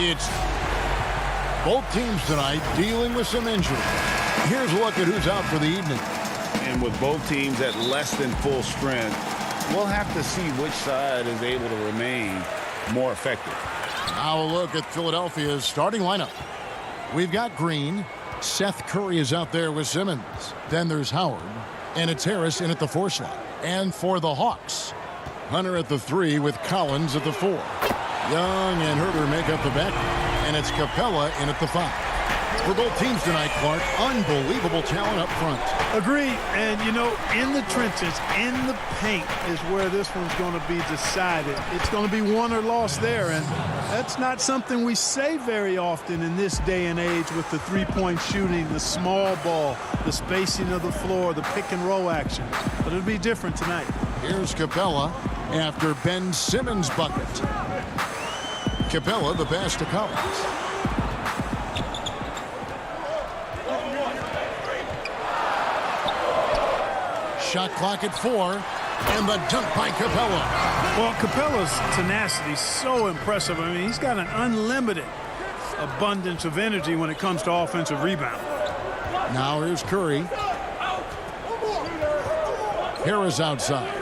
It's both teams tonight dealing with some injuries. Here's a look at who's out for the evening. And with both teams at less than full strength, we'll have to see which side is able to remain more effective. Now a look at Philadelphia's starting lineup. We've got Green. Seth Curry is out there with Simmons. Then there's Howard. And it's Harris in at the 4 slot. And for the Hawks, Hunter at the 3 with Collins at the 4. Young and Herter make up the back. And it's Capella in at the 5. For both teams tonight, Clark, unbelievable talent up front. Agreed. And, you know, in the trenches, in the paint is where this one's going to be decided. It's going to be won or lost there. And that's not something we say very often in this day and age with the three-point shooting, the small ball, the spacing of the floor, the pick-and-roll action. But it'll be different tonight. Here's Capella after Ben Simmons' bucket. Capella, the pass to Collins. Shot clock at 4, and the dunk by Capella. Well, Capella's tenacity is so impressive. I mean, he's got an unlimited abundance of energy when it comes to offensive rebound. Now here's Curry. Harris outside.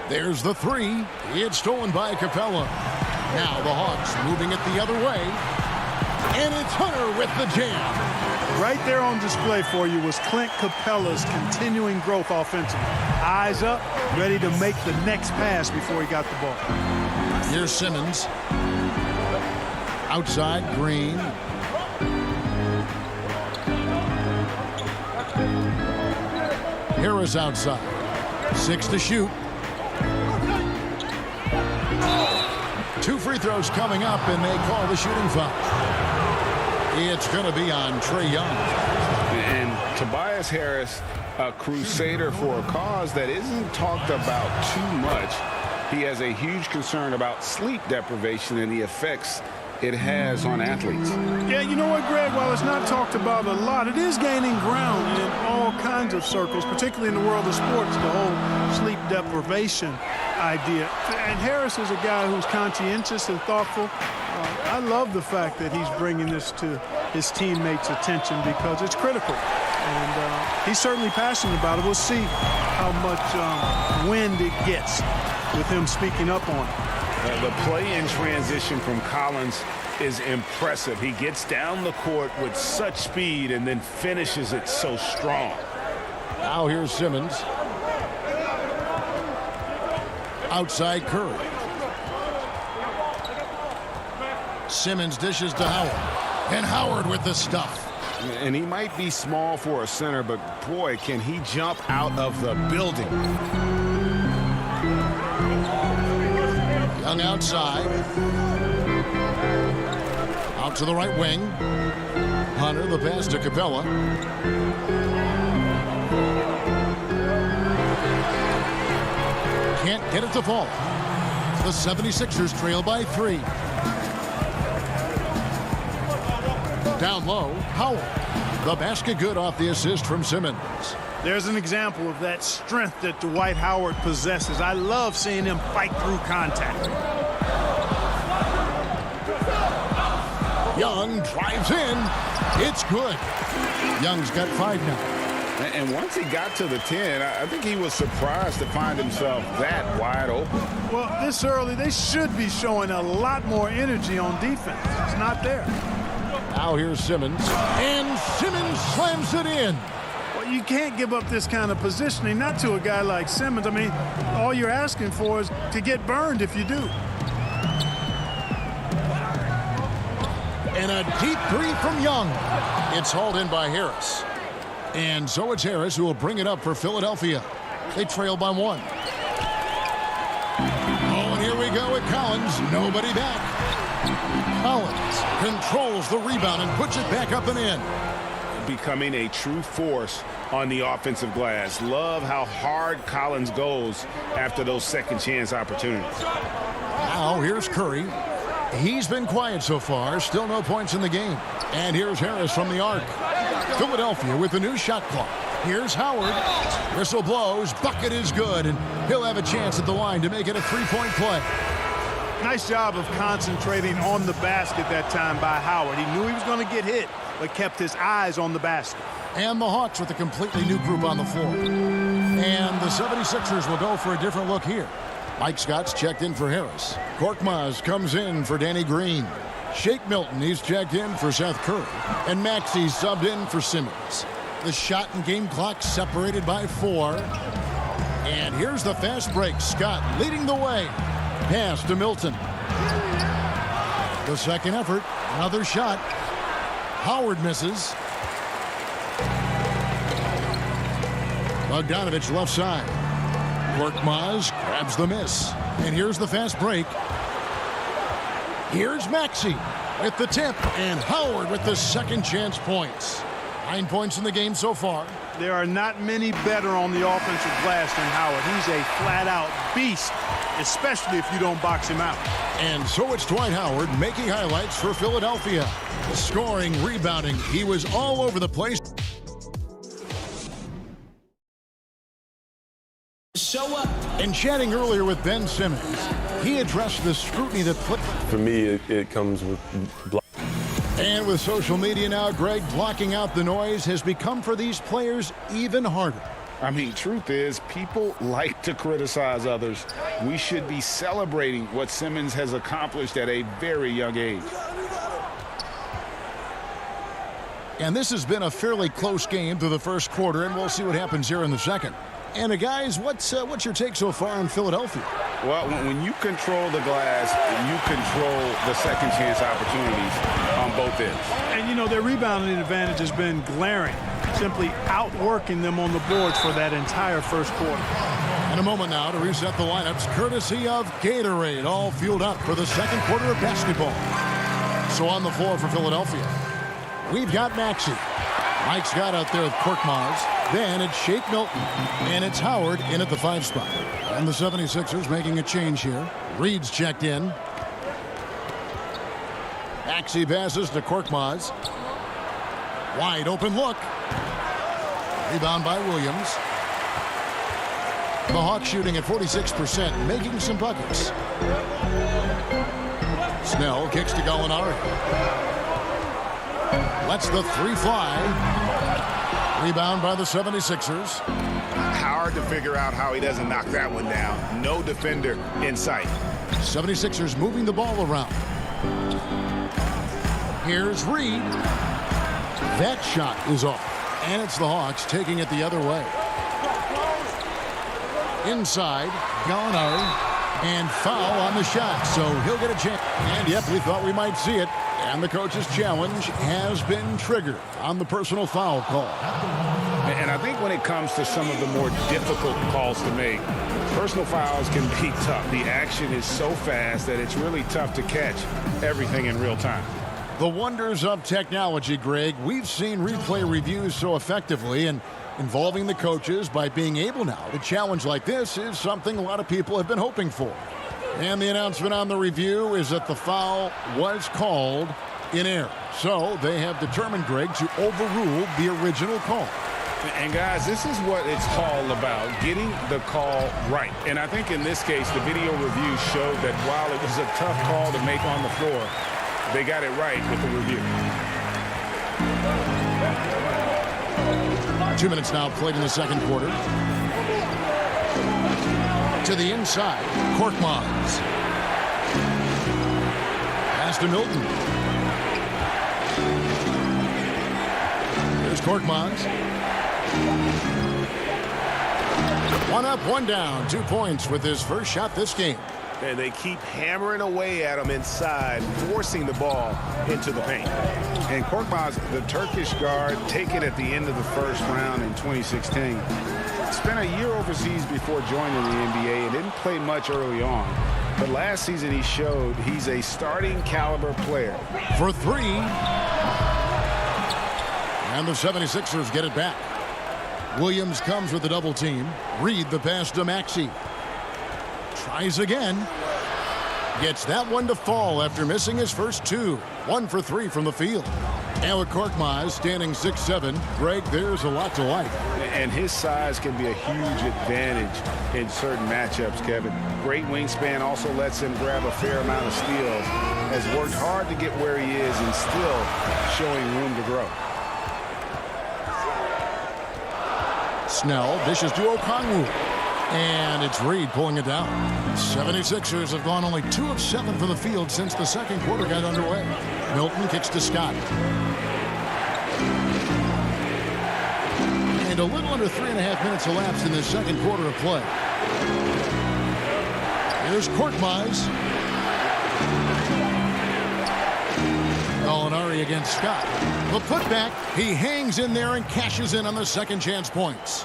There's the 3. It's stolen by Capella. Now the Hawks moving it the other way. And it's Hunter with the jam. Right there on display for you was Clint Capella's continuing growth offensively. Eyes up, ready to make the next pass before he got the ball. Here's Simmons. Outside, Green. Harris outside. 6 to shoot. 2 free throws coming up, and they call the shooting foul. It's going to be on Trae Young. And Tobias Harris, a crusader for a cause that isn't talked about too much. He has a huge concern about sleep deprivation and the effects it has on athletes. Yeah, you know what, Greg? While it's not talked about a lot, it is gaining ground in all kinds of circles, particularly in the world of sports, the whole sleep deprivation idea. And Harris is a guy who's conscientious and thoughtful. I love the fact that he's bringing this to his teammates' attention because it's critical. And he's certainly passionate about it. We'll see how much wind it gets with him speaking up on it. The play in transition from Collins is impressive. He gets down the court with such speed and then finishes it so strong. Now here's Simmons. Outside Curry. Simmons dishes to Howard. And Howard with the stuff. And he might be small for a center, but boy, can he jump out of the building. Young outside. Out to the right wing. Hunter, the pass to Capella. Can't get it to fall. The 76ers trail by 3. Down low, Howard. The basket good off the assist from Simmons. There's an example of that strength that Dwight Howard possesses. I love seeing him fight through contact. Young drives in. It's good. Young's got 5 now. And once he got to the 10, I think he was surprised to find himself that wide open. Well, this early, they should be showing a lot more energy on defense. It's not there. Now here's Simmons. And Simmons slams it in. Well, you can't give up this kind of positioning, not to a guy like Simmons. I mean, all you're asking for is to get burned if you do. And a deep 3 from Young. It's hauled in by Harris. And so it's Harris who will bring it up for Philadelphia. They trail by 1. Oh, and here we go with Collins. Nobody back. Collins controls the rebound and puts it back up and in. Becoming a true force on the offensive glass. Love how hard Collins goes after those second chance opportunities. Now here's Curry. He's been quiet so far. Still no points in the game. And here's Harris from the arc. Philadelphia with a new shot clock. Here's Howard. Whistle blows. Bucket is good. And He'll have a chance at the line to make it a three-point play. Nice job of concentrating on the basket that time by Howard. He knew he was going to get hit, but kept his eyes on the basket. And the Hawks with a completely new group on the floor. And the 76ers will go for a different look here. Mike Scott's checked in for Harris. Korkmaz comes in for Danny Green. Shake Milton, he's checked in for Seth Curry. And Maxey subbed in for Simmons. The shot and game clock separated by 4. And here's the fast break. Scott leading the way. Pass to Milton. The second effort. Another shot. Howard misses. Bogdanovich left side. Korkmaz grabs the miss. And here's the fast break. Here's Maxey with the tip. And Howard with the second chance points. 9 points in the game so far. There are not many better on the offensive glass than Howard. He's a flat-out beast, especially if you don't box him out. And so it's Dwight Howard making highlights for Philadelphia. Scoring, rebounding. He was all over the place. Show up. And chatting earlier with Ben Simmons, he addressed the scrutiny that flipped. For me, it comes with And with social media now, Greg, blocking out the noise has become for these players even harder. I mean, truth is, people like to criticize others. We should be celebrating what Simmons has accomplished at a very young age. And this has been a fairly close game through the first quarter, and we'll see what happens here in the second. And guys, what's your take so far on Philadelphia? Well, when you control the glass, you control the second chance opportunities on both ends. And, you know, their rebounding advantage has been glaring, simply outworking them on the boards for that entire first quarter. In a moment now to reset the lineups, courtesy of Gatorade, all fueled up for the second quarter of basketball. So on the floor for Philadelphia, we've got Maxey. Mike Scott out there with Korkmaz. Then it's Shake Milton. And it's Howard in at the 5 spot. And the 76ers making a change here. Reed's checked in. Maxey passes to Korkmaz. Wide open look. Rebound by Williams. The Hawks shooting at 46%, making some buckets. Snell kicks to Gallinari. Lets the 3 fly. Rebound by the 76ers. Hard to figure out how he doesn't knock that one down. No defender in sight. 76ers moving the ball around. Here's Reed. That shot is off. And it's the Hawks taking it the other way. Inside, Gallinari. And foul on the shot, so he'll get a chance. And yep, we thought we might see it. And the coach's challenge has been triggered on the personal foul call. And I think when it comes to some of the more difficult calls to make, personal fouls can be tough. The action is so fast that it's really tough to catch everything in real time. The wonders of technology, Greg. We've seen replay reviews so effectively, and involving the coaches by being able now to challenge like this is something a lot of people have been hoping for. And the announcement on the review is that the foul was called in error. So they have determined, Greg, to overrule the original call. And guys, this is what it's all about, getting the call right. And I think in this case, the video review showed that while it was a tough call to make on the floor, they got it right with the review. 2 minutes now played in the second quarter. To the inside, Korkmaz. Pass to Milton. Here's Korkmaz. 1 up, 1 down. 2 points with his first shot this game. And they keep hammering away at him inside, forcing the ball into the paint. And Korkmaz, the Turkish guard, taken at the end of the first round in 2016. Spent a year overseas before joining the NBA and didn't play much early on. But last season he showed he's a starting caliber player. For 3. And the 76ers get it back. Williams comes with the double team. Reed the pass to Maxey. Tries again. Gets that one to fall after missing his first 2. 1 for 3 from the field. And with Korkmaz standing 6'7", Greg, there's a lot to like. And his size can be a huge advantage in certain matchups, Kevin. Great wingspan also lets him grab a fair amount of steals. Has worked hard to get where he is and still showing room to grow. Snell dishes to Okongwu. And it's Reed pulling it down. 76ers have gone only 2 of 7 from the field since the second quarter got underway. Milton kicks to Scott. And a little under 3.5 minutes elapsed in the second quarter of play. Here's Korkmaz. Gallinari against Scott. The putback. He hangs in there and cashes in on the second chance points.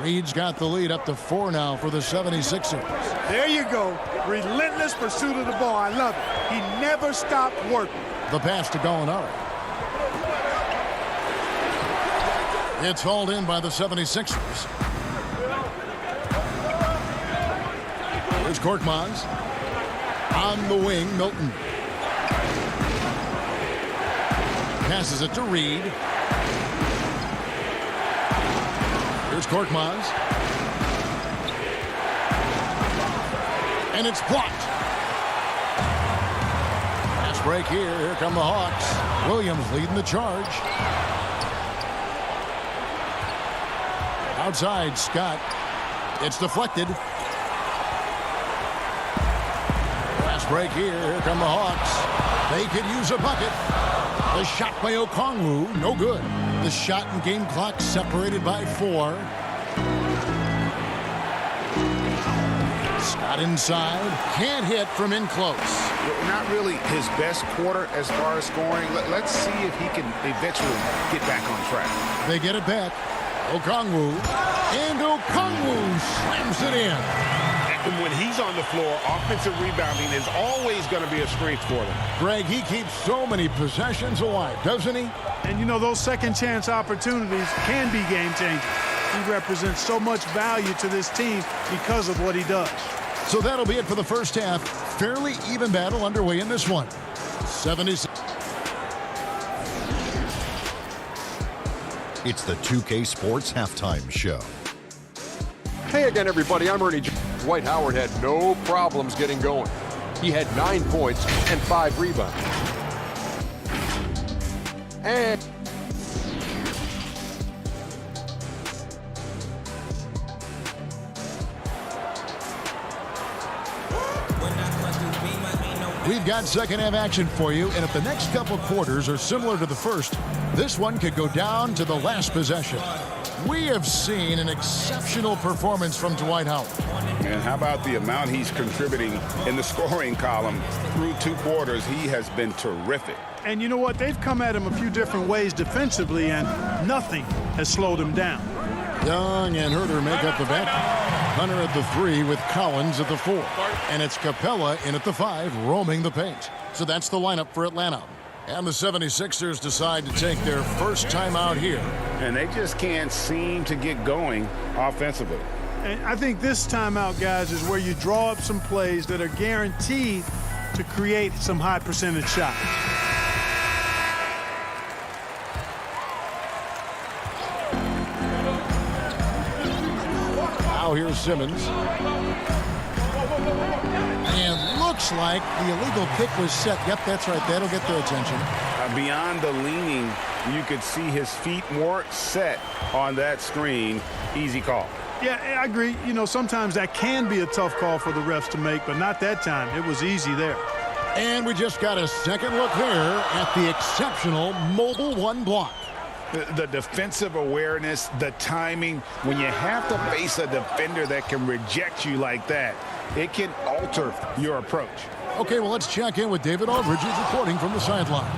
Reed's got the lead up to 4 now for the 76ers. There you go. Relentless pursuit of the ball. I love it. He never stopped working. The pass to Gallinari. It's hauled in by the 76ers. Here's Korkmaz. On the wing, Milton. Passes it to Reed. Here's Korkmaz. And it's blocked. Fast break here. Here come the Hawks. Williams leading the charge. Outside, Scott. It's deflected. Fast break here. Here come the Hawks. They could use a bucket. The shot by Okongwu, no good. The shot and game clock separated by 4. Scott inside. Can't hit from in close. Not really his best quarter as far as scoring. Let's see if he can eventually get back on track. They get it back. Okongwu. And Okongwu slams it in. And when he's on the floor, offensive rebounding is always going to be a strength for them. Greg, he keeps so many possessions alive, doesn't he? And you know, those second chance opportunities can be game changers. He represents so much value to this team because of what he does. So that'll be it for the first half. Fairly even battle underway in this one. 76. It's the 2K Sports Halftime Show. Hey again, everybody. I'm Ernie. Dwight Howard had no problems getting going. He had 9 points and 5 rebounds. And we've got second half action for you, and if the next couple quarters are similar to the first, this one could go down to the last possession. We have seen an exceptional performance from Dwight Howard. And how about the amount he's contributing in the scoring column through 2 quarters? He has been terrific. And you know what? They've come at him a few different ways defensively, and nothing has slowed him down. Young and Herter make up the bet. Hunter at the 3 with Collins at the 4. And it's Capella in at the 5, roaming the paint. So that's the lineup for Atlanta. And the 76ers decide to take their first timeout here. And they just can't seem to get going offensively. And I think this timeout, guys, is where you draw up some plays that are guaranteed to create some high percentage shots. Now here's Simmons. And looks like the illegal pick was set. Yep, that's right. That'll get their attention. Beyond the leaning, you could see his feet more set on that screen. Easy call. Yeah, I agree. You know, sometimes that can be a tough call for the refs to make, but not that time. It was easy there. And we just got a second look there at the exceptional mobile 1 block. The defensive awareness, the timing, when you have to face a defender that can reject you like that, it can alter your approach. Okay, well, let's check in with David Aldridge, who's reporting from the sidelines.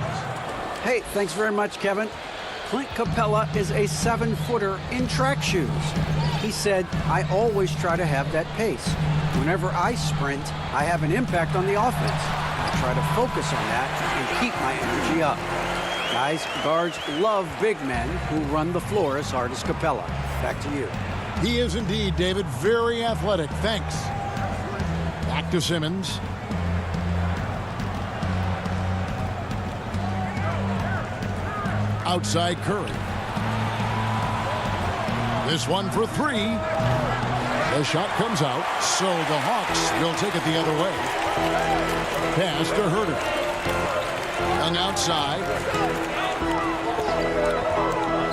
Hey, thanks very much, Kevin. Clint Capella is a 7-footer in track shoes. He said, I always try to have that pace. Whenever I sprint, I have an impact on the offense. I try to focus on that and keep my energy up. Guys, guards love big men who run the floor as hard as Capella. Back to you. He is indeed, David, very athletic. Thanks. Back to Simmons. Outside Curry. This one for three. The shot comes out, so the Hawks will take it the other way. Pass to Herter. Young outside.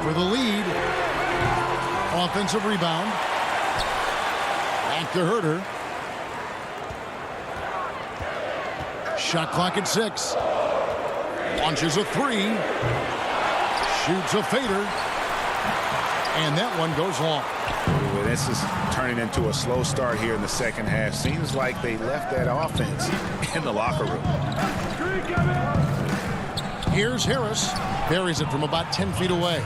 For the lead. Offensive rebound. Back to Herter. Shot clock at 6. Launches a three. Shoots a fader. And that one goes long. This is turning into a slow start here in the second half. Seems like they left that offense in the locker room. Here's Harris. Buries it from about 10 feet away.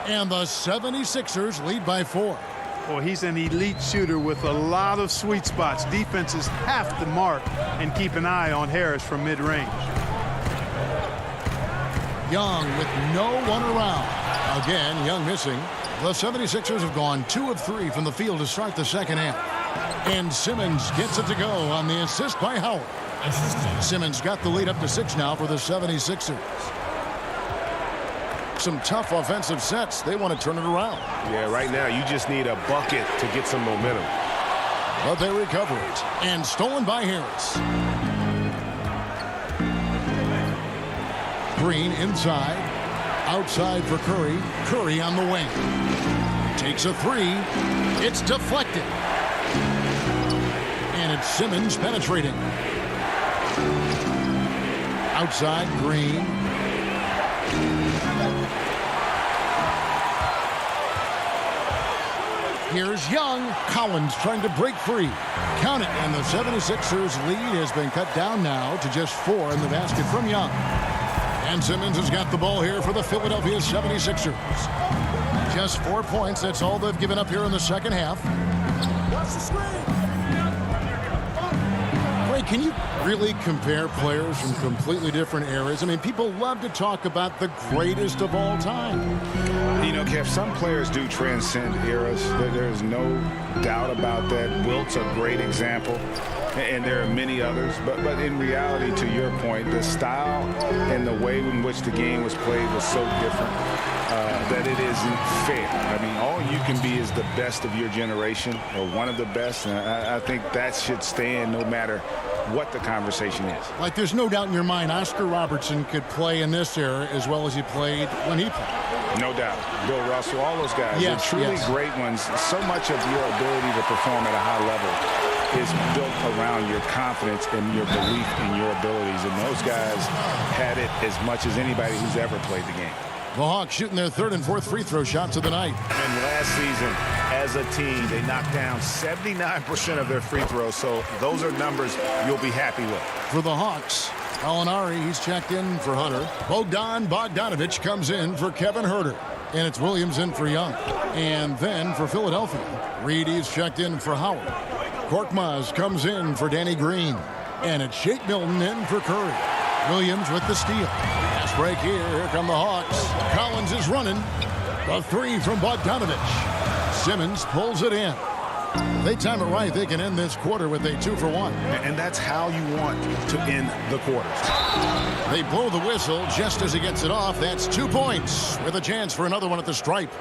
And the 76ers lead by 4. Well, he's an elite shooter with a lot of sweet spots. Defenses have to mark and keep an eye on Harris from mid-range. Young with no one around. Again, Young missing. The 76ers have gone 2 of 3 from the field to start the second half. And Simmons gets it to go on the assist by Howard. Simmons got the lead up to 6 now for the 76ers. Some tough offensive sets. They want to turn it around. Yeah, right now you just need a bucket to get some momentum. But they recover it. And stolen by Harris. Green inside. Outside for Curry. Curry on the wing. Takes a three. It's deflected. And it's Simmons penetrating. Outside Green. Here's Young. Collins trying to break free. Count it. And the 76ers lead has been cut down now to just 4 in the basket from Young. And Simmons has got the ball here for the Philadelphia 76ers. Just 4 points. That's all they've given up here in the second half. Watch the screen. Ray, can you really compare players from completely different eras? I mean, people love to talk about the greatest of all time. You know, Kev, some players do transcend eras. There's no doubt about that. Wilt's a great example. And there are many others, but in reality, to your point, the style and the way in which the game was played was so different that it isn't fair. I mean, all you can be is the best of your generation or one of the best, and I think that should stand no matter what the conversation is. Like, there's no doubt in your mind Oscar Robertson could play in this era as well as he played when he played. No doubt. Bill Russell, all those guys, yes, they're truly great ones. So much of your ability to perform at a high level is built around your confidence and your belief in your abilities. And those guys had it as much as anybody who's ever played the game. The Hawks shooting their 3rd and 4th free throw shots of the night. And last season, as a team, they knocked down 79% of their free throws. So those are numbers you'll be happy with. For the Hawks, Alinari, he's checked in for Hunter. Bogdanovich comes in for Kevin Herter. And it's Williams in for Young. And then for Philadelphia, Reedy's checked in for Howard. Korkmaz comes in for Danny Green. And it's Shake Milton in for Curry. Williams with the steal. Pass break here. Here come the Hawks. Collins is running. The three from Bogdanovich. Simmons pulls it in. If they time it right, they can end this quarter with a 2-for-1. And that's how you want to end the quarters. They blow the whistle just as he gets it off. That's 2 points with a chance for another one at the stripe.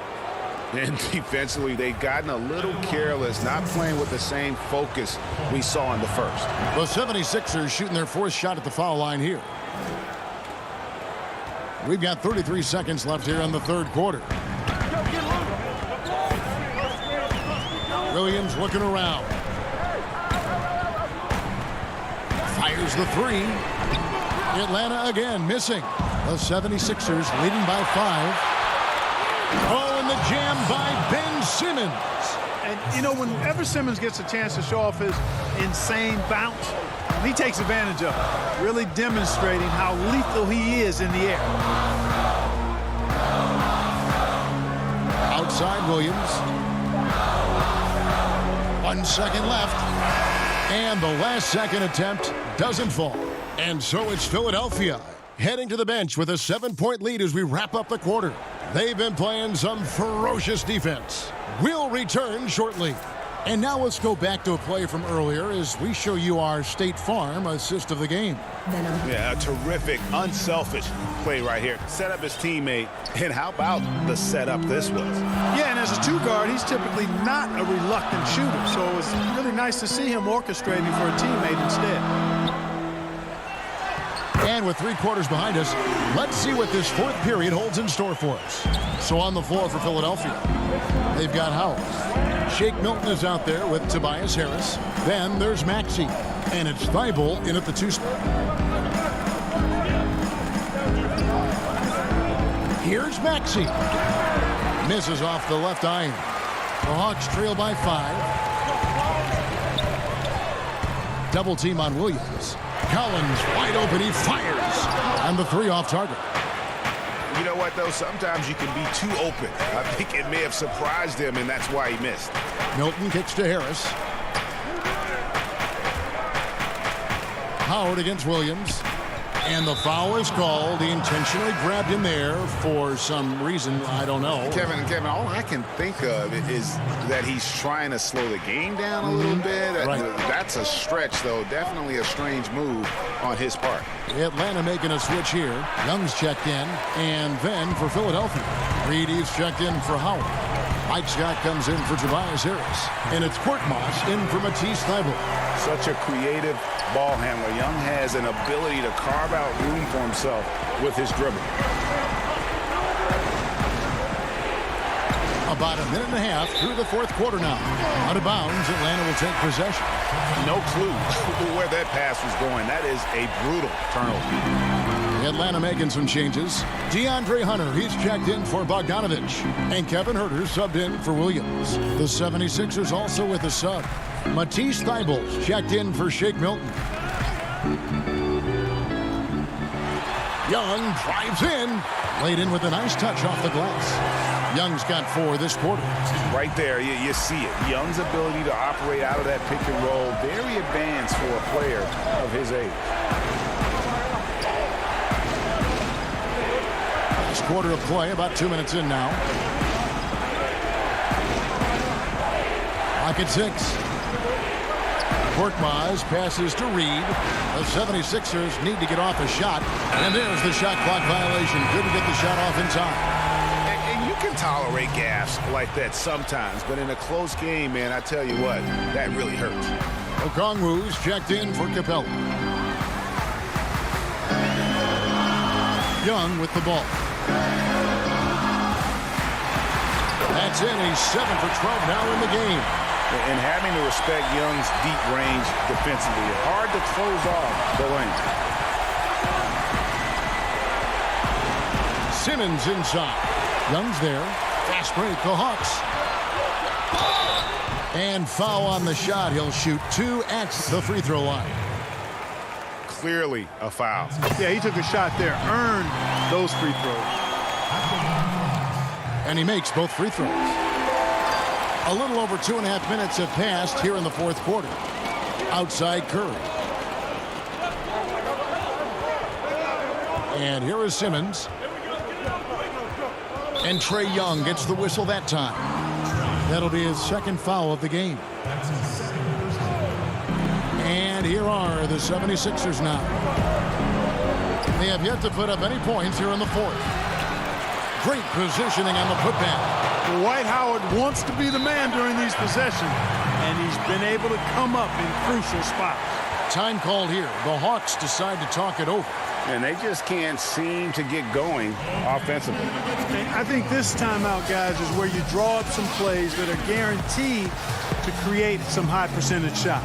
And defensively, they've gotten a little careless, not playing with the same focus we saw in the first. The 76ers shooting their 4th shot at the foul line here. We've got 33 seconds left here in the 3rd quarter. Williams looking around. Fires the three. Atlanta again missing. The 76ers leading by 5. Oh, and the jam by Ben Simmons. And, you know, whenever Simmons gets a chance to show off his insane bounce, he takes advantage of it, really demonstrating how lethal he is in the air. Outside Williams. 1 second left. And the last second attempt doesn't fall. And so it's Philadelphia heading to the bench with a 7-point lead as we wrap up the quarter. They've been playing some ferocious defense. We'll return shortly. And now let's go back to a play from earlier as we show you our State Farm assist of the game. Yeah, a terrific, unselfish play right here. Set up his teammate, and how about the setup this was? Yeah, and as a two-guard, he's typically not a reluctant shooter, so it was really nice to see him orchestrating for a teammate instead. And with 3 quarters behind us, let's see what this fourth period holds in store for us. So on the floor for Philadelphia, they've got Howard. Shake Milton is out there with Tobias Harris. Then there's Maxey. And it's Thibault in at the 2 spot. Here's Maxey. Misses off the left iron. The Hawks trail by 5. Double team on Williams. Collins wide open. He fires. And the 3 off target. You know what, though? Sometimes you can be too open. I think it may have surprised him, and that's why he missed. Milton kicks to Harris. Howard against Williams. And the foul is called. He intentionally grabbed him there for some reason. I don't know. Kevin, all I can think of is that he's trying to slow the game down a little bit. Right. That's a stretch, though. Definitely a strange move on his part. Atlanta making a switch here. Young's checked in. And then for Philadelphia, Reedy's checked in for Howard. Mike Scott comes in for Tobias Harris. And it's Korkmaz in for Matisse Thibault. Such a creative ball handler. Young has an ability to carve out room for himself with his dribble. About a minute and a half through the fourth quarter now. Out of bounds, Atlanta will take possession. No clue where that pass was going. That is a brutal turnover. Atlanta making some changes. DeAndre Hunter, he's checked in for Bogdanovich. And Kevin Huerter subbed in for Williams. The 76ers also with a sub. Matisse Thibault checked in for Shake Milton. Young drives in. Laid in with a nice touch off the glass. Young's got 4 this quarter. Right there, you see it. Young's ability to operate out of that pick and roll, very advanced for a player of his age. Last quarter of play, about 2 minutes in now. Lock at 6. Korkmaz passes to Reed. The 76ers need to get off a shot. And there's the shot clock violation. Couldn't get the shot off in time. And you can tolerate gaffes like that sometimes, but in a close game, man, I tell you what, that really hurts. Okongwu's checked in for Capella. Young with the ball. That's in. He's 7 for 12 now in the game. And having to respect Young's deep range defensively, hard to close off the lane. Simmons inside. Young's there. Fast break, the Hawks. And foul on the shot. He'll shoot 2 at the free throw line. Clearly a foul. Yeah, he took a shot there, earned those free throws. And he makes both free throws. A little over 2.5 minutes have passed here in the fourth quarter. Outside Curry. And here is Simmons. And Trae Young gets the whistle that time. That'll be his second foul of the game. And here are the 76ers now. They have yet to put up any points here in the fourth. Great positioning on the putback. Dwight Howard wants to be the man during these possessions, and he's been able to come up in crucial spots. Time called here. The Hawks decide to talk it over. And they just can't seem to get going offensively. And I think this timeout, guys, is where you draw up some plays that are guaranteed to create some high percentage shots.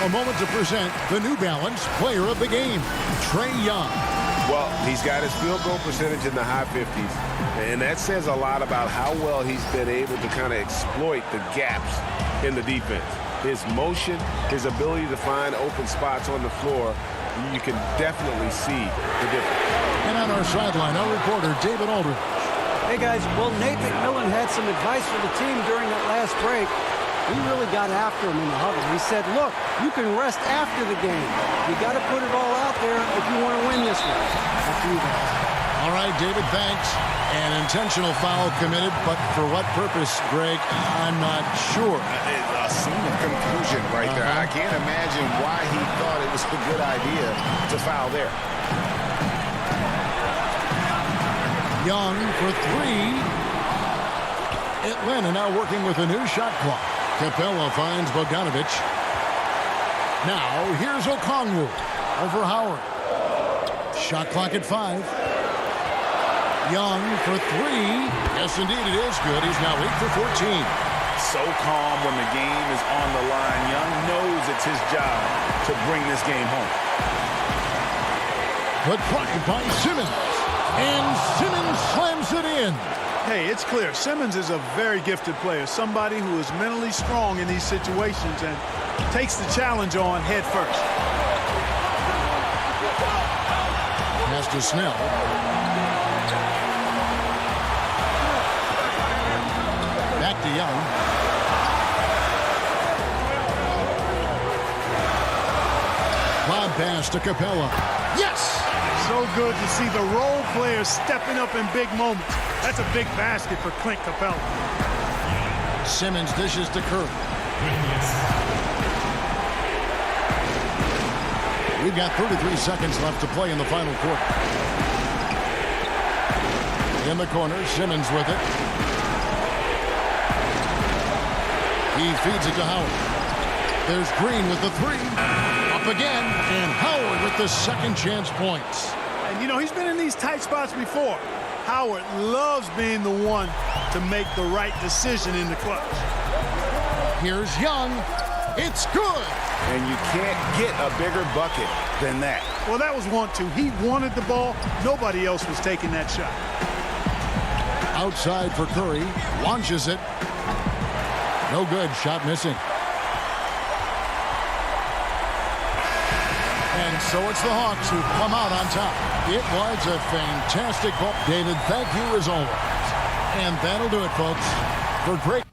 A moment to present the New Balance Player of the Game, Trae Young. Well, he's got his field goal percentage in the high 50s, and that says a lot about how well he's been able to kind of exploit the gaps in the defense. His motion, his ability to find open spots on the floor, you can definitely see the difference. And on our sideline, our reporter, David Aldridge. Hey, guys. Well, Nate McMillan had some advice for the team during that last break. He really got after him in the huddle. He said, look, you can rest after the game. You got to put it all out there if you want to win this one. After you guys. All right, David, thanks. An intentional foul committed, but for what purpose, Greg? I'm not sure. A scene of confusion right there. I can't imagine why he thought it was a good idea to foul there. Young for three. Atlanta now working with a new shot clock. Capella finds Bogdanovic. Now here's Okongwu over Howard. Shot clock at 5. Young for three. Yes, indeed, it is good. He's now 8 for 14. So calm when the game is on the line. Young knows it's his job to bring this game home. But blocked by Simmons. And Simmons slams it in. Hey, it's clear. Simmons is a very gifted player, somebody who is mentally strong in these situations and takes the challenge on head first. Pass to Snell. Back to Young. Lob pass to Capella. Yes! So good to see the role players stepping up in big moments. That's a big basket for Clint Capella. Simmons dishes to Curry. We've got 33 seconds left to play in the final quarter. In the corner, Simmons with it. He feeds it to Howard. There's Green with the three. Up again, and Howard with the second chance points. And, you know, he's been in these tight spots before. Howard loves being the one to make the right decision in the clutch. Here's Young. It's good. And you can't get a bigger bucket than that. Well, that was 1-2. He wanted the ball. Nobody else was taking that shot. Outside for Curry. Launches it. No good. Shot missing. And so it's the Hawks who come out on top. It was a fantastic ball. David, thank you as always. And that'll do it, folks, for great.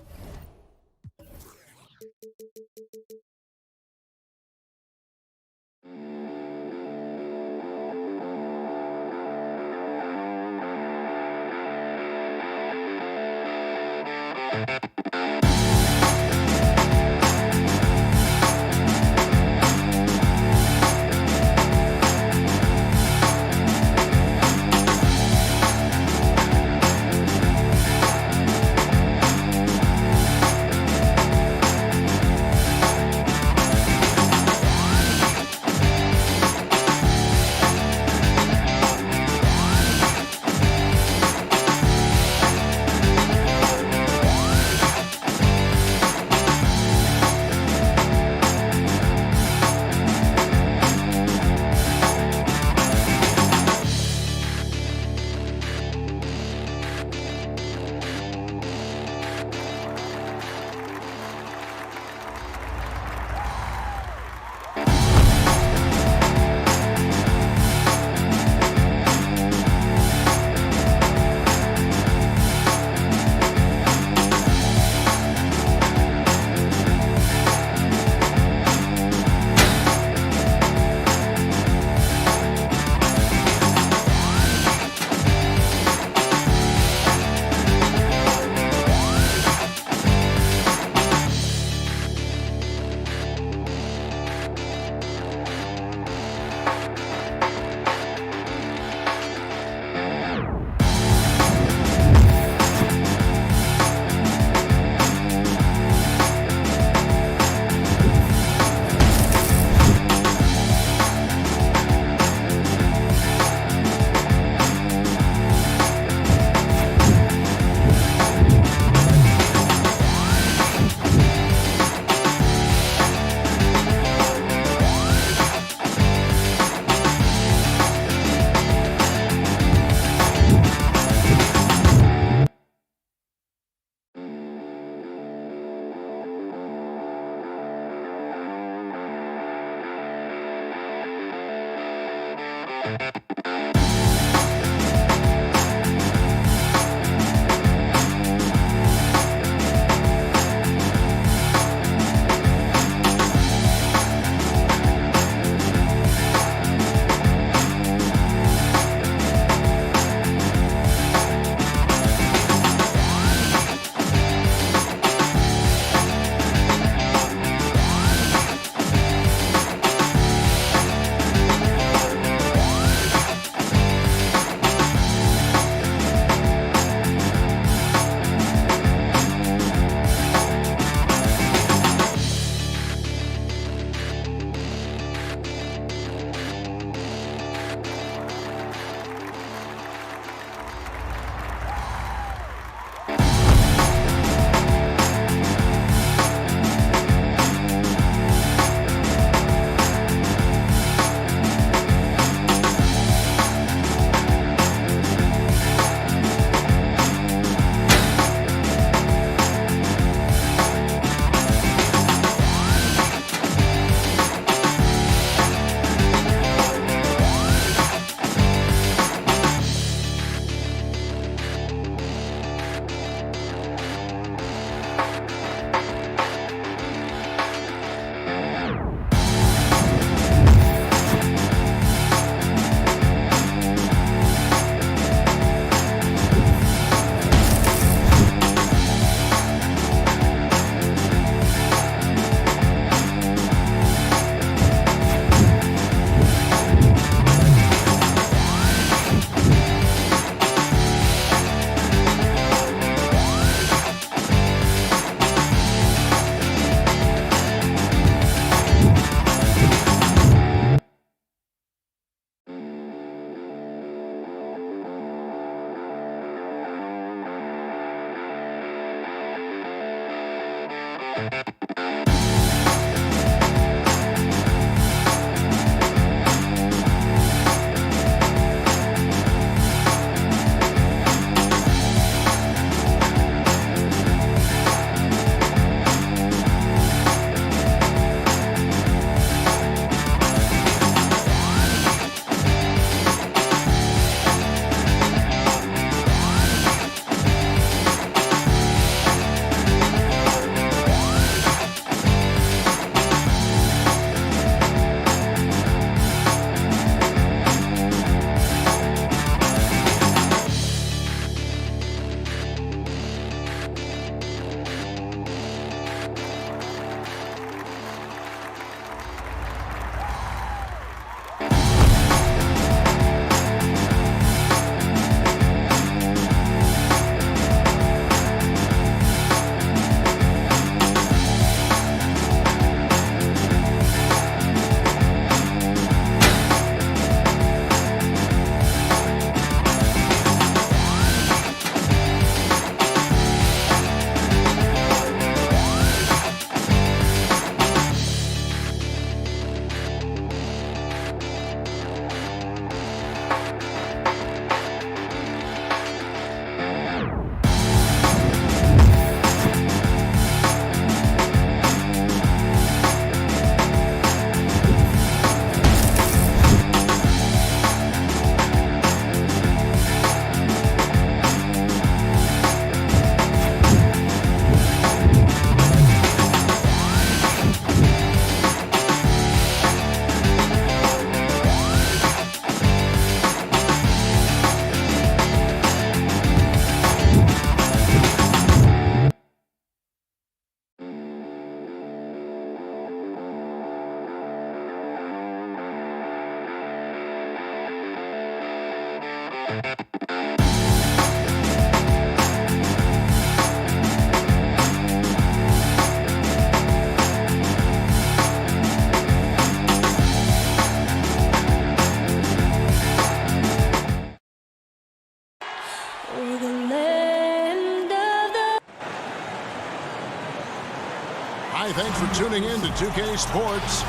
Hi, thanks for tuning in to 2K Sports.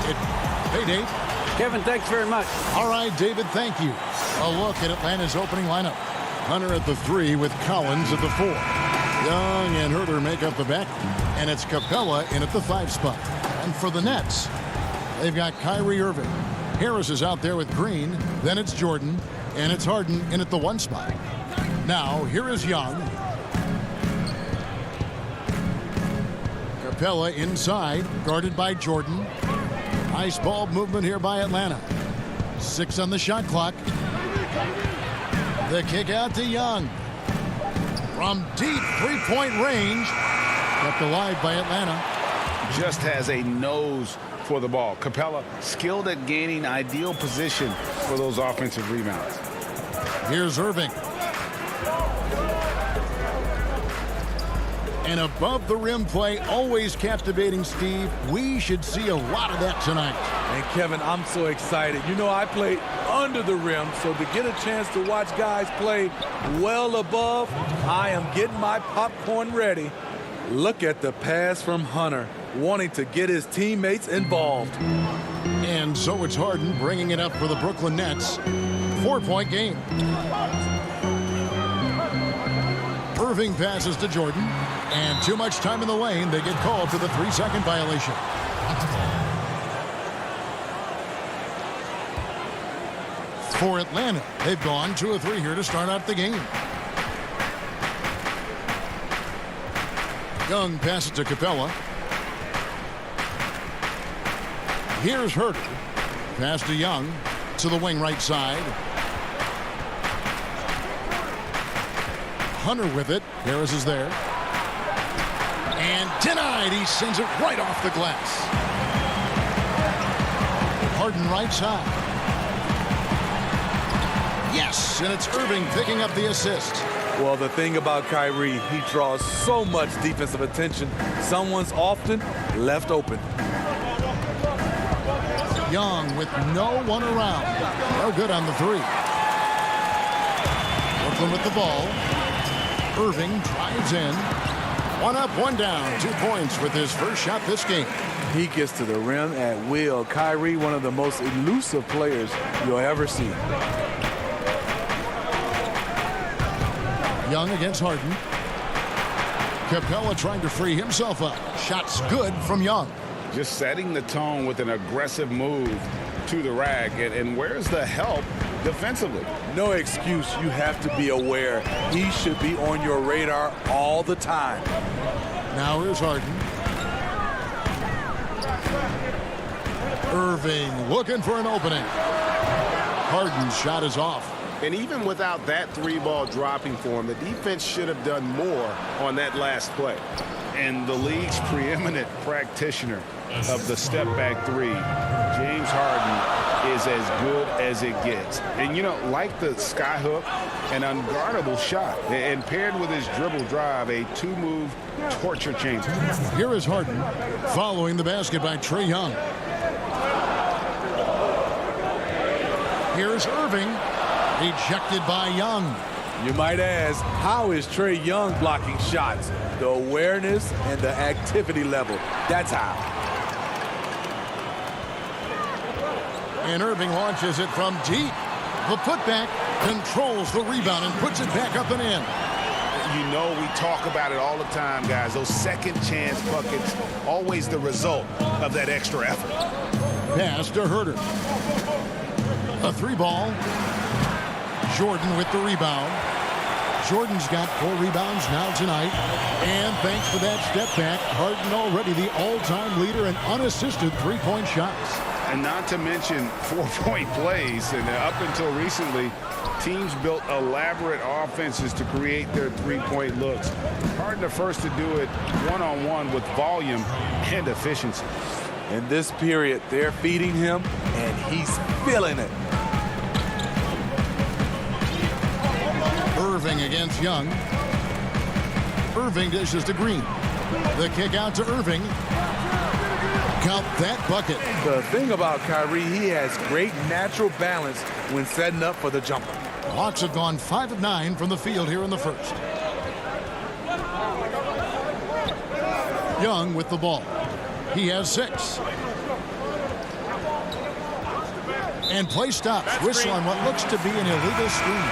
Hey, Dave. Kevin, thanks very much. All right, David, thank you. A look at Atlanta's opening lineup. Hunter at the 3 with Collins at the 4. Young and Herter make up the back. And it's Capella in at the 5 spot. And for the Nets, they've got Kyrie Irving. Harris is out there with Green. Then it's Jordan. And it's Harden in at the 1 spot. Now, here is Young. Capella inside, guarded by Jordan. Nice ball movement here by Atlanta. 6 on the shot clock. The kick out to Young. From deep three-point range. Kept alive by Atlanta. Just has a nose for the ball. Capella skilled at gaining ideal position for those offensive rebounds. Here's Irving. And above the rim play, always captivating, Steve. We should see a lot of that tonight. And Kevin, I'm so excited. You know, I played under the rim, so to get a chance to watch guys play well above, I am getting my popcorn ready. Look at the pass from Hunter, wanting to get his teammates involved. And so it's Harden bringing it up for the Brooklyn Nets. 4-point game. Irving passes to Jordan. And too much time in the lane. They get called for the 3-second violation. For Atlanta, they've gone 2 of 3 here to start out the game. Young passes to Capella. Here's Herter. Pass to Young to the wing right side. Hunter with it. Harris is there. And denied. He sends it right off the glass. Harden right side. Yes, and it's Irving picking up the assist. Well, the thing about Kyrie, he draws so much defensive attention. Someone's often left open. Young with no one around. No good on the 3. Brooklyn with the ball. Irving drives in. One up, one down. 2 points with his first shot this game. He gets to the rim at will. Kyrie, one of the most elusive players you'll ever see. Young against Harden. Capella trying to free himself up. Shots good from Young. Just setting the tone with an aggressive move to the rack. And where's the help defensively? No excuse. You have to be aware. He should be on your radar all the time. Now here's Harden. Irving looking for an opening. Harden's shot is off. And even without that three-ball dropping for him, the defense should have done more on that last play. And the league's preeminent practitioner of the step-back three, James Harden, is as good as it gets. And, you know, like the skyhook, an unguardable shot. And paired with his dribble drive, a two-move torture chamber. Here is Harden following the basket by Trae Young. Here's Irving, ejected by Young. You might ask, how is Trae Young blocking shots? The awareness and the activity level. That's how. And Irving launches it from deep. The putback controls the rebound and puts it back up and in. You know, we talk about it all the time, guys. Those second chance buckets, always the result of that extra effort. Pass to Herter. A three ball. Jordan with the rebound. Jordan's got 4 rebounds now tonight. And thanks to that step back, Harden already the all-time leader in unassisted three-point shots. And not to mention 4-point plays. And up until recently, teams built elaborate offenses to create their three-point looks. Harden the first to do it one-on-one with volume and efficiency. In this period, they're feeding him, and he's feeling it. Irving against Young. Irving dishes to Green. The kick out to Irving. Count that bucket. The thing about Kyrie, he has great natural balance when setting up for the jumper. The Hawks have gone 5 of 9 from the field here in the first. Young with the ball. He has 6. And play stops. Whistle on what looks to be an illegal screen.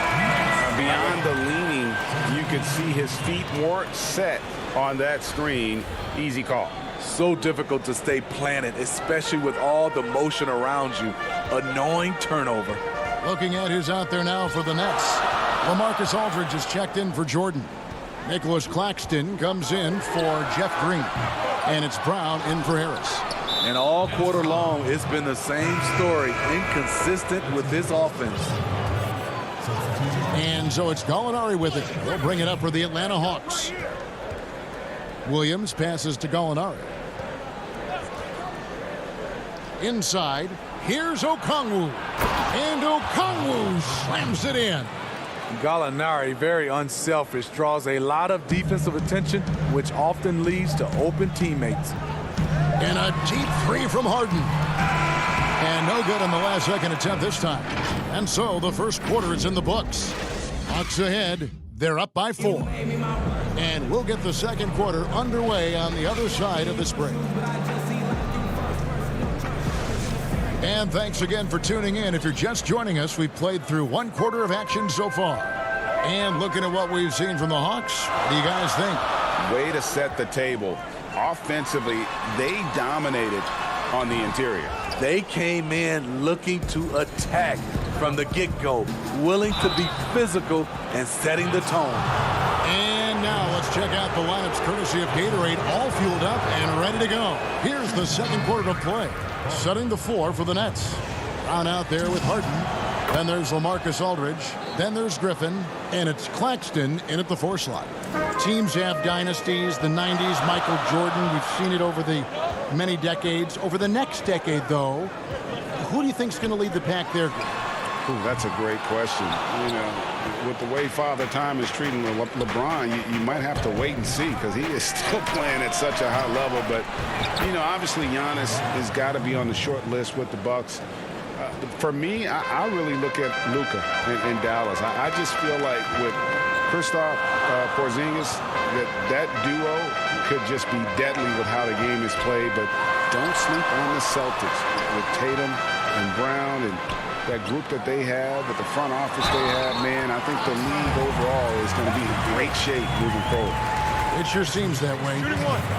Beyond the leaning, you could see his feet weren't set on that screen. Easy call. So difficult to stay planted, especially with all the motion around you. Annoying turnover. Looking at who's out there now for the Nets. LaMarcus Aldridge is checked in for Jordan. Nicholas Claxton comes in for Jeff Green. And it's Brown in for Harris. And all quarter long, it's been the same story. Inconsistent with this offense. And so it's Gallinari with it. He'll bring it up for the Atlanta Hawks. Williams passes to Gallinari. Inside, here's Okongwu. And Okongwu slams it in. Gallinari, very unselfish, draws a lot of defensive attention, which often leads to open teammates. And a deep three from Harden. And no good on the last second attempt this time. And so the first quarter is in the books. Hawks ahead. They're up by 4. And we'll get the second quarter underway on the other side of this break. And thanks again for tuning in. If you're just joining us, we've played through 1 quarter of action so far. And looking at what we've seen from the Hawks, what do you guys think? Way to set the table. Offensively, they dominated on the interior. They came in looking to attack from the get-go, willing to be physical and setting the tone. And now let's check out the lineups courtesy of Gatorade, all fueled up and ready to go. Here's the second quarter to play. Setting the floor for the Nets. Brown out there with Harden. Then there's LaMarcus Aldridge. Then there's Griffin. And it's Claxton in at the 4 slot. Teams have dynasties. The 90s, Michael Jordan. We've seen it over the many decades. Over the next decade, though, who do you think's going to lead the pack there? Ooh, that's a great question. You know, with the way Father Time is treating LeBron, you might have to wait and see because he is still playing at such a high level. But, you know, obviously Giannis has got to be on the short list with the Bucks. For me, I really look at Luka in Dallas. I just feel like with Kristaps Porzingis, that duo could just be deadly with how the game is played, but don't sleep on the Celtics with Tatum and Brown and that group that they have, with the front office they have. Man, I think the league overall is going to be in great shape moving forward. It sure seems that way.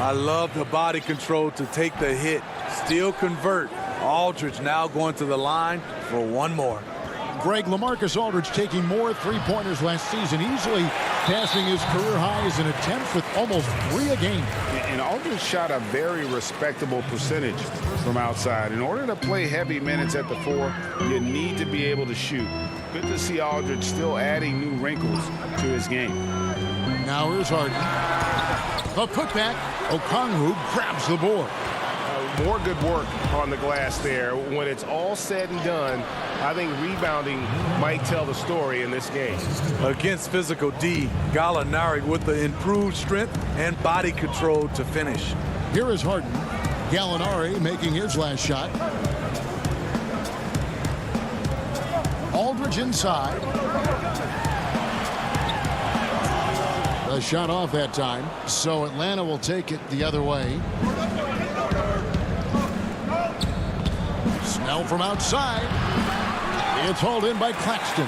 I love the body control to take the hit, still convert. Aldridge now going to the line for one more. Greg, LaMarcus Aldridge taking more three-pointers last season, easily passing his career highs in attempts with almost 3 a game. And Aldridge shot a very respectable percentage from outside. In order to play heavy minutes at the 4, you need to be able to shoot. Good to see Aldridge still adding new wrinkles to his game. Now here's Harden. The putback. Okongwu grabs the board. More good work on the glass there. When it's all said and done, I think rebounding might tell the story in this game. Against physical D, Gallinari with the improved strength and body control to finish. Here is Harden. Gallinari making his last shot. Aldridge inside. The shot off that time, so Atlanta will take it the other way. Snell from outside. It's hauled in by Claxton.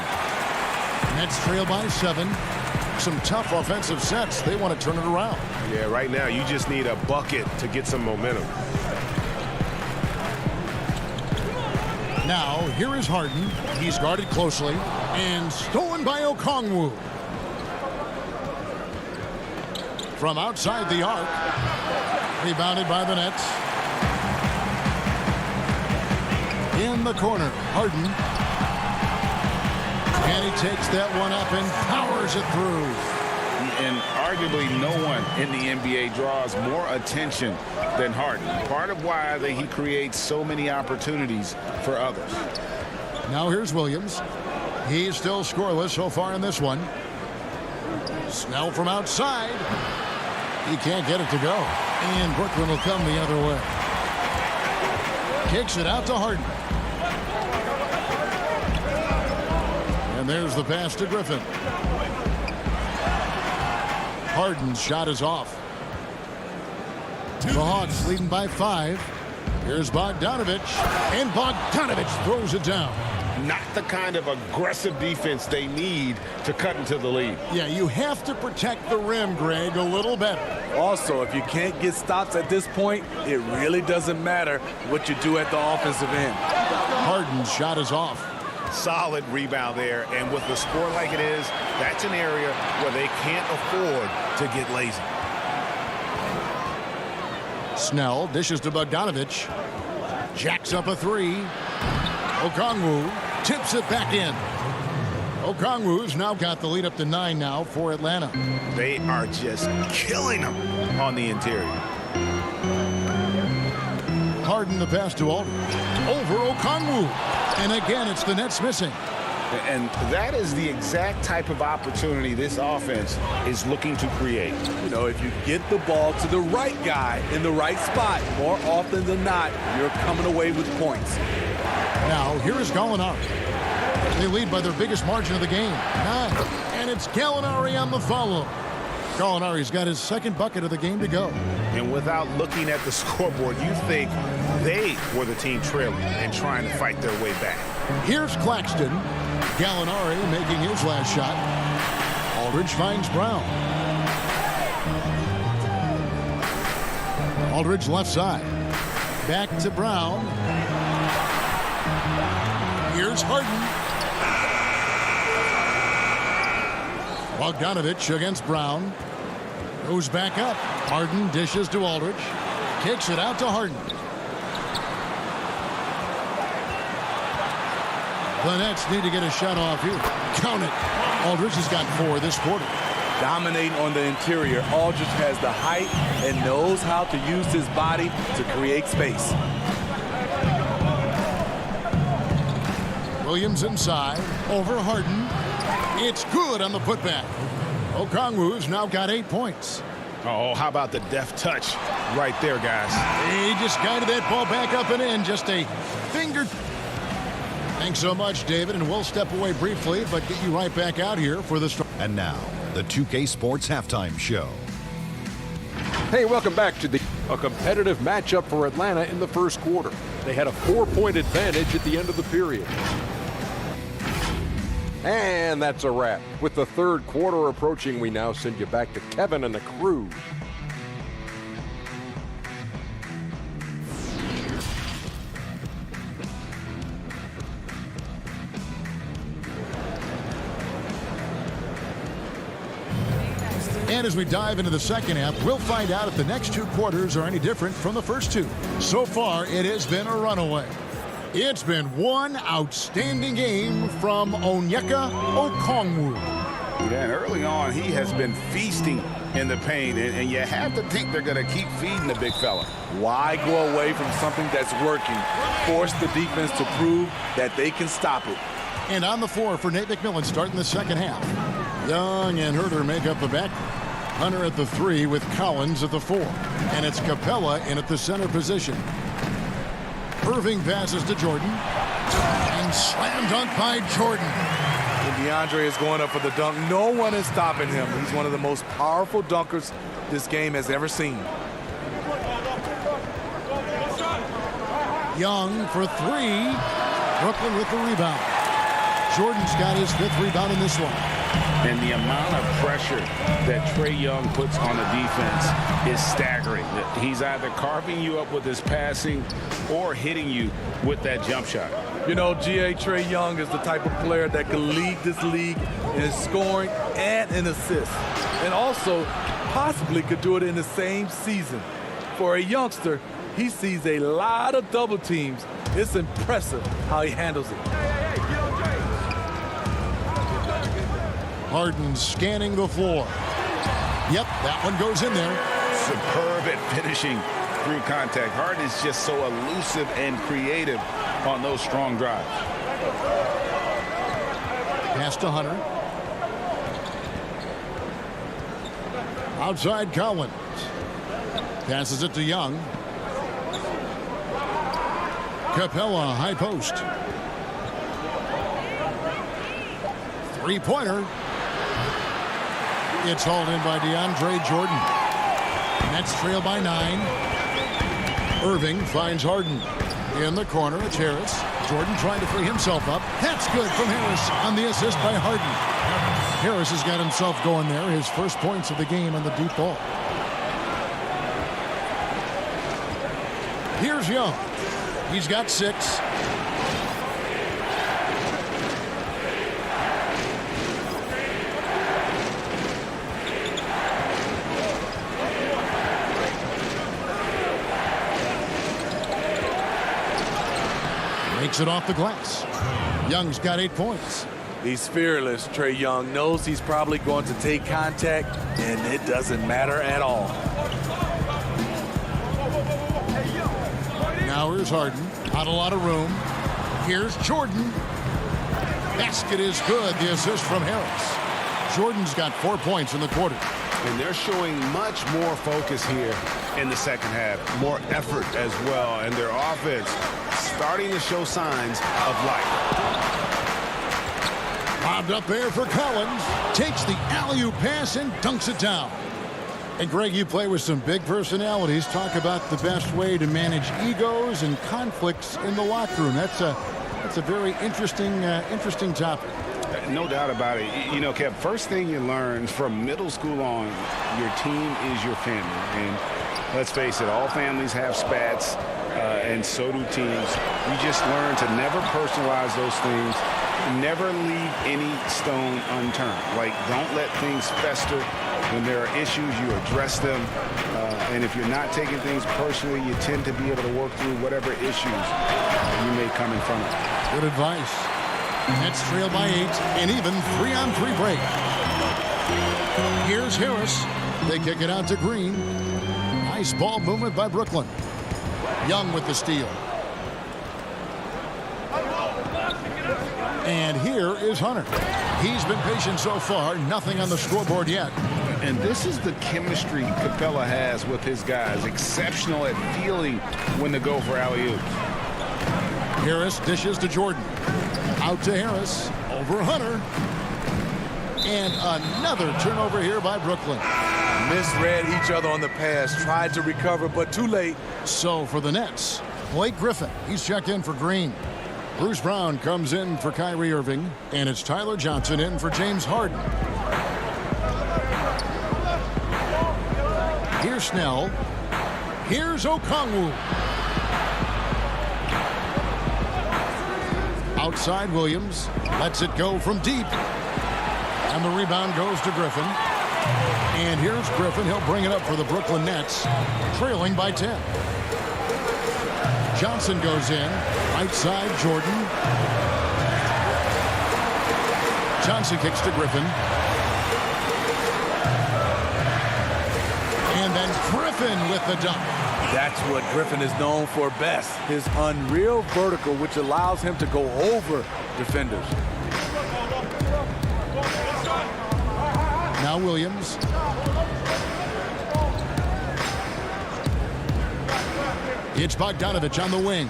Nets trail by 7. Some tough offensive sets. They want to turn it around. Yeah, right now you just need a bucket to get some momentum. Now, here is Harden. He's guarded closely and stolen by Okongwu. From outside the arc. Rebounded by the Nets. In the corner, Harden. And he takes that one up and powers it through. And arguably no one in the NBA draws more attention than Harden. Part of why he creates so many opportunities for others. Now here's Williams. He's still scoreless so far in this one. Snell from outside. He can't get it to go. And Brooklyn will come the other way. Kicks it out to Harden. And there's the pass to Griffin. Harden's shot is off. The Hawks leading by 5. Here's Bogdanovich. And Bogdanovich throws it down. Not the kind of aggressive defense they need to cut into the lead. Yeah, you have to protect the rim, Greg, a little better. Also, if you can't get stops at this point, it really doesn't matter what you do at the offensive end. Harden's shot is off. Solid rebound there, and with the score like it is, that's an area where they can't afford to get lazy. Snell dishes to Bogdanovich. Jacks up a 3. Okongwu tips it back in. Okongwu's now got the lead up to 9 now for Atlanta. They are just killing them on the interior. Harden the pass to Aldridge. Over Okongwu. And again, it's the Nets missing. And that is the exact type of opportunity this offense is looking to create. You know, if you get the ball to the right guy in the right spot, more often than not, you're coming away with points. Now, here is Gallinari. They lead by their biggest margin of the game, 9. And it's Gallinari on the follow. Gallinari's got his second bucket of the game to go. And without looking at the scoreboard, you think they were the team trailing and trying to fight their way back. Here's Claxton. Gallinari making his last shot. Aldridge finds Brown. Aldridge left side. Back to Brown. Here's Harden. Bogdanovich against Brown. Goes back up. Harden dishes to Aldridge. Kicks it out to Harden. The Nets need to get a shot off here. Count it. Aldridge has got 4 this quarter. Dominating on the interior, Aldridge has the height and knows how to use his body to create space. Williams inside. Over Harden. It's good on the putback. Okongwu's now got 8 points. Oh, how about the deft touch right there, guys? He just guided that ball back up and in. Just a finger. Thanks so much, David, and we'll step away briefly, but get you right back out here for the start. And now, the 2K Sports Halftime Show. Hey, welcome back to a competitive matchup for Atlanta in the first quarter. They had a 4-point advantage at the end of the period. And that's a wrap. With the third quarter approaching, we now send you back to Kevin and the crew. And as we dive into the second half, we'll find out if the next two quarters are any different from the first two. So far, it has been a runaway. It's been one outstanding game from Onyeka Okongwu. Yeah, and early on, he has been feasting in the paint, and you have to think they're going to keep feeding the big fella. Why go away from something that's working? Force the defense to prove that they can stop it. And on the floor for Nate McMillan starting the second half. Young and Herter make up the backcourt. Hunter at the 3 with Collins at the 4. And it's Capella in at the center position. Irving passes to Jordan. And slam dunk by Jordan. When DeAndre is going up for the dunk, no one is stopping him. He's one of the most powerful dunkers this game has ever seen. Young for 3. Brooklyn with the rebound. Jordan's got his 5th rebound in this one. And the amount of pressure that Trae Young puts on the defense is staggering. He's either carving you up with his passing or hitting you with that jump shot. You know, Trae Young is the type of player that can lead this league in scoring and in assists. And also possibly could do it in the same season. For a youngster, he sees a lot of double teams. It's impressive how he handles it. Harden scanning the floor. Yep, that one goes in there. Superb at finishing through contact. Harden is just so elusive and creative on those strong drives. Pass to Hunter. Outside Collins. Passes it to Young. Capella, high post. Three-pointer. It's hauled in by DeAndre Jordan. Nets trail by 9. Irving finds Harden. In the corner, it's Harris. Jordan trying to free himself up. That's good from Harris on the assist by Harden. Harris has got himself going there. His first points of the game on the deep ball. Here's Young. He's got 6. Makes it off the glass. Young's got 8 points. He's fearless. Trae Young knows he's probably going to take contact, and it doesn't matter at all. Now here's Harden. Not a lot of room. Here's Jordan. Basket is good. The assist from Harris. Jordan's got 4 points in the quarter. And they're showing much more focus here in the second half. More effort as well. And their offense starting to show signs of life. Lobbed up there for Collins. Takes the alley-oop pass and dunks it down. And Greg, you play with some big personalities. Talk about the best way to manage egos and conflicts in the locker room. That's a very interesting topic. No doubt about it. You know, Kev, first thing you learn from middle school on, your team is your family. And let's face it, all families have spats, and so do teams. You just learn to never personalize those things. Never leave any stone unturned. Like, don't let things fester. When there are issues, you address them. And if you're not taking things personally, you tend to be able to work through whatever issues you may come in front of. Good advice. Nets trail by 8, and even 3-on-3 break. Here's Harris. They kick it out to Green. Nice ball movement by Brooklyn. Young with the steal. And here is Hunter. He's been patient so far. Nothing on the scoreboard yet. And this is the chemistry Capella has with his guys. Exceptional at feeling when to go for alley-oops. Harris dishes to Jordan. Out to Harris. Over Hunter. And another turnover here by Brooklyn. Misread each other on the pass, tried to recover, but too late. So for the Nets, Blake Griffin, he's checked in for Green. Bruce Brown comes in for Kyrie Irving, and it's Tyler Johnson in for James Harden. Here's Snell. Here's Okongwu. Outside Williams, lets it go from deep. And the rebound goes to Griffin. And here's Griffin. He'll bring it up for the Brooklyn Nets, trailing by 10. Johnson goes in. Right side, Jordan. Johnson kicks to Griffin. And then Griffin with the dunk. That's what Griffin is known for best, his unreal vertical, which allows him to go over defenders. Now Williams. It's Bogdanovich on the wing.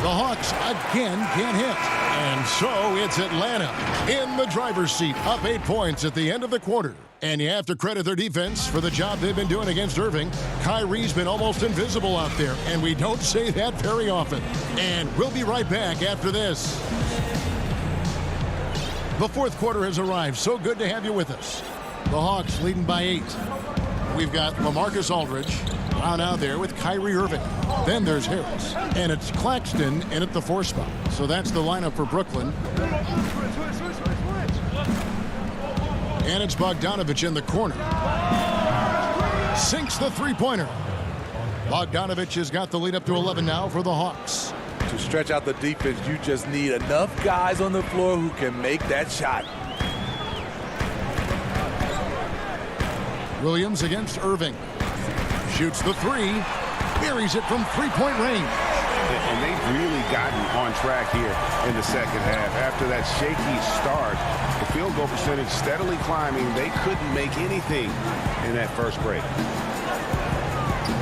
The Hawks again can't hit. And so it's Atlanta in the driver's seat, up 8 points at the end of the quarter. And you have to credit their defense for the job they've been doing against Irving. Kyrie's been almost invisible out there, and we don't say that very often. And we'll be right back after this. The fourth quarter has arrived. So good to have you with us. The Hawks leading by 8. We've got LaMarcus Aldridge down out there with Kyrie Irving. Then there's Harris. And it's Claxton in at the 4 spot. So that's the lineup for Brooklyn. And it's Bogdanovich in the corner. Sinks the three-pointer. Bogdanovich has got the lead up to 11 now for the Hawks. To stretch out the defense, you just need enough guys on the floor who can make that shot. Williams against Irving. Shoots the 3. Buries it from three-point range. And they've really gotten on track here in the second half. After that shaky start, the field goal percentage steadily climbing. They couldn't make anything in that first break.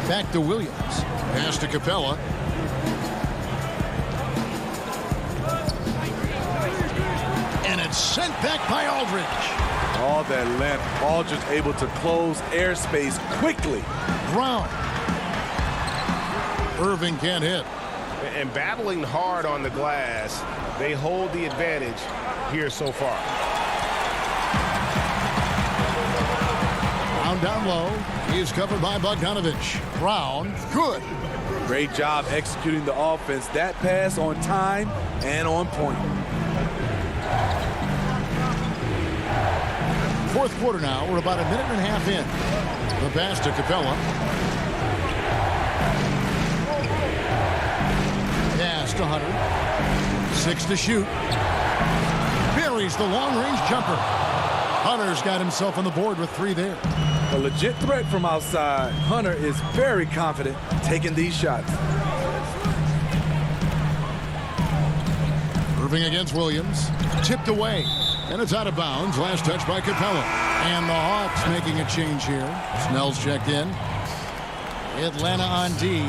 Back to Williams. Pass to Capella. And it's sent back by Aldridge. All that length, Aldridge able to close airspace quickly. Brown. Irving can't hit. And battling hard on the glass, they hold the advantage here so far. Brown down low. He's covered by Bogdanovich. Brown, good. Great job executing the offense. That pass on time and on point. Fourth quarter now. We're about a minute and a half in. The pass to Capella. Pass to Hunter. 6 to shoot. Buries the long-range jumper. Hunter's got himself on the board with 3 there. A legit threat from outside. Hunter is very confident taking these shots. Irving against Williams. Tipped away. And it's out of bounds. Last touch by Capella. And the Hawks making a change here. Snell's checked in. Atlanta on D.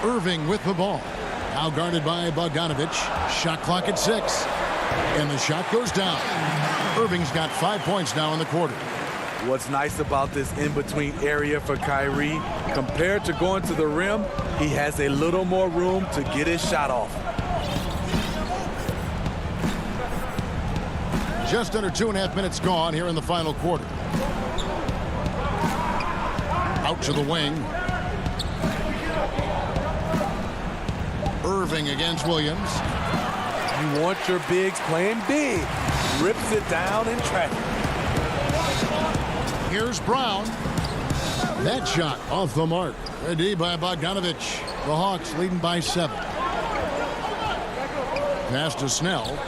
Irving with the ball. Now guarded by Bogdanovich. Shot clock at 6. And the shot goes down. Irving's got 5 points now in the quarter. What's nice about this in-between area for Kyrie, compared to going to the rim, he has a little more room to get his shot off. Just under 2.5 minutes gone here in the final quarter. Out to the wing. Irving against Williams. You want your bigs playing big. Rips it down in traffic. Here's Brown. That shot off the mark. A D by Bogdanovich. The Hawks leading by 7. Pass to Snell.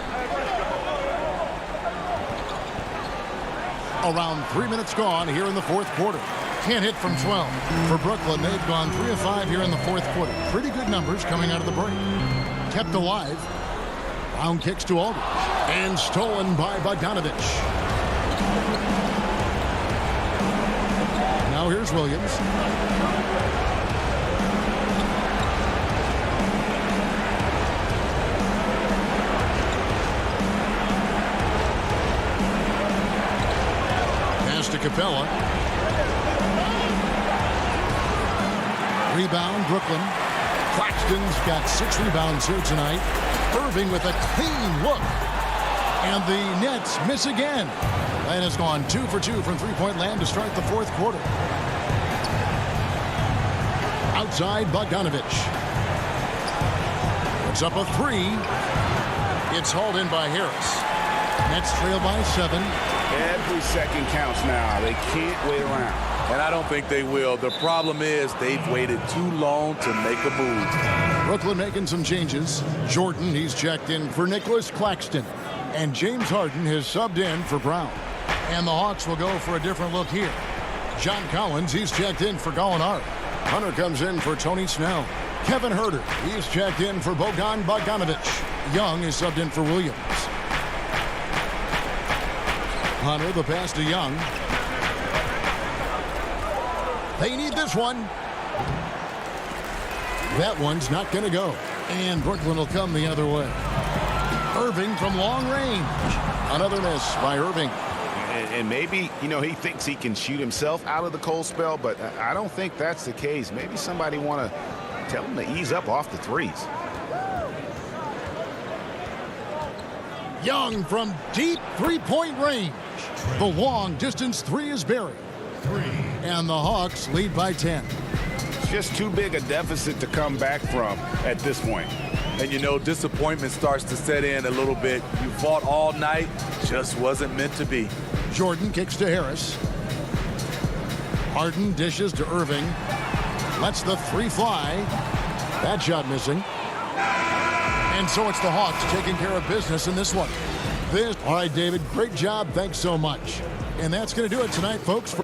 Around 3 minutes gone here in the fourth quarter. Can't hit from 12. For Brooklyn, they've gone 3 of 5 here in the fourth quarter. Pretty good numbers coming out of the break. Kept alive. Brown kicks to Aldridge. And stolen by Bogdanovich. Now here's Williams. Capella. Rebound, Brooklyn. Claxton's got 6 rebounds here tonight. Irving with a clean look. And the Nets miss again. And has gone 2 for 2 from three-point land to start the fourth quarter. Outside, Bogdanovich. Puts up a 3. It's hauled in by Harris. Nets trail by 7. Every second counts now. They can't wait around. And I don't think they will. The problem is they've waited too long to make a move. Brooklyn making some changes. Jordan, he's checked in for Nicholas Claxton. And James Harden has subbed in for Brown. And the Hawks will go for a different look here. John Collins, he's checked in for Gallinari. Hunter comes in for Tony Snell. Kevin Huerter, he's checked in for Bogdan Bogdanovich. Young is subbed in for Williams. Hunter, the pass to Young. They need this one. That one's not going to go. And Brooklyn will come the other way. Irving from long range. Another miss by Irving. And maybe, you know, he thinks he can shoot himself out of the cold spell, but I don't think that's the case. Maybe somebody want to tell him to ease up off the threes. Young from deep three-point range. The long-distance 3 is buried. And the Hawks lead by 10. It's just too big a deficit to come back from at this point. And you know, disappointment starts to set in a little bit. You fought all night, just wasn't meant to be. Jordan kicks to Harris. Harden dishes to Irving. Lets the 3 fly. That shot missing. And so it's the Hawks taking care of business in this one. All right, David, great job. Thanks so much. And that's going to do it tonight, folks.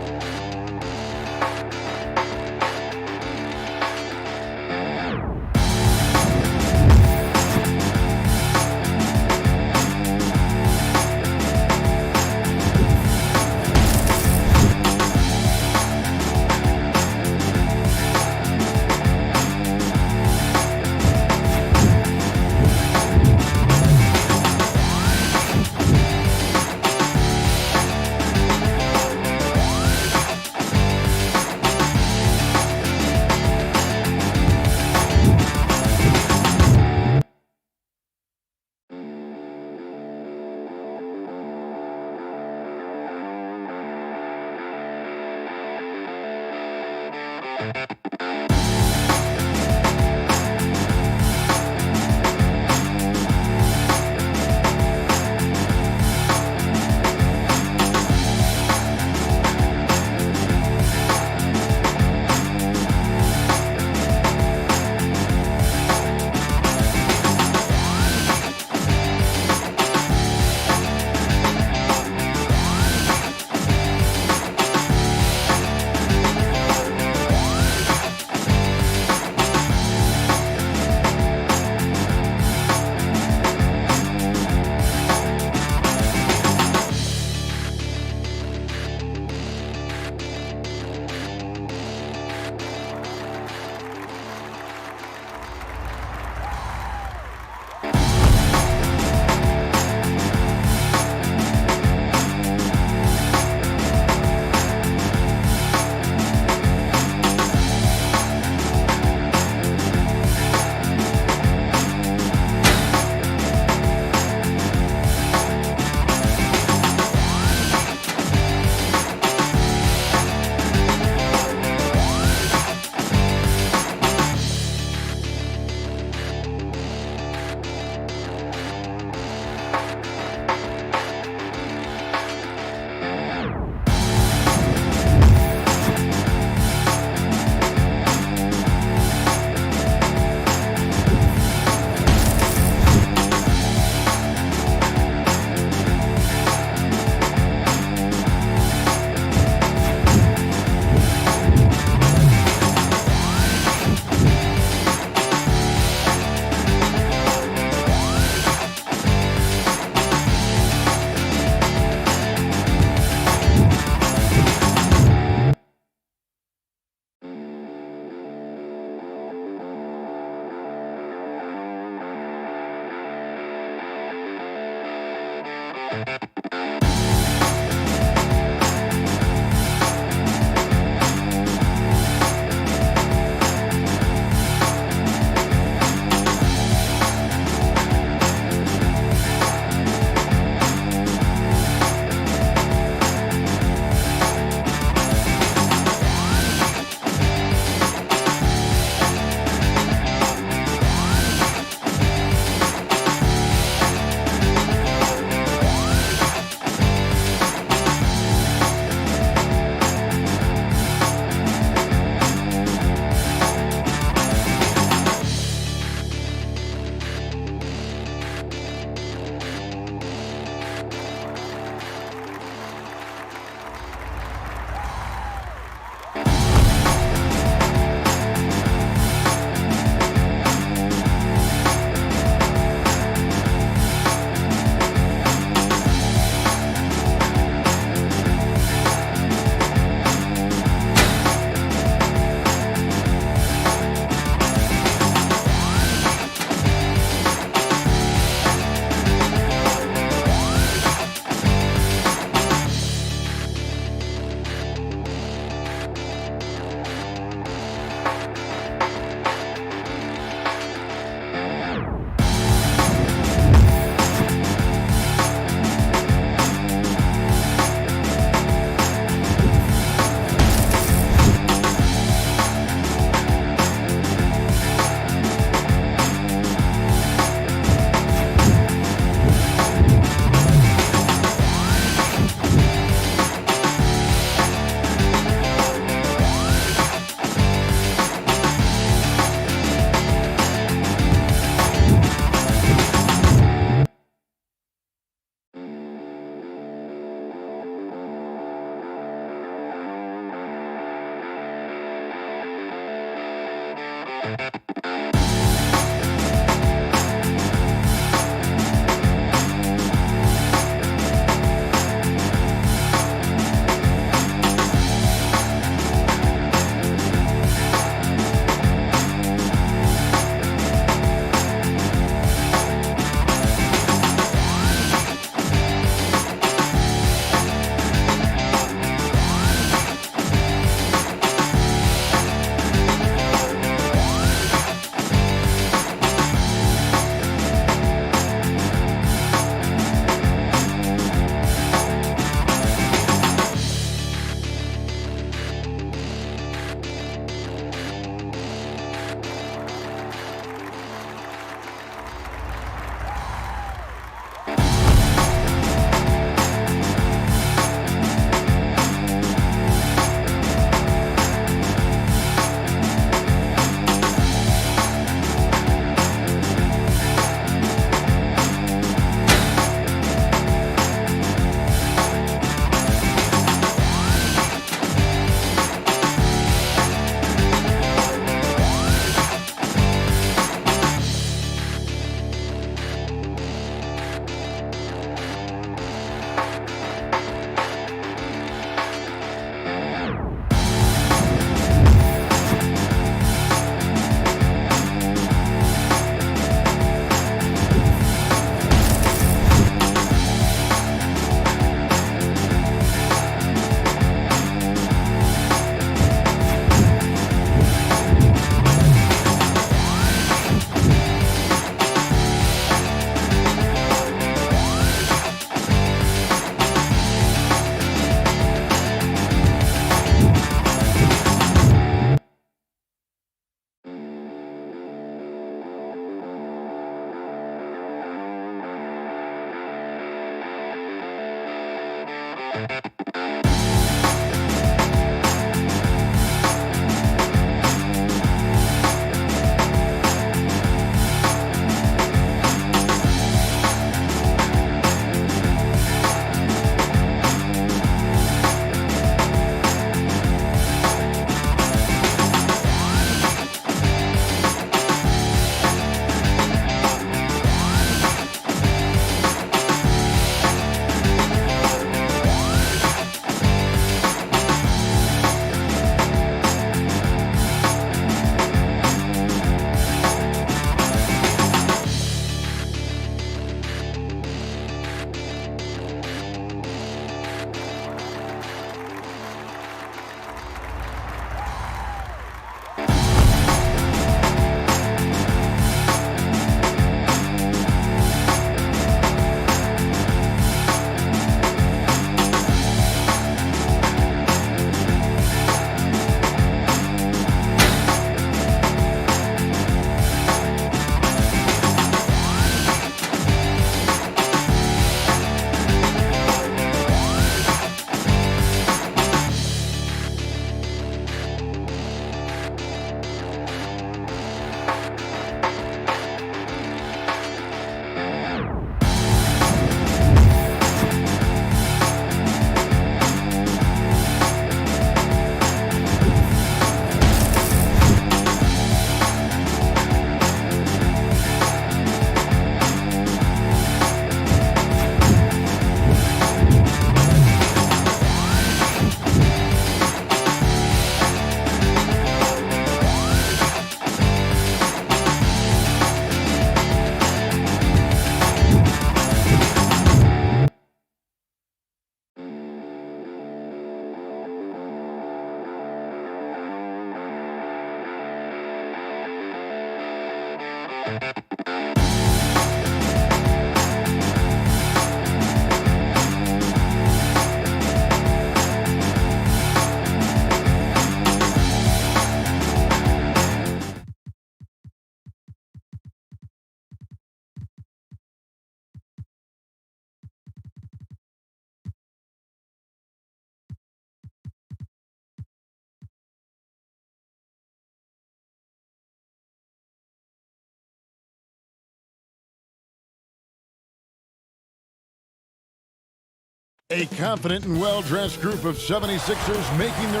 A confident and well-dressed group of 76ers making their...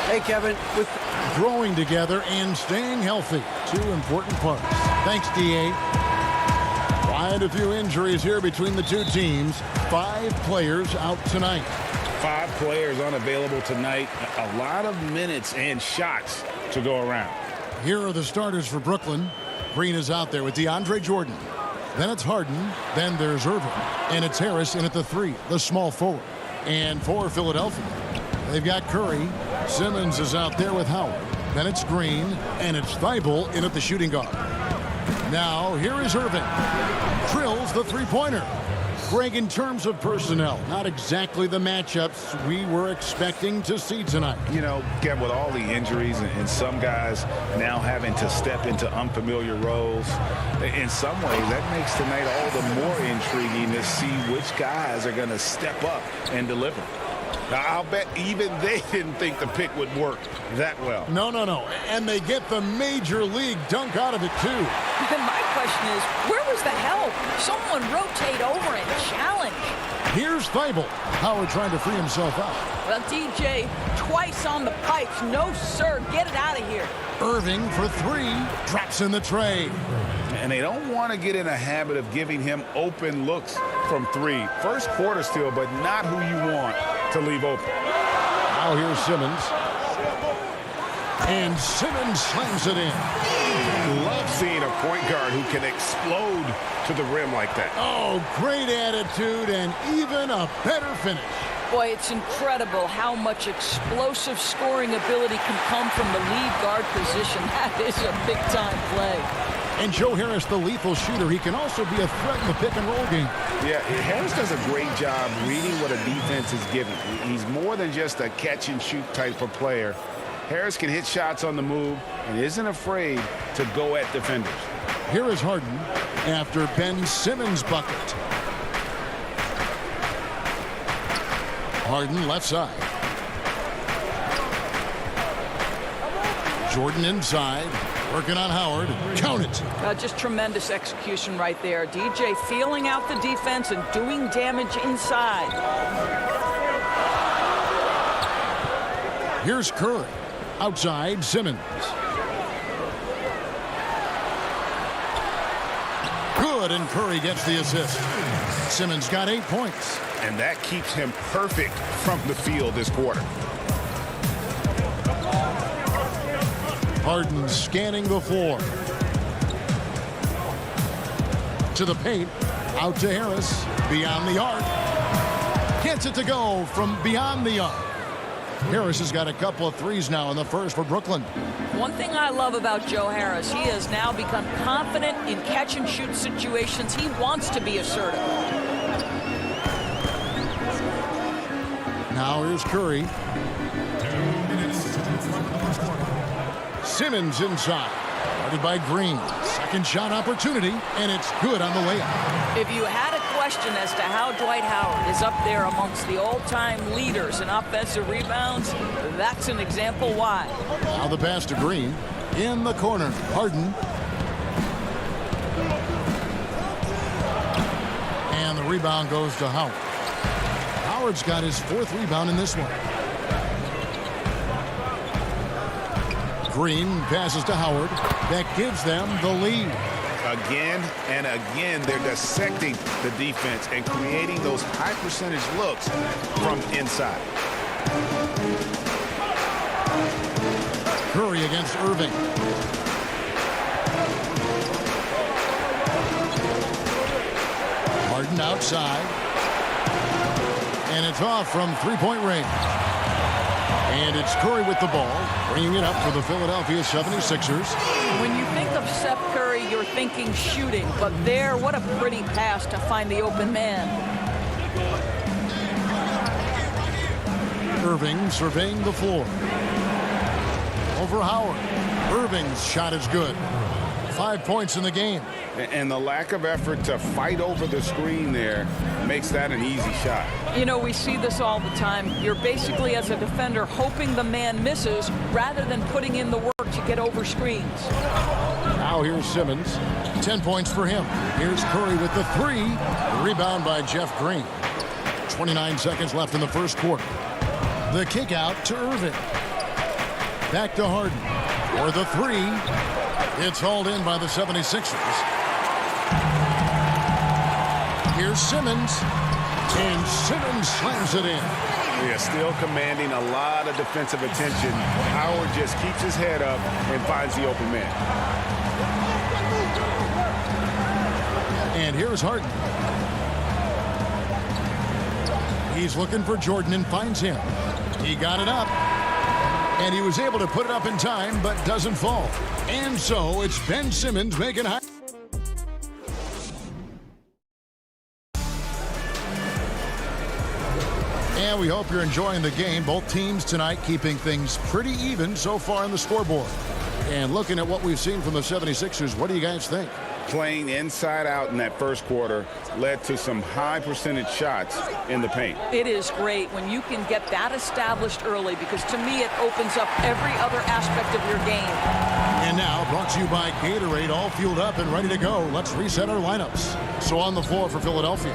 Hey, Kevin, with growing together and staying healthy. Two important parts. Thanks, D.A. Quite a few injuries here between the two teams. 5 players out tonight. 5 players unavailable tonight. A lot of minutes and shots to go around. Here are the starters for Brooklyn. Green is out there with DeAndre Jordan. Then it's Harden. Then there's Irving. And it's Harris in at the 3, the small forward. And for Philadelphia, they've got Curry. Simmons is out there with Howard. Then it's Green. And it's Thibault in at the shooting guard. Now, here is Irving. Drills the three-pointer. Greg, in terms of personnel, not exactly the matchups we were expecting to see tonight. You know, Kev, with all the injuries and some guys now having to step into unfamiliar roles, in some ways that makes tonight all the more intriguing to see which guys are going to step up and deliver. Now, I'll bet even they didn't think the pick would work that well. No. And they get the major league dunk out of it, too. My question is, where was the help? Someone rotate over and challenge. Here's Thibault. Howard trying to free himself out. Well, DJ, twice on the pipes. No, sir. Get it out of here. Irving for 3. Drops in the tray. And they don't want to get in a habit of giving him open looks from 3. First quarter still, but not who you want to leave open. Now here's Simmons. And Simmons slams it in. Love seeing a point guard who can explode to the rim like that. Oh, great attitude and even a better finish. Boy, it's incredible how much explosive scoring ability can come from the lead guard position. That is a big-time play. And Joe Harris, the lethal shooter, he can also be a threat in the pick-and-roll game. Yeah, Harris does a great job reading what a defense is giving. He's more than just a catch-and-shoot type of player. Harris can hit shots on the move and isn't afraid to go at defenders. Here is Harden after Ben Simmons' bucket. Harden left side. Jordan inside. Working on Howard. Count it. Just tremendous execution right there. DJ feeling out the defense and doing damage inside. Here's Curry. Outside, Simmons. Good, and Curry gets the assist. Simmons got 8 points. And that keeps him perfect from the field this quarter. Harden scanning the floor. To the paint. Out to Harris. Beyond the arc. Gets it to go from beyond the arc. Harris has got a couple of threes now in the first for Brooklyn. One thing I love about Joe Harris, he has now become confident in catch-and-shoot situations. He wants to be assertive. Now here's Curry. Simmons inside. Guarded by Green. Second shot opportunity, and it's good on the layup. If you had a question as to how Dwight Howard is up there amongst the all-time leaders in offensive rebounds, that's an example why. Now the pass to Green. In the corner, Harden. And the rebound goes to Howard. Howard's got his 4th rebound in this one. Green passes to Howard. That gives them the lead. Again and again, they're dissecting the defense and creating those high percentage looks from inside. Curry against Irving. Harden outside. And it's off from three-point range. And it's Curry with the ball, bringing it up for the Philadelphia 76ers. When you think of Seth Curry, you're thinking shooting. But there, what a pretty pass to find the open man. Irving surveying the floor. Over Howard. Irving's shot is good. 5 points in the game. And the lack of effort to fight over the screen there makes that an easy shot. You know, we see this all the time. You're basically, as a defender, hoping the man misses rather than putting in the work to get over screens. Now here's Simmons. 10 points for him. Here's Curry with the 3. The rebound by Jeff Green. 29 seconds left in the first quarter. The kick out to Irving. Back to Harden. For the three. It's hauled in by the 76ers. Here's Simmons. And Simmons slams it in. Yeah, still commanding a lot of defensive attention. Howard just keeps his head up and finds the open man. And here's Harden. He's looking for Jordan and finds him. He got it up. And he was able to put it up in time, but doesn't fall. And so it's Ben Simmons making high. And we hope you're enjoying the game. Both teams tonight keeping things pretty even so far on the scoreboard. And looking at what we've seen from the 76ers, what do you guys think? Playing inside out in that first quarter led to some high percentage shots in the paint. It is great when you can get that established early, because to me it opens up every other aspect of your game. And now brought to you by Gatorade, all fueled up and ready to go. Let's reset our lineups. So on the floor for Philadelphia,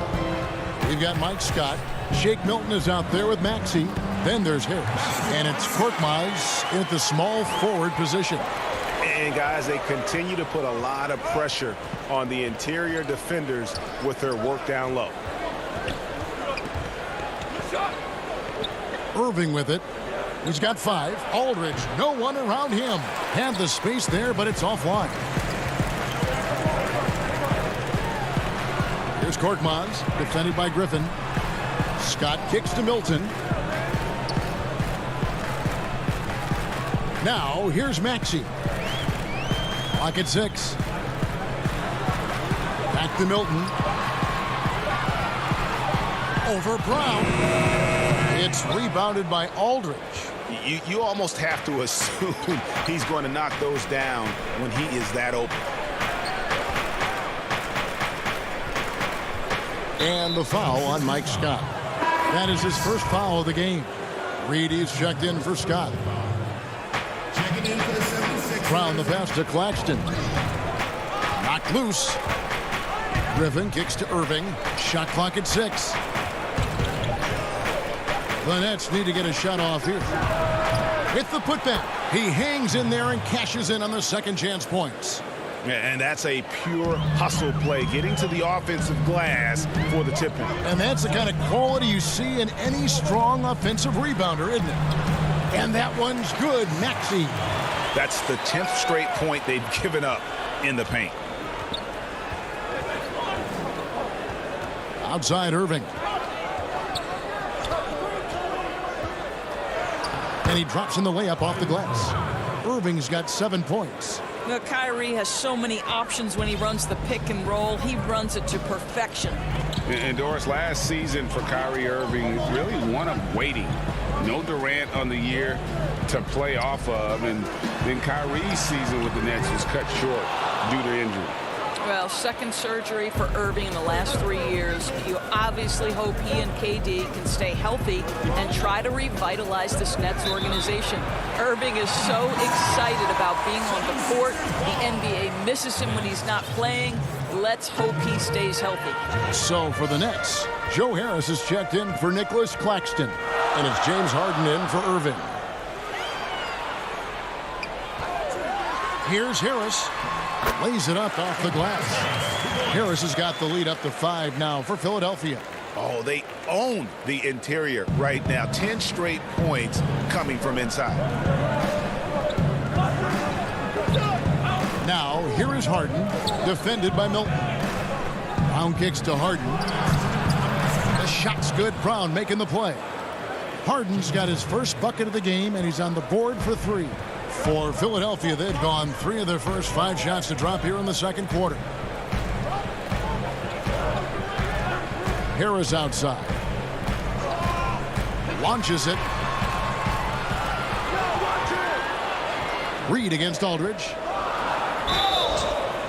we've got Mike Scott. Shake Milton is out there with Maxey. Then there's Harris. And it's Korkmaz at the small forward position. And guys, they continue to put a lot of pressure on the interior defenders with their work down low. Irving with it. He's got 5. Aldridge, no one around him. Had the space there, but it's offline. Here's Korkmaz, defended by Griffin. Scott kicks to Milton. Now, here's Maxey. Clock at 6. Back to Milton. Over Brown. It's rebounded by Aldridge. You almost have to assume he's going to knock those down when he is that open. And the foul on Mike Scott. That is his first foul of the game. Reedy's checked in for Scott. Checking in for the 76ers. Brown the pass to Claxton. Knocked loose. Griffin kicks to Irving. Shot clock at 6. The Nets need to get a shot off here. With the putback, he hangs in there and cashes in on the second chance points. And that's a pure hustle play, getting to the offensive glass for the tip-in. And that's the kind of quality you see in any strong offensive rebounder, isn't it? And that one's good. Maxey. That's the 10th straight point they've given up in the paint. Outside Irving. And he drops in the layup off the glass. Irving's got 7 points. You know, Kyrie has so many options when he runs the pick and roll. He runs it to perfection. And Doris, last season for Kyrie Irving, really one of waiting. No Durant on the year to play off of. And then Kyrie's season with the Nets was cut short due to injury. Well, second surgery for Irving in the last 3 years. You obviously hope he and KD can stay healthy and try to revitalize this Nets organization. Irving is so excited about being on the court. The NBA misses him when he's not playing. Let's hope he stays healthy. So for the Nets, Joe Harris is checked in for Nicholas Claxton. And it's James Harden in for Irving. Here's Harris. Lays it up off the glass. Harris has got the lead up to 5 now for Philadelphia. Oh, they own the interior right now. 10 straight points coming from inside. Now, here is Harden, defended by Milton. Brown kicks to Harden. The shot's good. Brown making the play. Harden's got his first bucket of the game, and he's on the board for 3. For Philadelphia, they've gone 3 of their first 5 shots to drop here in the second quarter. Harris outside. Launches it. Reed against Aldridge.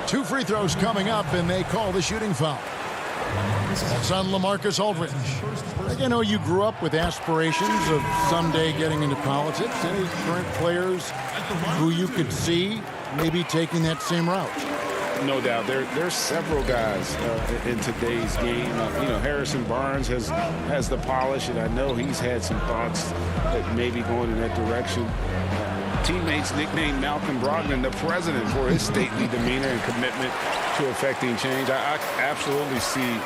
2 free throws coming up, and they call the shooting foul. It's on LaMarcus Aldridge. I know you grew up with aspirations of someday getting into politics. Any current players who you could see maybe taking that same route? No doubt. There's several guys in today's game. Harrison Barnes has the polish, and I know he's had some thoughts that maybe going in that direction. Teammates nicknamed Malcolm Brogdon the president for his stately demeanor and commitment to affecting change. I absolutely see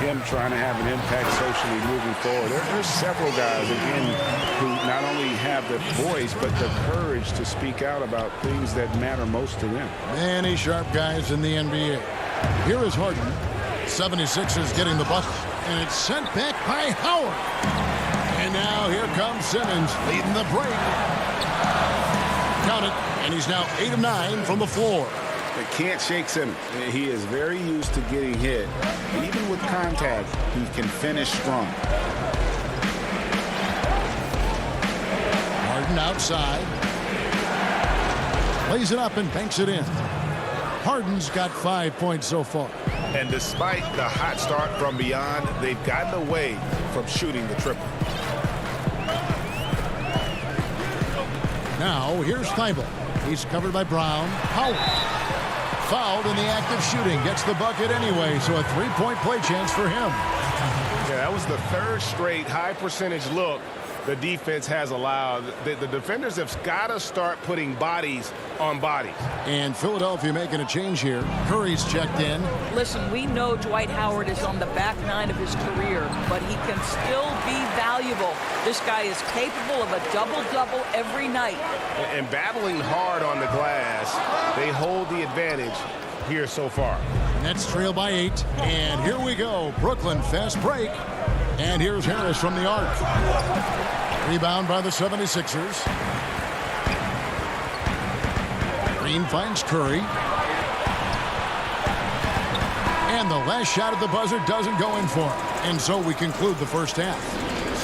him trying to have an impact socially moving forward. There's several guys, again, who not only have the voice, but the courage to speak out about things that matter most to them. Many sharp guys in the NBA. Here is Harden. 76ers getting the bucket, and it's sent back by Howard. And now here comes Simmons leading the break. Count it, and he's now 8 of 9 from the floor. They can't shake Simmons. He is very used to getting hit. Even with contact, he can finish strong. Harden outside. Lays it up and banks it in. Harden's got 5 points so far. And despite the hot start from beyond, they've gotten away from shooting the triple. Now, here's Thibault. He's covered by Brown. Howard. Fouled in the act of shooting. Gets the bucket anyway, so a three-point play chance for him. Yeah, that was the third straight high-percentage look the defense has allowed. The defenders have got to start putting bodies on bodies. And Philadelphia making a change here. Curry's checked in. Listen, we know Dwight Howard is on the back nine of his career, but he can still be valuable. This guy is capable of a double-double every night. And battling hard on the glass, they hold the advantage here so far. Nets trail by 8. And here we go. Brooklyn fast break. And here's Harris from the arc. Rebound by the 76ers. Green finds Curry. And the last shot at the buzzer doesn't go in for him. And so we conclude the first half.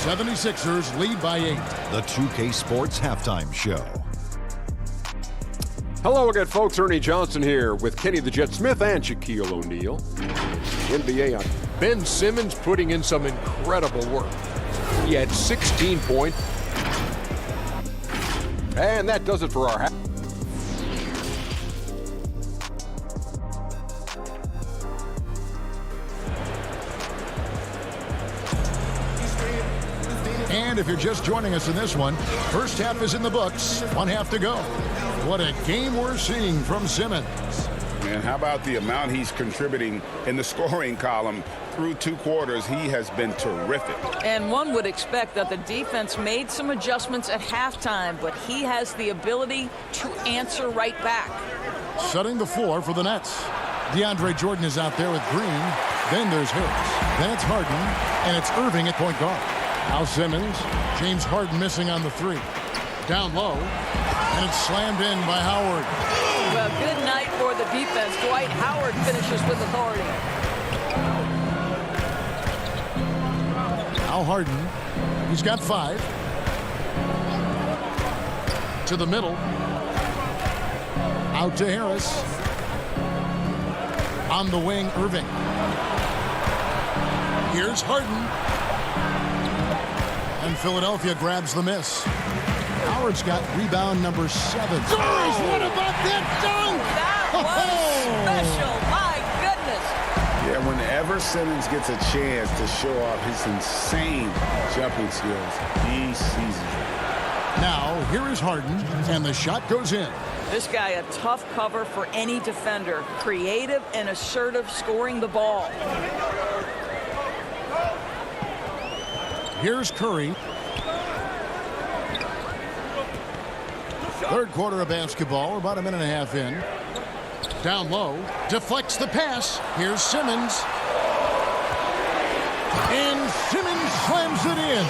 76ers lead by 8. The 2K Sports Halftime Show. Hello again, folks. Ernie Johnson here with Kenny the Jet Smith and Shaquille O'Neal. NBA on Ben Simmons putting in some incredible work. He had 16 points. And that does it for our half. And if you're just joining us in this one, first half is in the books. 1 half to go. What a game we're seeing from Simmons. And how about the amount he's contributing in the scoring column? Through 2 quarters, he has been terrific. And one would expect that the defense made some adjustments at halftime, but he has the ability to answer right back. Setting the floor for the Nets. DeAndre Jordan is out there with Green. Then there's Harris. Then it's Harden. And it's Irving at point guard. Now Simmons. James Harden missing on the 3. Down low. And it's slammed in by Howard. Well, good night for the defense. Dwight Howard finishes with authority. Now Harden. He's got 5. To the middle. Out to Harris. On the wing, Irving. Here's Harden. And Philadelphia grabs the miss. Howard's got rebound number 7. Guys, what about that dunk? That was special. My goodness. Yeah, whenever Simmons gets a chance to show off his insane jumping skills, he seizes it. Now, here is Harden, and the shot goes in. This guy a tough cover for any defender. Creative and assertive scoring the ball. Here's Curry. Third quarter of basketball, about a minute and a half in. Down low, deflects the pass. Here's Simmons. And Simmons slams it in.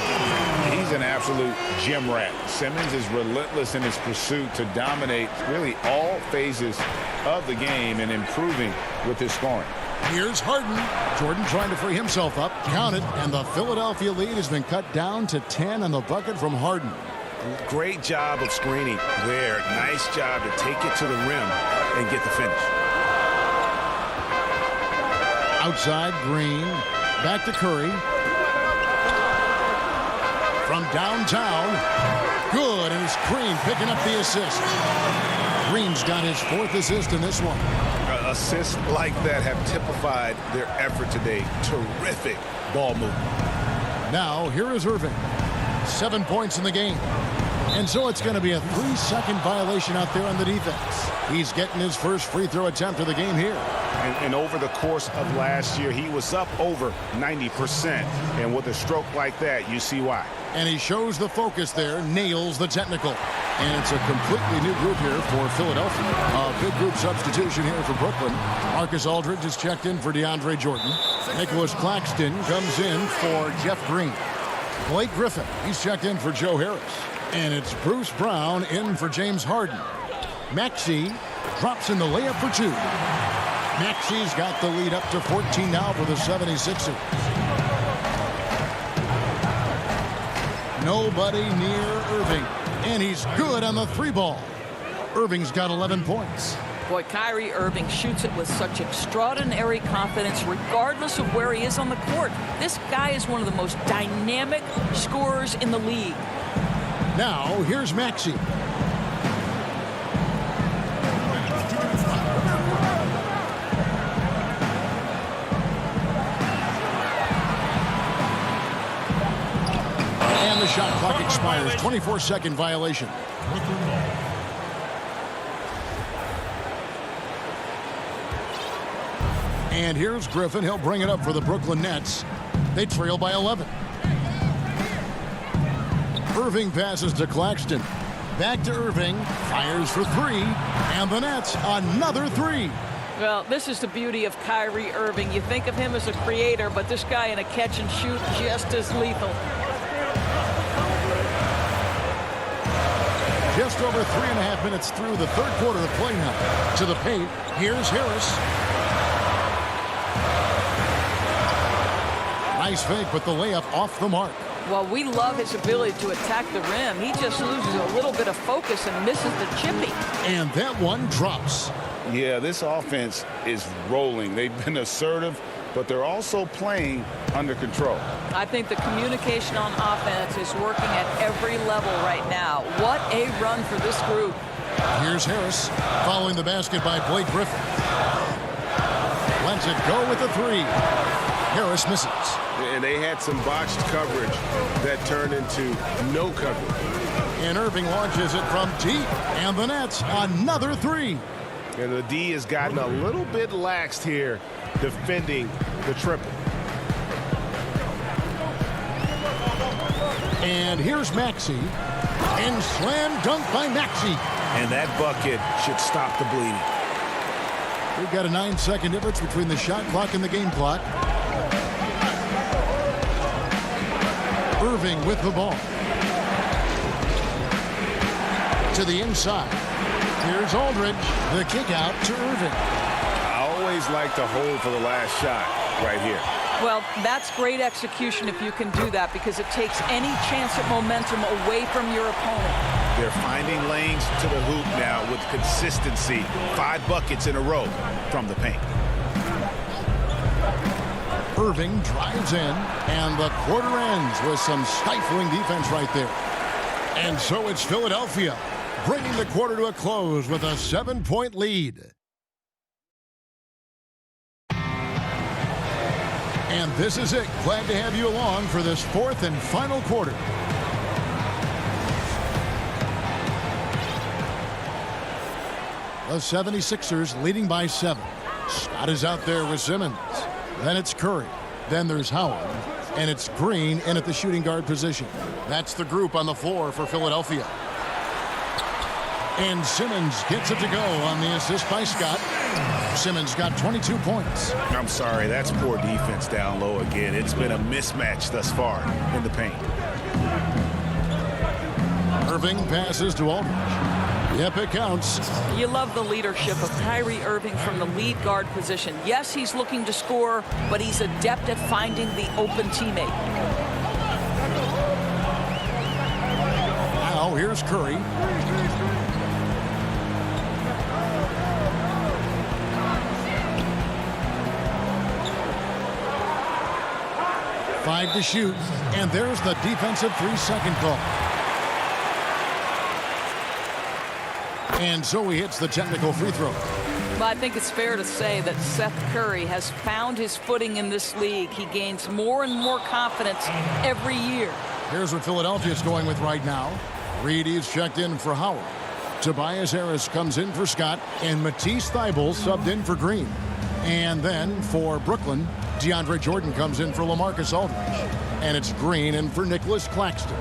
He's an absolute gym rat. Simmons is relentless in his pursuit to dominate really all phases of the game and improving with his scoring. Here's Harden. Jordan trying to free himself up. Count it, and the Philadelphia lead has been cut down to 10 on the bucket from Harden. Great job of screening there. Nice job to take it to the rim and get the finish. Outside, Green. Back to Curry. From downtown. Good, and it's Green picking up the assist. Green's got his 4th assist in this one. Assists like that have typified their effort today. Terrific ball movement. Now, here is Irving. 7 points in the game. And so it's going to be a 3-second violation out there on the defense. He's getting his first free throw attempt of the game here. And over the course of last year, he was up over 90%. And with a stroke like that, you see why. And he shows the focus there, nails the technical. And it's a completely new group here for Philadelphia. A big group substitution here for Brooklyn. Marcus Aldridge is checked in for DeAndre Jordan. Nicholas Claxton comes in for Jeff Green. Blake Griffin, he's checked in for Joe Harris. And it's Bruce Brown in for James Harden. Maxey drops in the layup for 2. Maxey's got the lead up to 14 now for the 76ers. Nobody near Irving. And he's good on the 3-ball. Irving's got 11 points. Boy, Kyrie Irving shoots it with such extraordinary confidence regardless of where he is on the court. This guy is one of the most dynamic scorers in the league. Now, here's Maxey. And the shot clock expires. 24-second violation. And here's Griffin. He'll bring it up for the Brooklyn Nets. They trail by 11. Irving passes to Claxton. Back to Irving. Fires for 3. And the Nets, another 3. Well, this is the beauty of Kyrie Irving. You think of him as a creator, but this guy in a catch and shoot just as lethal. Just over 3.5 minutes through the third quarter of play now. To the paint. Here's Harris. Nice fake, but the layup off the mark. Well, we love his ability to attack the rim. He just loses a little bit of focus and misses the chippy. And that one drops. Yeah, this offense is rolling. They've been assertive, but they're also playing under control. I think the communication on offense is working at every level right now. What a run for this group. Here's Harris following the basket by Blake Griffin. Lets it go with the 3. Harris misses. And they had some botched coverage that turned into no coverage. And Irving launches it from deep. And the Nets, another 3. And the D has gotten a little bit laxed here defending the triple. And here's Maxey. And slam dunk by Maxey. And that bucket should stop the bleeding. We've got a 9-second difference between the shot clock and the game clock. Irving with the ball. To the inside. Here's Aldridge. The kick out to Irving. I always like to hold for the last shot right here. Well, that's great execution if you can do that, because it takes any chance at momentum away from your opponent. They're finding lanes to the hoop now with consistency. 5 buckets in a row from the paint. Irving drives in, and the quarter ends with some stifling defense right there. And so it's Philadelphia bringing the quarter to a close with a 7-point lead. And this is it. Glad to have you along for this 4th and final quarter. The 76ers leading by 7. Scott is out there with Simmons. Then it's Curry. Then there's Howard. And it's Green in at the shooting guard position. That's the group on the floor for Philadelphia. And Simmons gets it to go on the assist by Scott. Simmons got 22 points. I'm sorry, that's poor defense down low again. It's been a mismatch thus far in the paint. Irving passes to Aldridge. Yep, it counts. You love the leadership of Kyrie Irving from the lead guard position. Yes, he's looking to score, but he's adept at finding the open teammate. Now here's Curry. Five to shoot, and there's the defensive 3-second call. And so he hits the technical free throw. Well, I think it's fair to say that Seth Curry has found his footing in this league. He gains more and more confidence every year. Here's what Philadelphia's going with right now. Reedy's checked in for Howard. Tobias Harris comes in for Scott, and Matisse Thybulle subbed in for Green. And then for Brooklyn, DeAndre Jordan comes in for LaMarcus Aldridge. And it's Green in for Nicholas Claxton.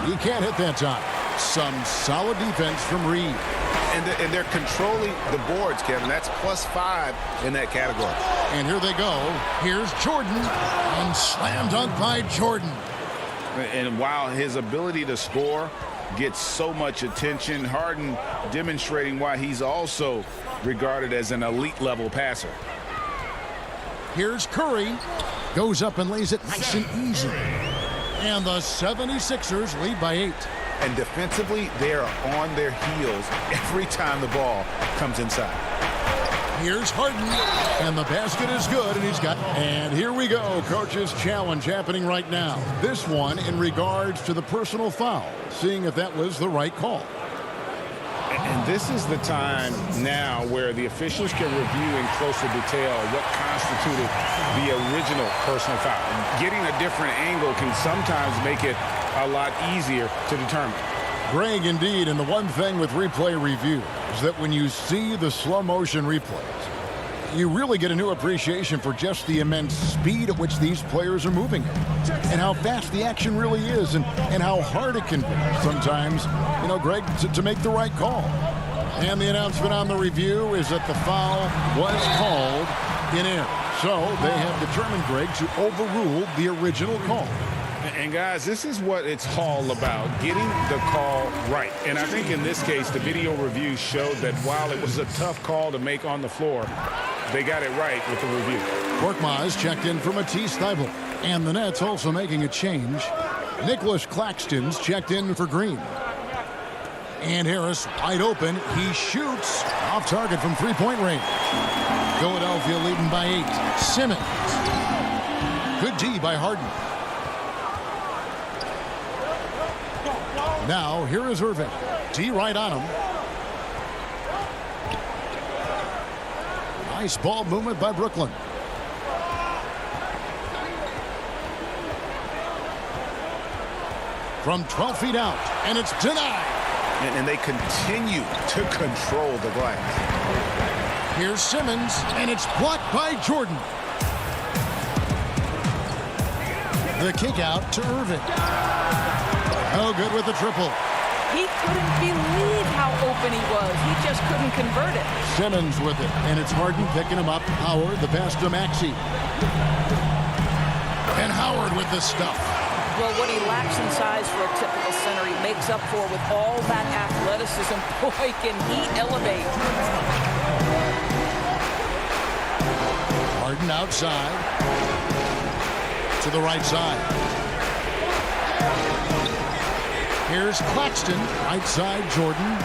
He can't hit that time. Some solid defense from Reed. And they're controlling the boards, Kevin. That's +5 in that category. And here they go. Here's Jordan. And slam dunk by Jordan. And while his ability to score gets so much attention, Harden demonstrating why he's also regarded as an elite-level passer. Here's Curry. Goes up and lays it nice and easy. And the 76ers lead by 8. And defensively, they are on their heels every time the ball comes inside. Here's Harden, and the basket is good, and he's got... And here we go, coach's challenge happening right now. This one in regards to the personal foul, seeing if that was the right call. And this is the time now where the officials can review in closer detail what constituted the original personal foul. Getting a different angle can sometimes make it a lot easier to determine. Greg, indeed, and the one thing with replay review is that when you see the slow motion replays, you really get a new appreciation for just the immense speed at which these players are moving and how fast the action really is and how hard it can be sometimes, you know, Greg, to make the right call. And the announcement on the review is that the foul was called in error. So they have determined, Greg, to overrule the original call. And guys, this is what it's all about, getting the call right. And I think in this case, the video review showed that while it was a tough call to make on the floor, they got it right with the review. Korkmaz checked in for Matisse Thybulle. And the Nets also making a change. Nicholas Claxton's checked in for Green. And Harris wide open. He shoots off target from three-point range. Philadelphia leading by 8. Simmons. Good D by Harden. Now, here is Irving. D right on him. Nice ball movement by Brooklyn. From 12 feet out, and it's denied. And they continue to control the glass. Here's Simmons, and it's blocked by Jordan. The kick out to Irving. Oh, good with the triple. He couldn't believe how open he was. He just couldn't convert it. Simmons with it, and it's Harden picking him up. Howard, the pass to Maxey. And Howard with the stuff. Well, what he lacks in size for a typical center, he makes up for with all that athleticism. Boy, can he elevate. Harden outside. To the right side. Here's Claxton, right side, Jordan.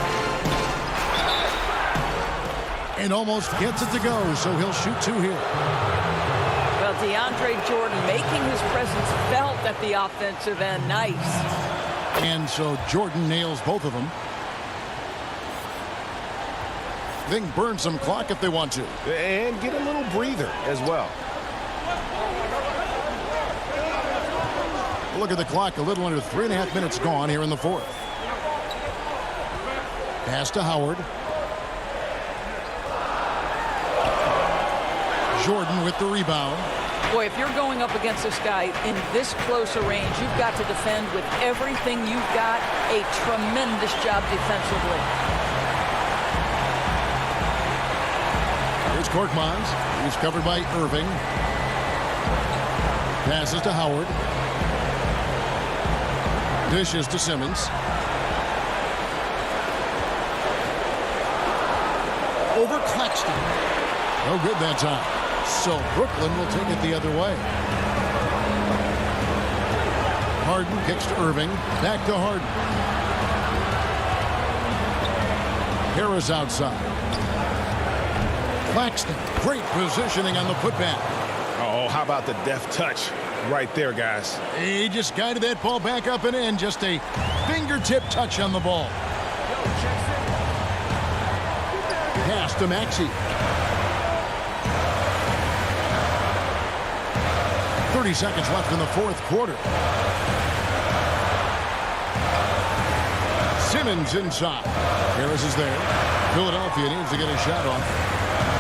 And almost gets it to go, so he'll shoot 2 here. Well, DeAndre Jordan making his presence felt at the offensive end. Nice. And so Jordan nails both of them. They can burn some clock if they want to. And get a little breather as well. Look at the clock, a little under 3.5 minutes gone here in the 4th. Pass to Howard. Jordan with the rebound. Boy, if you're going up against this guy in this close a range, you've got to defend with everything you've got. A tremendous job defensively. Here's Korkmaz. He's covered by Irving. Passes to Howard. Dishes to Simmons. Over Claxton. No good that time. So Brooklyn will take it the other way. Harden kicks to Irving. Back to Harden. Harris outside. Claxton. Great positioning on the putback. Oh, how about the deft touch right there, guys? He just guided that ball back up and in. Just a fingertip touch on the ball. pass to Maxey. 30 seconds left in the fourth quarter. Simmons inside. Harris is there. Philadelphia needs to get a shot off.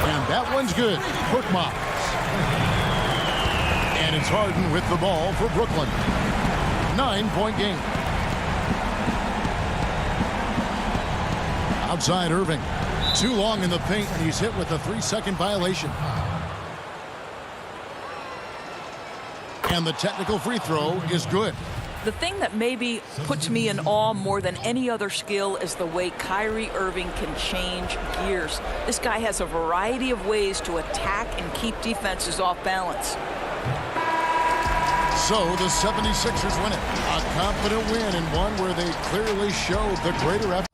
And that one's good. Brookmans. And it's Harden with the ball for Brooklyn. 9-point game. Outside Irving. Too long in the paint, and he's hit with a 3-second violation. And the technical free throw is good. The thing that maybe puts me in awe more than any other skill is the way Kyrie Irving can change gears. This guy has a variety of ways to attack and keep defenses off balance. So the 76ers win it. A confident win, and one where they clearly showed the greater effort.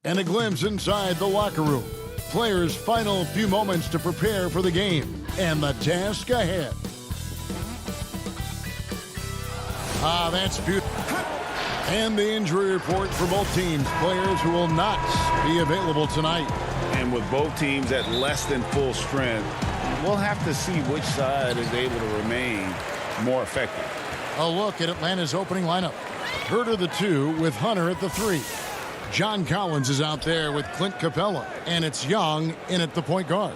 And a glimpse inside the locker room. Players' final few moments to prepare for the game and the task ahead. That's beautiful. And the injury report for both teams. Players who will not be available tonight. And with both teams at less than full strength, we'll have to see which side is able to remain more effective. A look at Atlanta's opening lineup. Herter the 2 with Hunter at the 3. John Collins is out there with Clint Capella. And it's Young in at the point guard.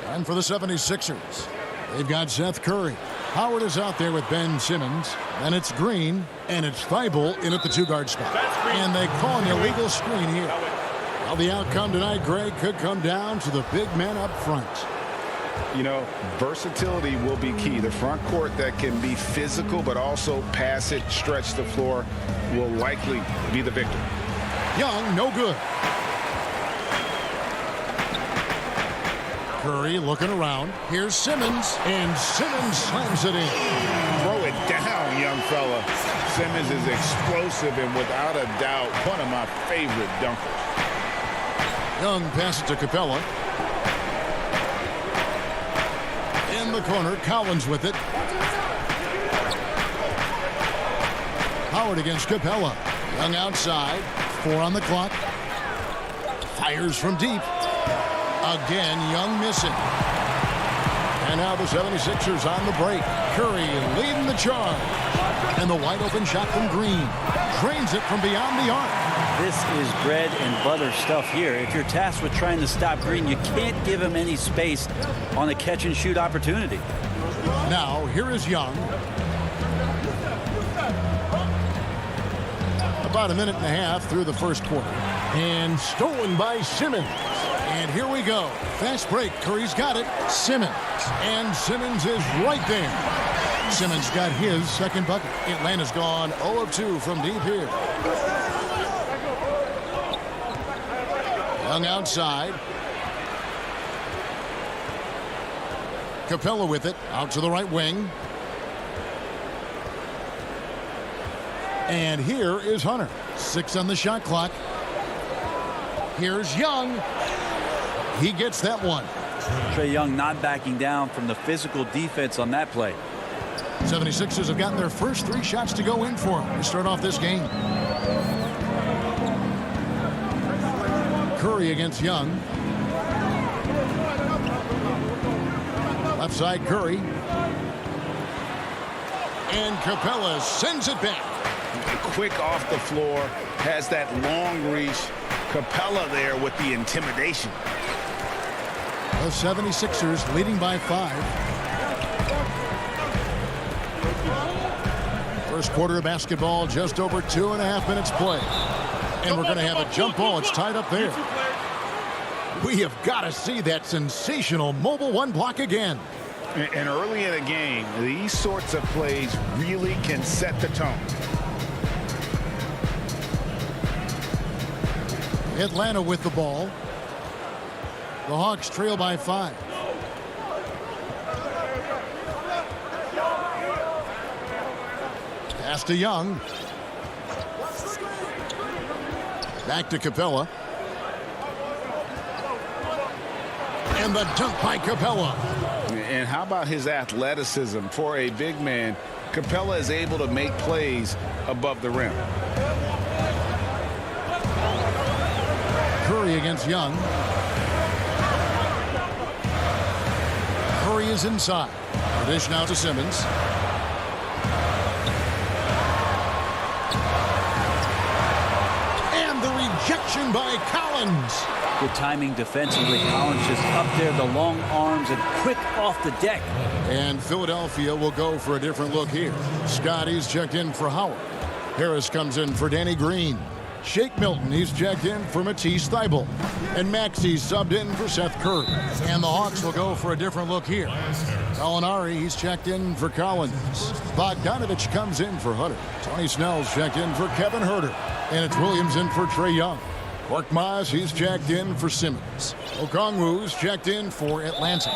And for the 76ers, they've got Seth Curry. Howard is out there with Ben Simmons. Then it's Green. And it's Thibault in at the 2-guard spot. And they call an illegal screen here. Well, the outcome tonight, Greg, could come down to the big men up front. You know, versatility will be key. The front court that can be physical but also pass it, stretch the floor will likely be the victor. Young, no good. Curry looking around. Here's Simmons, and Simmons slams it in. Throw it down, Young. young fella. Simmons is explosive and without a doubt one of my favorite dunkers. Young passes to Capella. In the corner, Collins with it. Howard against Capella. Young outside. 4 on the clock. Fires from deep. Again, Young missing. And now the 76ers on the break. Curry leading the charge. And the wide open shot from Green. Drains it from beyond the arc. This is bread and butter stuff here. If you're tasked with trying to stop Green, you can't give him any space on a catch and shoot opportunity. Now, here is Young. About a minute and a half through the first quarter. And stolen by Simmons. And here we go. Fast break. Curry's got it. Simmons. And Simmons is right there. Simmons got his second bucket. Atlanta's gone 0 of 2 from deep here. Young outside. Capella with it. Out to the right wing. And here is Hunter. 6 on the shot clock. Here's Young. He gets that one. Trae Young not backing down from the physical defense on that play. 76ers have gotten their first 3 shots to go in for him to start off this game. Curry against Young. Left side Curry. And Capella sends it back. Quick off the floor, has that long reach. Capella there with the intimidation. The 76ers leading by 5. First quarter of basketball, just over 2.5 minutes play. And we're going to have a jump ball. It's tied up there. We have got to see that sensational mobile 1 block again. And early in a game, these sorts of plays really can set the tone. Atlanta with the ball. The Hawks trail by 5. Pass to Young. Back to Capella. And the dunk by Capella. And how about his athleticism for a big man? Capella is able to make plays above the rim. Curry against Young. Curry is inside. The dish now to Simmons. And the rejection by Collins. Good timing defensively. Collins just up there, the long arms and quick off the deck. And Philadelphia will go for a different look here. Scotty's checked in for Howard. Harris comes in for Danny Green. Shake Milton, he's checked in for Matisse Thybulle. And Maxey's subbed in for Seth Curry. And the Hawks will go for a different look here. Gallinari, he's checked in for Collins. Bogdanovich comes in for Hunter. Tony Snell's checked in for Kevin Huerter. And it's Williams in for Trae Young. Korkmaz, he's checked in for Simmons. Okongwu's checked in for Atlanta.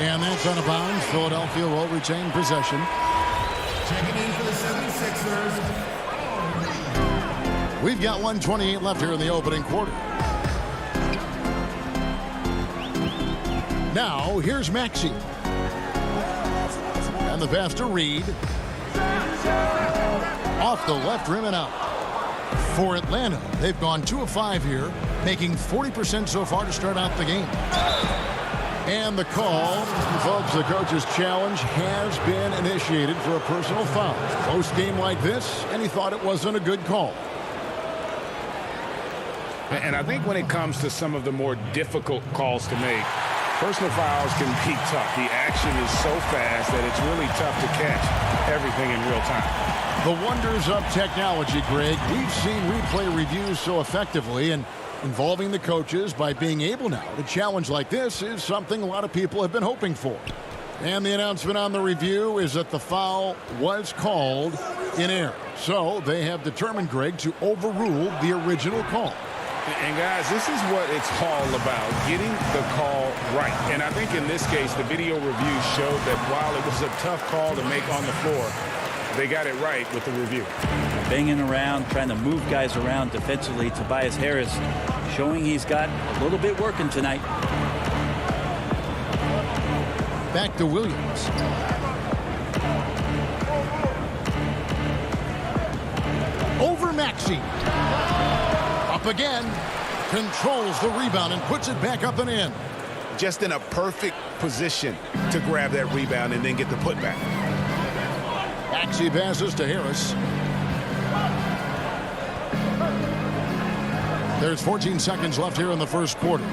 And that's out of bounds. Philadelphia will retain possession. Checking in for the 76ers. We've got 1:28 left here in the opening quarter. Now, here's Maxey. And the pass to Reed. Off the left rim and out. For Atlanta, they've gone 2 of 5 here, making 40% so far to start out the game. And the call, folks, the coach's challenge has been initiated for a personal foul. Close game like this, and he thought it wasn't a good call. And I think when it comes to some of the more difficult calls to make, personal fouls can be tough. The action is so fast that it's really tough to catch everything in real time. The wonders of technology, Greg. We've seen replay reviews so effectively, and involving the coaches by being able now to challenge like this is something a lot of people have been hoping for. And the announcement on the review is that the foul was called in error. So they have determined, Greg, to overrule the original call. And guys, this is what it's all about, getting the call right. And I think in this case, the video review showed that while it was a tough call to make on the floor, They got it right with the review. Banging around, trying to move guys around defensively. Tobias Harris showing he's got a little bit working tonight. Back to Williams. Over Maxey. Up again. Controls the rebound and puts it back up and in. Just in a perfect position to grab that rebound and then get the putback. Maxey passes to Harris. There's 14 seconds left here in the first quarter.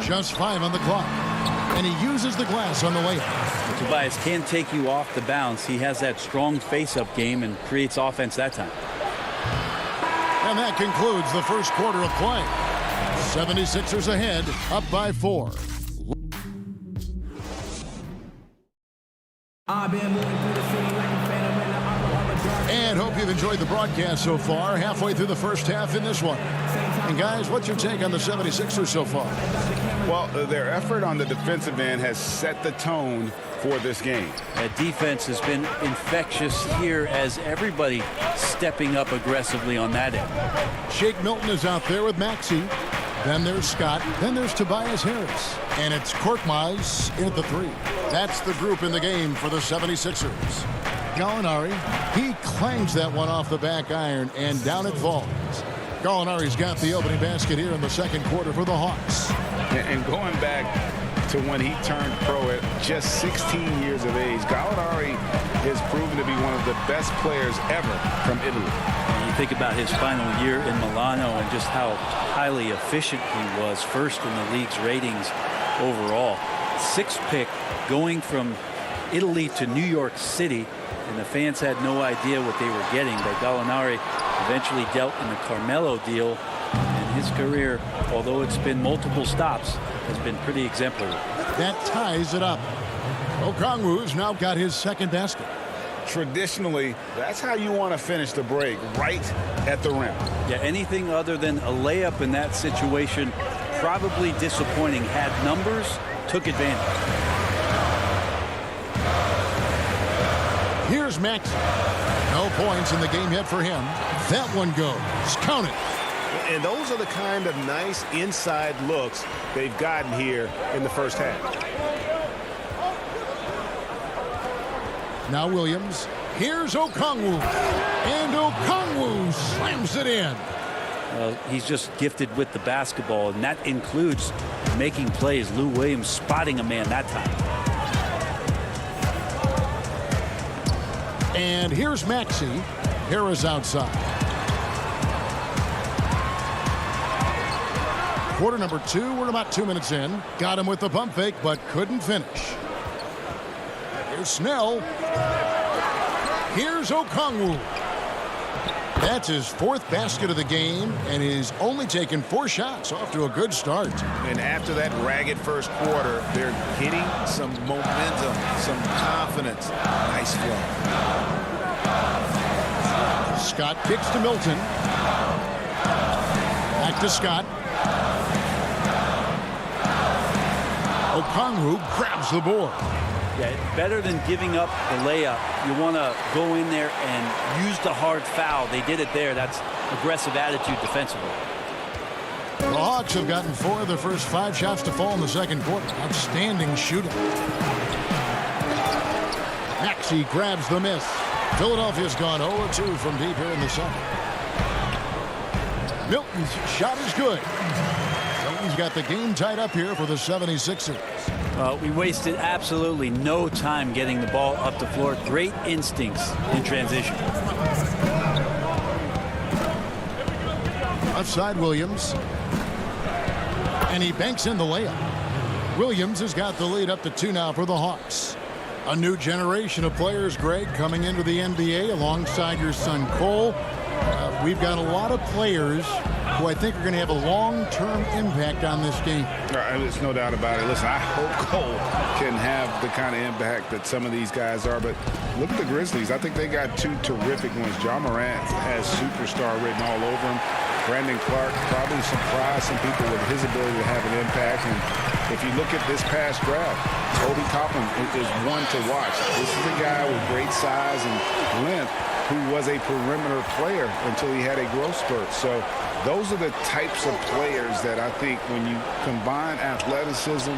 Just 5 on the clock. And he uses the glass on the layup. Tobias can take you off the bounce. He has that strong face-up game and creates offense that time. And that concludes the first quarter of play. 76ers ahead, up by 4. And hope you've enjoyed the broadcast so far. Halfway through the first half in this one. And guys, what's your take on the 76ers so far? Well, their effort on the defensive end has set the tone for this game. That defense has been infectious here as everybody stepping up aggressively on that end. Shake Milton is out there with Maxey. Then there's Scott. Then there's Tobias Harris. And it's Korkmaz in at the 3. That's the group in the game for the 76ers. Gallinari, he clangs that one off the back iron, and down it falls. Gallinari's got the opening basket here in the second quarter for the Hawks. And going back to when he turned pro at just 16 years of age, Gallinari has proven to be one of the best players ever from Italy. You think about his final year in Milano and just how highly efficient he was, first in the league's ratings overall. 6th pick going from Italy to New York City, and the fans had no idea what they were getting, but Gallinari eventually dealt in the Carmelo deal, and his career, although it's been multiple stops, has been pretty exemplary. That ties it up. Okongwu's now got his second basket. Traditionally, that's how you want to finish the break, right at the rim. Yeah, anything other than a layup in that situation, probably disappointing. Had numbers, took advantage. Here's Max. No points in the game yet for him. That one goes. Count it. And those are the kind of nice inside looks they've gotten here in the first half. Now Williams. Here's Okongwu. And Okongwu slams it in. He's just gifted with the basketball, and that includes making plays. Lou Williams spotting a man that time. And here's Maxey. Harris outside. Quarter number 2. We're about 2 minutes in. Got him with the pump fake, but couldn't finish. Here's Snell. Here's Okongwu. That's his 4th basket of the game, and he's only taken 4 shots. Off to a good start. And after that ragged first quarter, they're getting some momentum, some confidence. Nice flow. Scott kicks to Milton. Back to Scott. Okongwu grabs the board. Yeah, better than giving up the layup. You want to go in there and use the hard foul. They did it there. That's aggressive attitude defensively. The Hawks have gotten 4 of their first 5 shots to fall in the second quarter. Outstanding shooting. Maxey grabs the miss. Philadelphia's gone 0-2 from deep here in the second. Milton's shot is good. Milton's got the game tied up here for the 76ers. We wasted absolutely no time getting the ball up the floor. Great instincts in transition. Outside Williams. And he banks in the layup. Williams has got the lead up to 2 now for the Hawks. A new generation of players, Greg, coming into the NBA alongside your son Cole. We've got a lot of players who I think are going to have a long-term impact on this game. There's no doubt about it. Listen, I hope Cole can have the kind of impact that some of these guys are, but look at the Grizzlies. I think they got 2 terrific ones. Ja Morant has superstar written all over him. Brandon Clark probably surprised some people with his ability to have an impact. And if you look at this past draft, Toby Copeland is one to watch. This is a guy with great size and length who was a perimeter player until he had a growth spurt. So those are the types of players that I think when you combine athleticism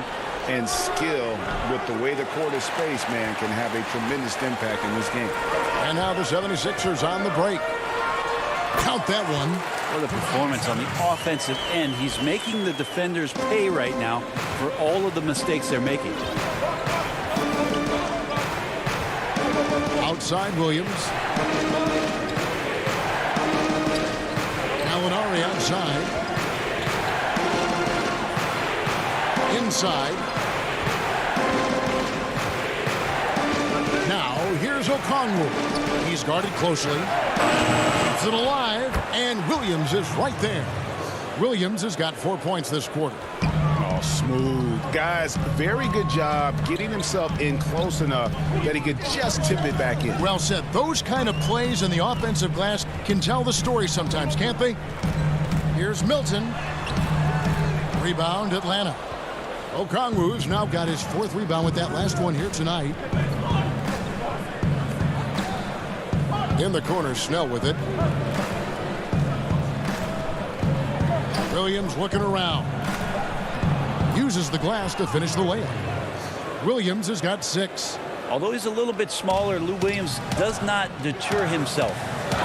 and skill with the way the court is spaced, man, can have a tremendous impact in this game. And now the 76ers on the break. Count that one. What a performance on the offensive end. He's making the defenders pay right now for all of the mistakes they're making. Outside Williams. Gallinari outside. Inside. Now here's Okongwu. He's guarded closely. Keeps it alive, and Williams is right there. Williams has got 4 points this quarter. Oh, smooth. Guys, very good job getting himself in close enough that he could just tip it back in. Well said. Those kind of plays in the offensive glass can tell the story sometimes, can't they? Here's Milton. Rebound, Atlanta. Okongwu's now got his 4th rebound with that last one here tonight. In the corner, Snell with it. Williams looking around. Uses the glass to finish the layup. Williams has got 6. Although he's a little bit smaller, Lou Williams does not deter himself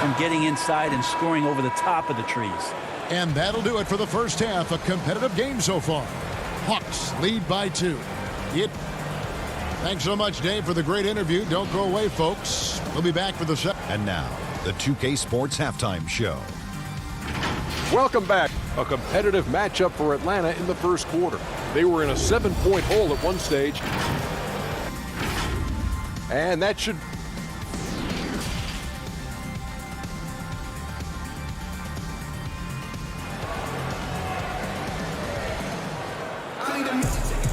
from getting inside and scoring over the top of the trees. And that'll do it for the first half. A competitive game so far. Hawks lead by 2. Thanks so much, Dave, for the great interview. Don't go away, folks. We'll be back for the second. And now, the 2K Sports Halftime Show. Welcome back. A competitive matchup for Atlanta in the first quarter. They were in a 7-point hole at one stage. And that should...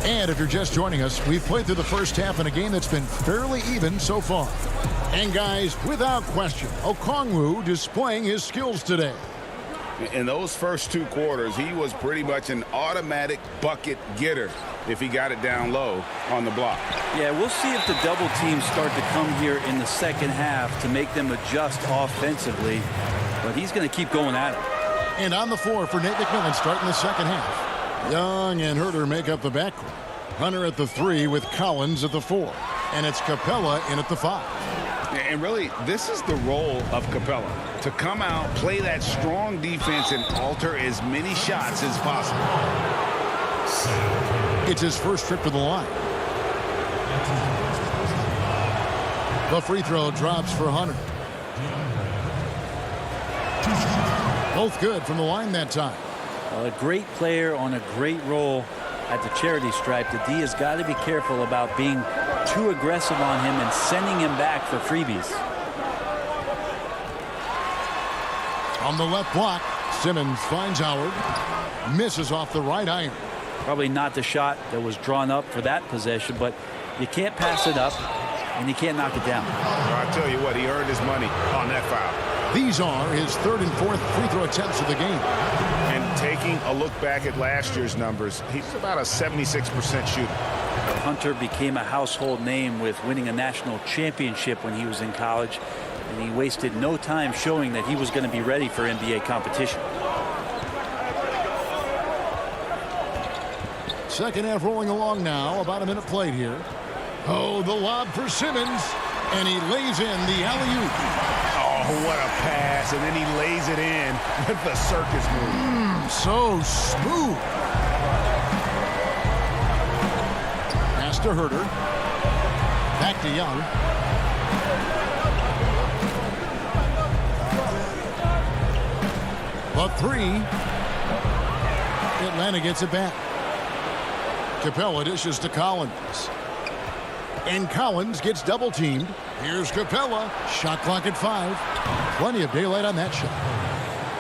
And if you're just joining us, we've played through the first half in a game that's been fairly even so far. And guys, without question, Okongwu displaying his skills today. In those first 2 quarters, he was pretty much an automatic bucket getter if he got it down low on the block. Yeah, we'll see if the double teams start to come here in the second half to make them adjust offensively. But he's going to keep going at it. And on the floor for Nate McMillan starting the second half. Young and Herter make up the backcourt. Hunter at the 3 with Collins at the 4. And it's Capella in at the 5. And really, this is the role of Capella. To come out, play that strong defense, and alter as many shots as possible. It's his first trip to the line. The free throw drops for Hunter. Both good from the line that time. Well, a great player on a great role at the charity stripe. The D has got to be careful about being too aggressive on him and sending him back for freebies. On the left block, Simmons finds Howard. Misses off the right iron. Probably not the shot that was drawn up for that possession, but you can't pass it up and you can't knock it down. Well, I tell you what, he earned his money on that foul. These are his 3rd and 4th free throw attempts of the game. And taking a look back at last year's numbers, he's about a 76% shooter. Hunter became a household name with winning a national championship when he was in college, and he wasted no time showing that he was going to be ready for NBA competition. Second half rolling along now. About a minute played here. Oh, the lob for Simmons. And he lays in the alley-oop. Oh, what a pass. And then he lays it in with the circus move. So smooth. Pass to Herter. Back to Young. The 3. Atlanta gets it back. Capella dishes to Collins. And Collins gets double teamed. Here's Capella. Shot clock at 5. Plenty of daylight on that shot.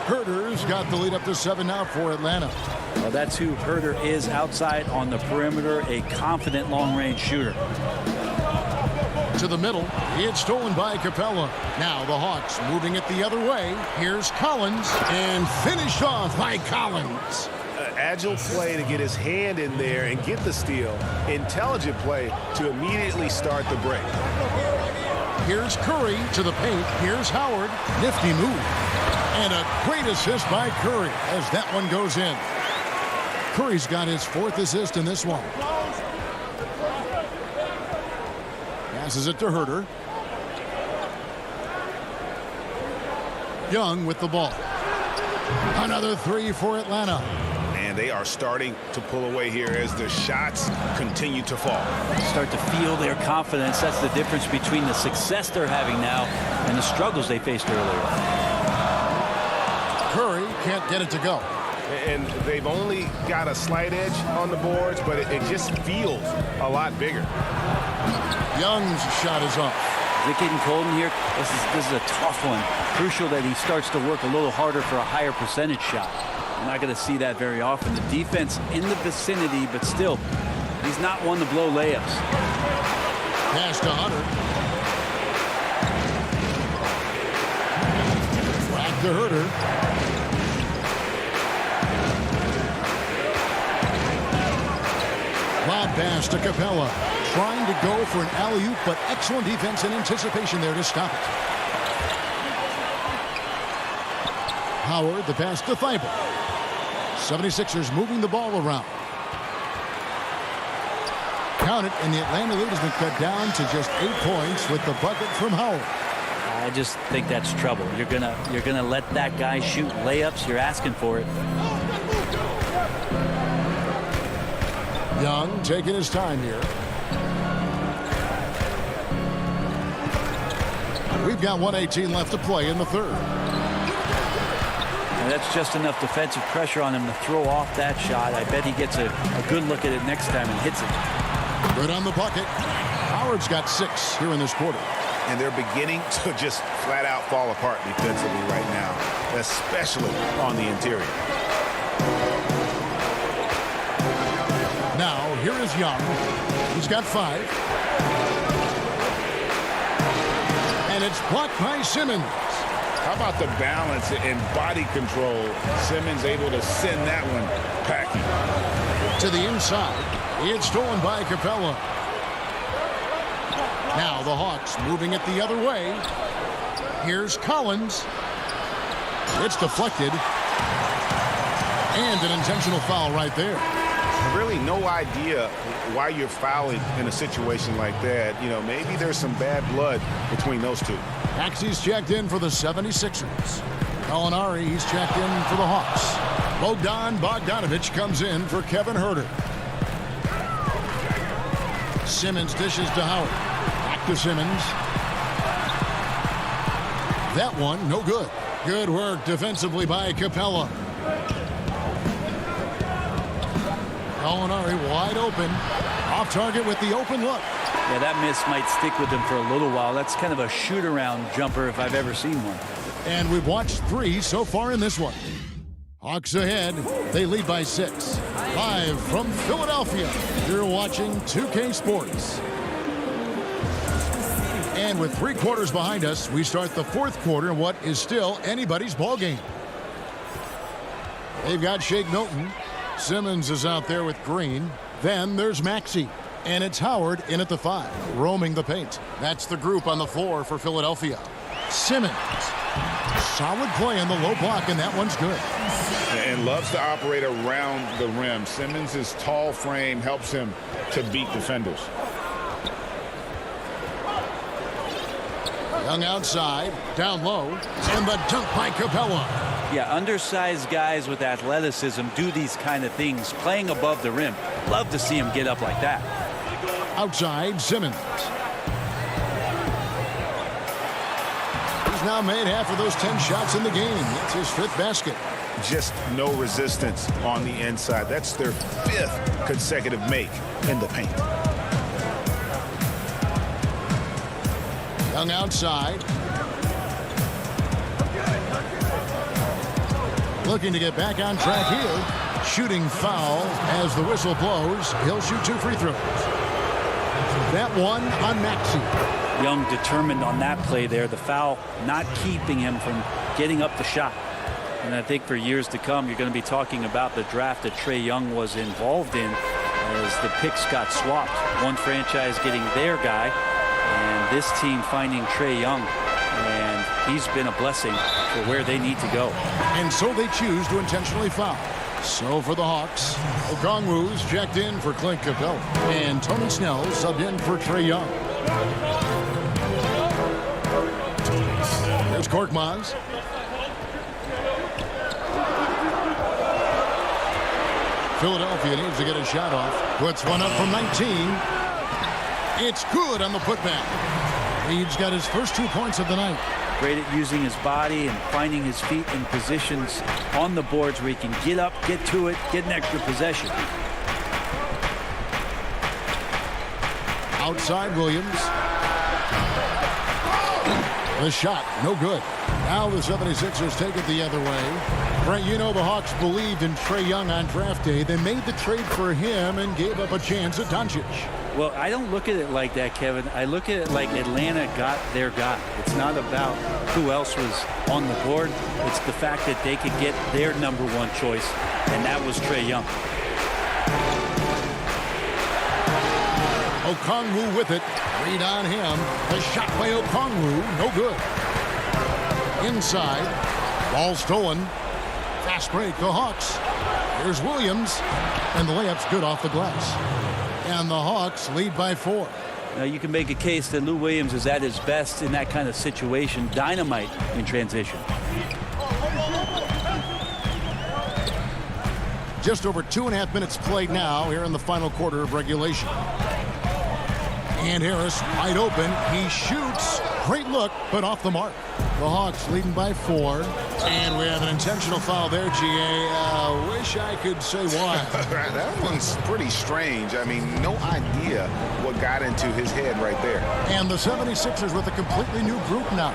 Herter's got the lead up to 7 now for Atlanta. Well, that's who Herter is outside on the perimeter, a confident long-range shooter. To the middle. It's stolen by Capella. Now the Hawks moving it the other way. Here's Collins. And finished off by Collins. Agile play to get his hand in there and get the steal. Intelligent play to immediately start the break. Here's Curry to the paint. Here's Howard. Nifty move. And a great assist by Curry as that one goes in. Curry's got his 4th assist in this one. Passes it to Herter. Young with the ball. Another 3 for Atlanta. And they are starting to pull away here as the shots continue to fall. Start to feel their confidence. That's the difference between the success they're having now and the struggles they faced earlier. Curry can't get it to go. And they've only got a slight edge on the boards, but it just feels a lot bigger. Young's shot is off. Is it getting cold in here? This is a tough one. Crucial that he starts to work a little harder for a higher percentage shot. You're not going to see that very often. The defense in the vicinity, but still, he's not one to blow layups. Pass to Hunter. Back to Herter. Lob pass to Capella. Trying to go for an alley-oop, but excellent defense and anticipation there to stop it. Howard, the pass to Thibault. 76ers moving the ball around. Count it, and the Atlanta lead has been cut down to just 8 points with the bucket from Howard. I just think that's trouble. You're gonna let that guy shoot layups. You're asking for it. Young taking his time here. We've got 1:18 left to play in the third. And that's just enough defensive pressure on him to throw off that shot. I bet he gets a good look at it next time and hits it. Good on the bucket. Howard's got 6 here in this quarter. And they're beginning to just flat out fall apart defensively right now, especially on the interior. Now, here is Young. He's got 5. And it's blocked by Simmons. How about the balance and body control? Simmons able to send that one packing. To the inside. It's stolen by Capella. Now the Hawks moving it the other way. Here's Collins. It's deflected. And an intentional foul right there. Really no idea why you're fouling in a situation like that. You know, maybe there's some bad blood between those two. Maxey's checked in for the 76ers. Gallinari, he's checked in for the Hawks. Bogdanovich comes in for Kevin Herter. Simmons dishes to Howard. Back to Simmons. That one, no good. Good work defensively by Capella. Gallinari wide open. Off target with the open look. Yeah, that miss might stick with him for a little while. That's kind of a shoot-around jumper if I've ever seen one. And we've watched 3 so far in this one. Hawks ahead. They lead by 6. Live from Philadelphia, you're watching 2K Sports. And with 3 quarters behind us, we start the 4th quarter in what is still anybody's ball game. They've got Shake Milton. Simmons is out there with Green. Then there's Maxey. And it's Howard in at the 5, roaming the paint. That's the group on the floor for Philadelphia. Simmons. Solid play on the low block, and that one's good. And loves to operate around the rim. Simmons' tall frame helps him to beat defenders. Young outside, down low, and the dunk by Capella. Yeah, undersized guys with athleticism do these kind of things, playing above the rim. Love to see him get up like that. Outside, Simmons. He's now made half of those 10 shots in the game. That's his 5th basket. Just no resistance on the inside. That's their 5th consecutive make in the paint. Young outside. Looking to get back on track here. Shooting foul as the whistle blows. He'll shoot 2 free throws. That one on Maxey. Young determined on that play there. The foul not keeping him from getting up the shot. And I think for years to come, you're going to be talking about the draft that Trae Young was involved in as the picks got swapped. One franchise getting their guy, and this team finding Trae Young. And he's been a blessing for where they need to go. And so they choose to intentionally foul. So for the Hawks, Okongwu's checked in for Clint Capella. And Tony Snell subbed in for Trae Young. There's Korkmaz. Philadelphia needs to get a shot off. Puts one up from 19. It's good on the putback. Reed's got his first 2 points of the night. Great at using his body and finding his feet in positions on the boards where he can get up, get to it, get an extra possession. Outside Williams. The shot, no good. Now the 76ers take it the other way. Brent, you know the Hawks believed in Trae Young on draft day. They made the trade for him and gave up a chance at Doncic. Well, I don't look at it like that, Kevin. I look at it like Atlanta got their guy. It's not about who else was on the board. It's the fact that they could get their number one choice, and that was Trae Young. Okongwu with it. Reed on him. The shot by Okongwu, no good. Inside. Ball stolen. Fast break, the Hawks. Here's Williams. And the layup's good off the glass. And the Hawks lead by 4. Now you can make a case that Lou Williams is at his best in that kind of situation. Dynamite in transition. Just over 2.5 minutes played now here in the final quarter of regulation. And Harris wide open. He shoots. Great look, but off the mark. The Hawks leading by 4. And we have an intentional foul there, GA. Wish I could say why. That one's pretty strange. I mean, no idea what got into his head right there. And the 76ers with a completely new group now.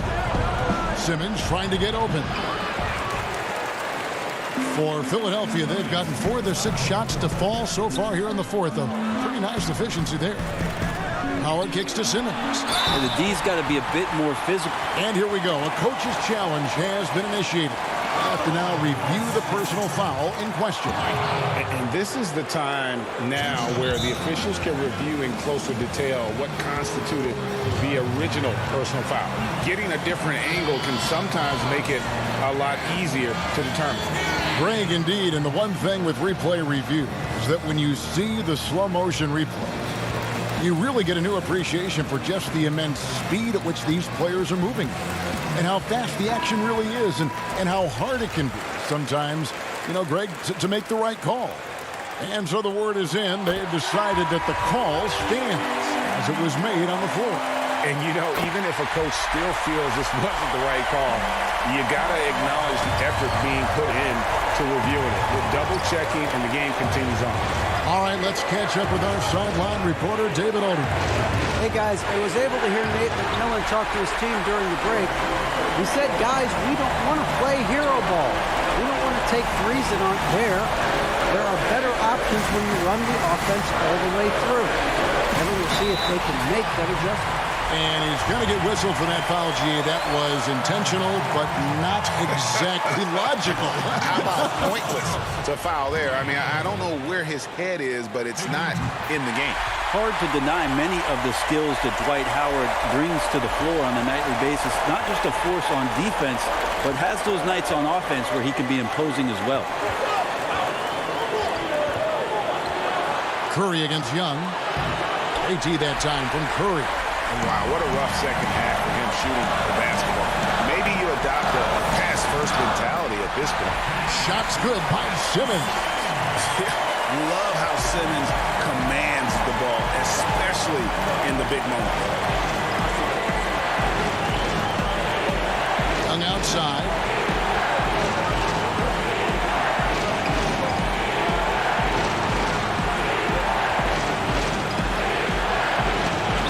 Simmons trying to get open. For Philadelphia, they've gotten 4 of their 6 shots to fall so far here in the fourth. A pretty nice efficiency there. Howard kicks to Simmons. And the D's got to be a bit more physical. And here we go. A coach's challenge has been initiated. They have to now review the personal foul in question. And this is the time now where the officials can review in closer detail what constituted the original personal foul. Getting a different angle can sometimes make it a lot easier to determine. Greg, indeed, and the one thing with replay review is that when you see the slow motion replay, you really get a new appreciation for just the immense speed at which these players are moving and how fast the action really is and how hard it can be sometimes, you know, Greg, to make the right call. And so the word is in. They've decided that the call stands as it was made on the floor. And, you know, even if a coach still feels this wasn't the right call, you got to acknowledge the effort being put in to reviewing it. With double checking, and the game continues on. All right, let's catch up with our sideline reporter, David Odom. Hey, guys, I was able to hear Nate McMillan talk to his team during the break. He said, guys, we don't want to play hero ball. We don't want to take threes that aren't there. There are better options when you run the offense all the way through. And we'll see if they can make that adjustment. And he's going to get whistled for that foul, G. That was intentional, but not exactly logical. How about pointless to foul there? I mean, I don't know where his head is, but it's not in the game. Hard to deny many of the skills that Dwight Howard brings to the floor on a nightly basis. Not just a force on defense, but has those nights on offense where he can be imposing as well. Curry against Young. AT that time from Curry. Wow, what a rough second half for him shooting the basketball. Maybe you adopt a pass-first mentality at this point. Shots good by Simmons. Love how Simmons commands the ball, especially in the big moments. Young outside.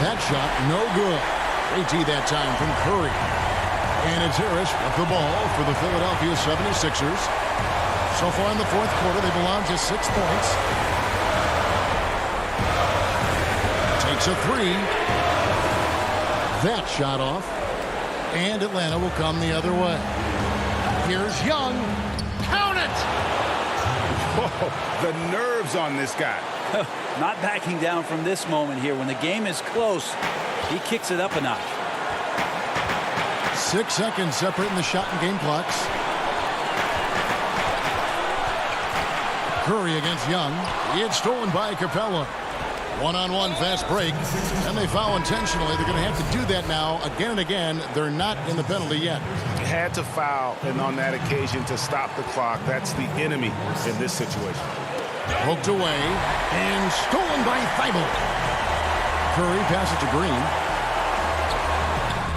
That shot, no good. AT that time from Curry. And it's Harris with the ball for the Philadelphia 76ers. So far in the fourth quarter, they belong to 6 points. Takes a three. That shot off. And Atlanta will come the other way. Here's Young. Count it! Whoa, the nerves on this guy. Not backing down from this moment here. When the game is close, he kicks it up a notch. 6 seconds separating the shot and game clocks. Curry against Young. It's stolen by Capella. One-on-one fast break, and they foul intentionally. They're going to have to do that now again and again. They're not in the penalty yet. Had to foul, and on that occasion to stop the clock. That's the enemy in this situation. Poked away and stolen by Thibault. Curry passes to Green.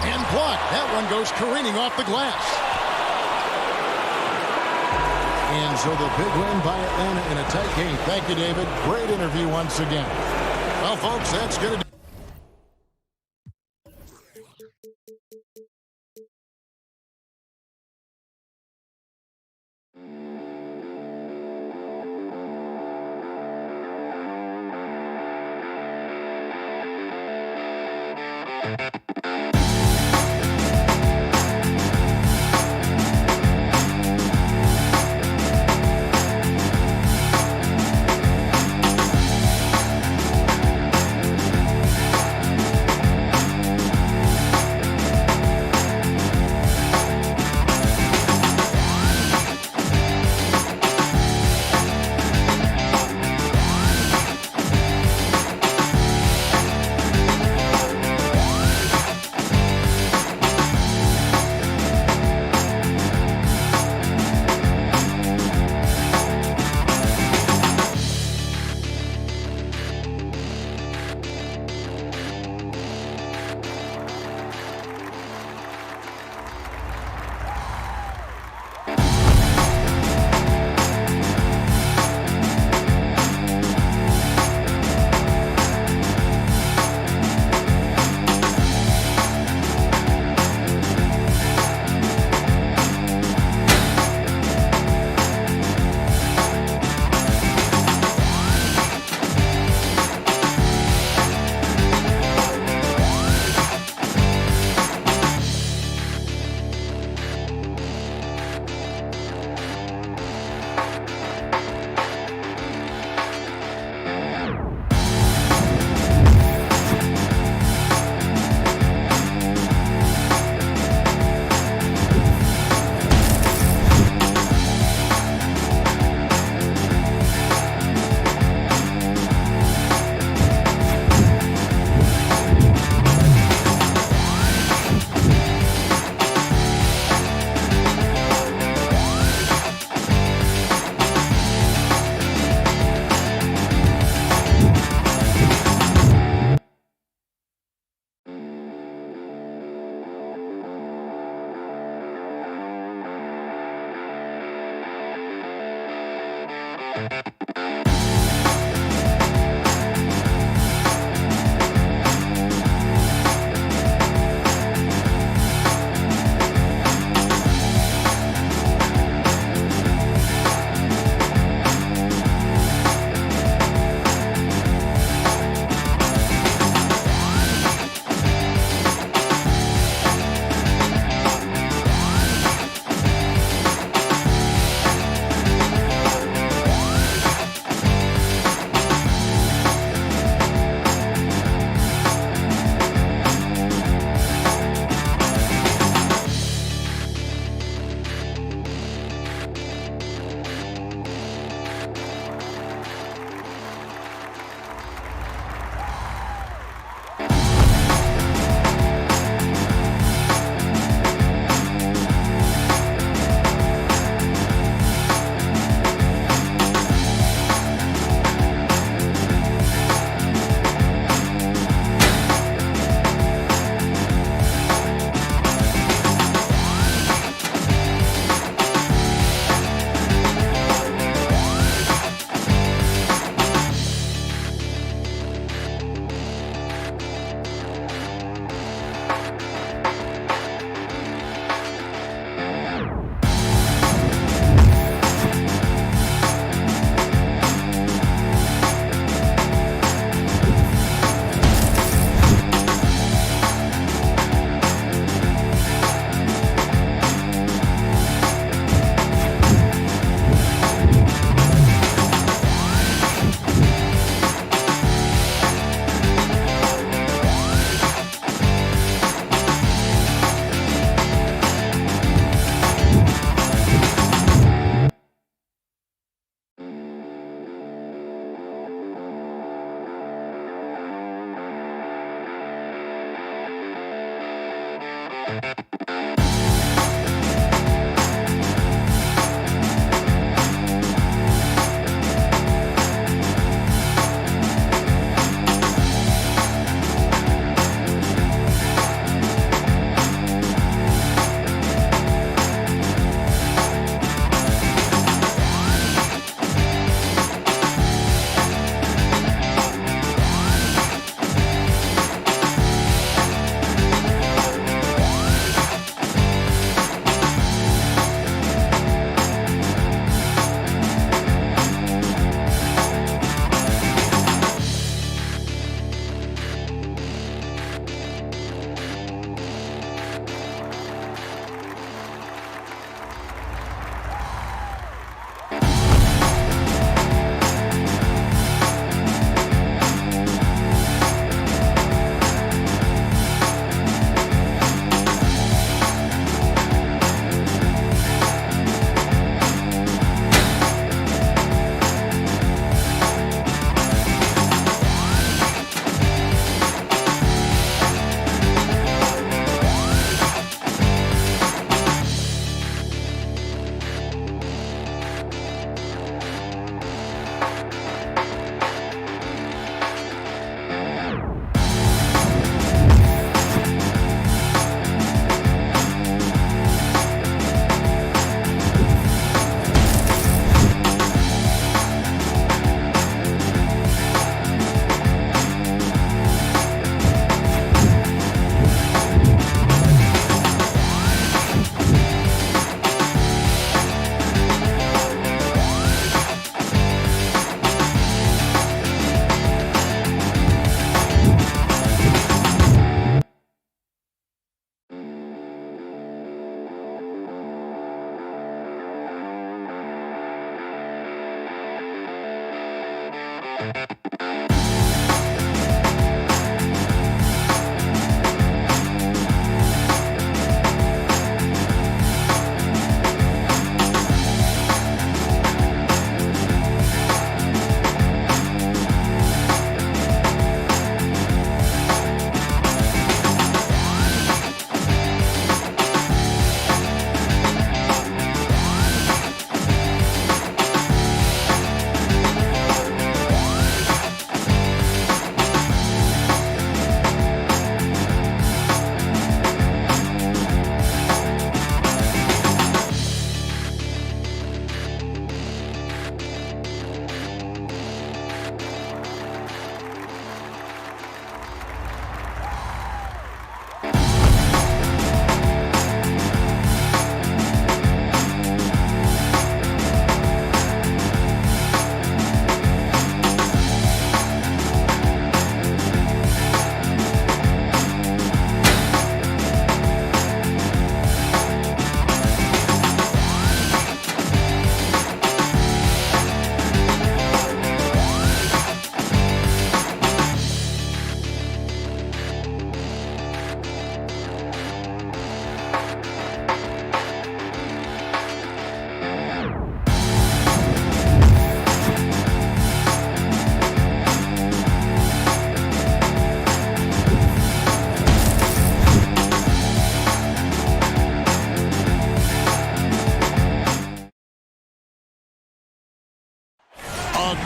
And blocked. That one goes careening off the glass. And so the big win by Atlanta in a tight game. Thank you, David. Great interview once again. Well, folks, that's going to do.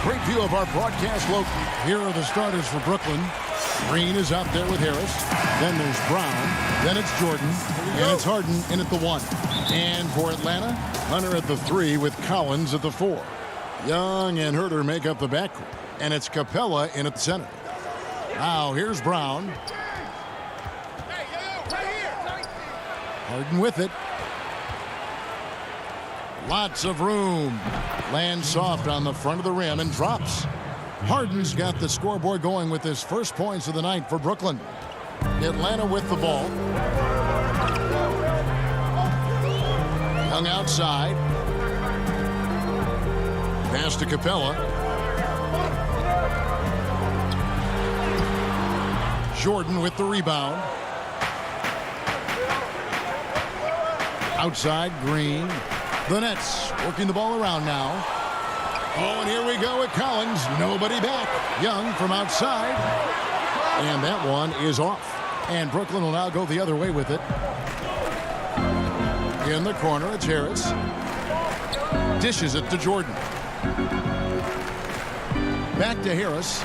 Great view of our broadcast local. Here are the starters for Brooklyn. Green is out there with Harris. Then there's Brown. Then it's Jordan. And it's Harden in at the 1. And for Atlanta, Hunter at the 3 with Collins at the 4. Young and Herter make up the backcourt. And it's Capella in at the center. Now here's Brown. Harden with it. Lots of room. Lands soft on the front of the rim and drops. Harden's got the scoreboard going with his first points of the night for Brooklyn. Atlanta with the ball. Young outside. Pass to Capella. Jordan with the rebound. Outside, Green. The Nets working the ball around now. Oh, and here we go with Collins. Nobody back. Young from outside. And that one is off. And Brooklyn will now go the other way with it. In the corner, it's Harris. Dishes it to Jordan. Back to Harris.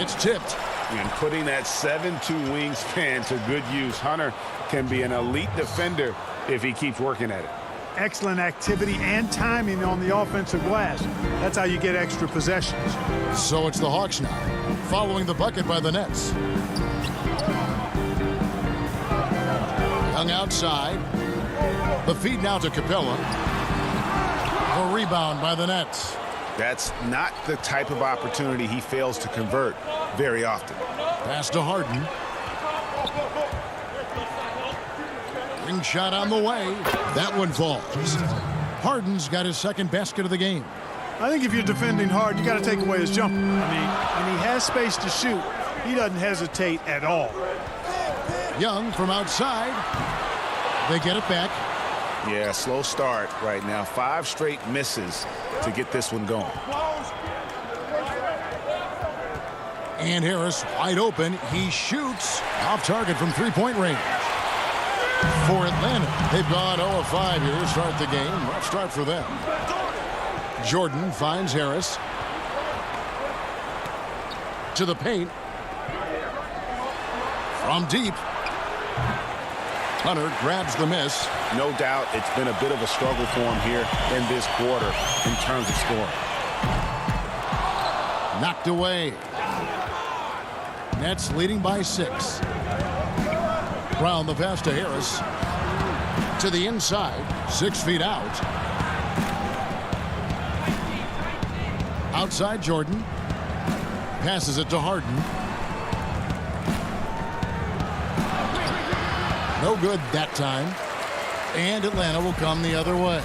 It's tipped. And putting that 7'2" wingspan to good use. Hunter can be an elite defender if he keeps working at it. Excellent activity and timing on the offensive glass. That's how you get extra possessions. So it's the Hawks now, following the bucket by the Nets. Young outside. The feed now to Capella. A rebound by the Nets. That's not the type of opportunity he fails to convert very often. Pass to Harden. Ring shot on the way. That one falls. Harden's got his second basket of the game. I think if you're defending hard, you got to take away his jumper. I mean, when he has space to shoot, he doesn't hesitate at all. Young from outside. They get it back. Yeah, slow start right now. 5 straight misses to get this one going. And Harris wide open. He shoots off target from three-point range. For Atlanta, they've gone 0 of 5 here to start the game. Rough start for them. Jordan finds Harris. To the paint. From deep. Hunter grabs the miss. No doubt it's been a bit of a struggle for him here in this quarter in terms of scoring. Knocked away. Nets leading by 6. Brown the pass to Harris. To the inside. 6 feet out. Outside Jordan. Passes it to Harden. No good that time. And Atlanta will come the other way.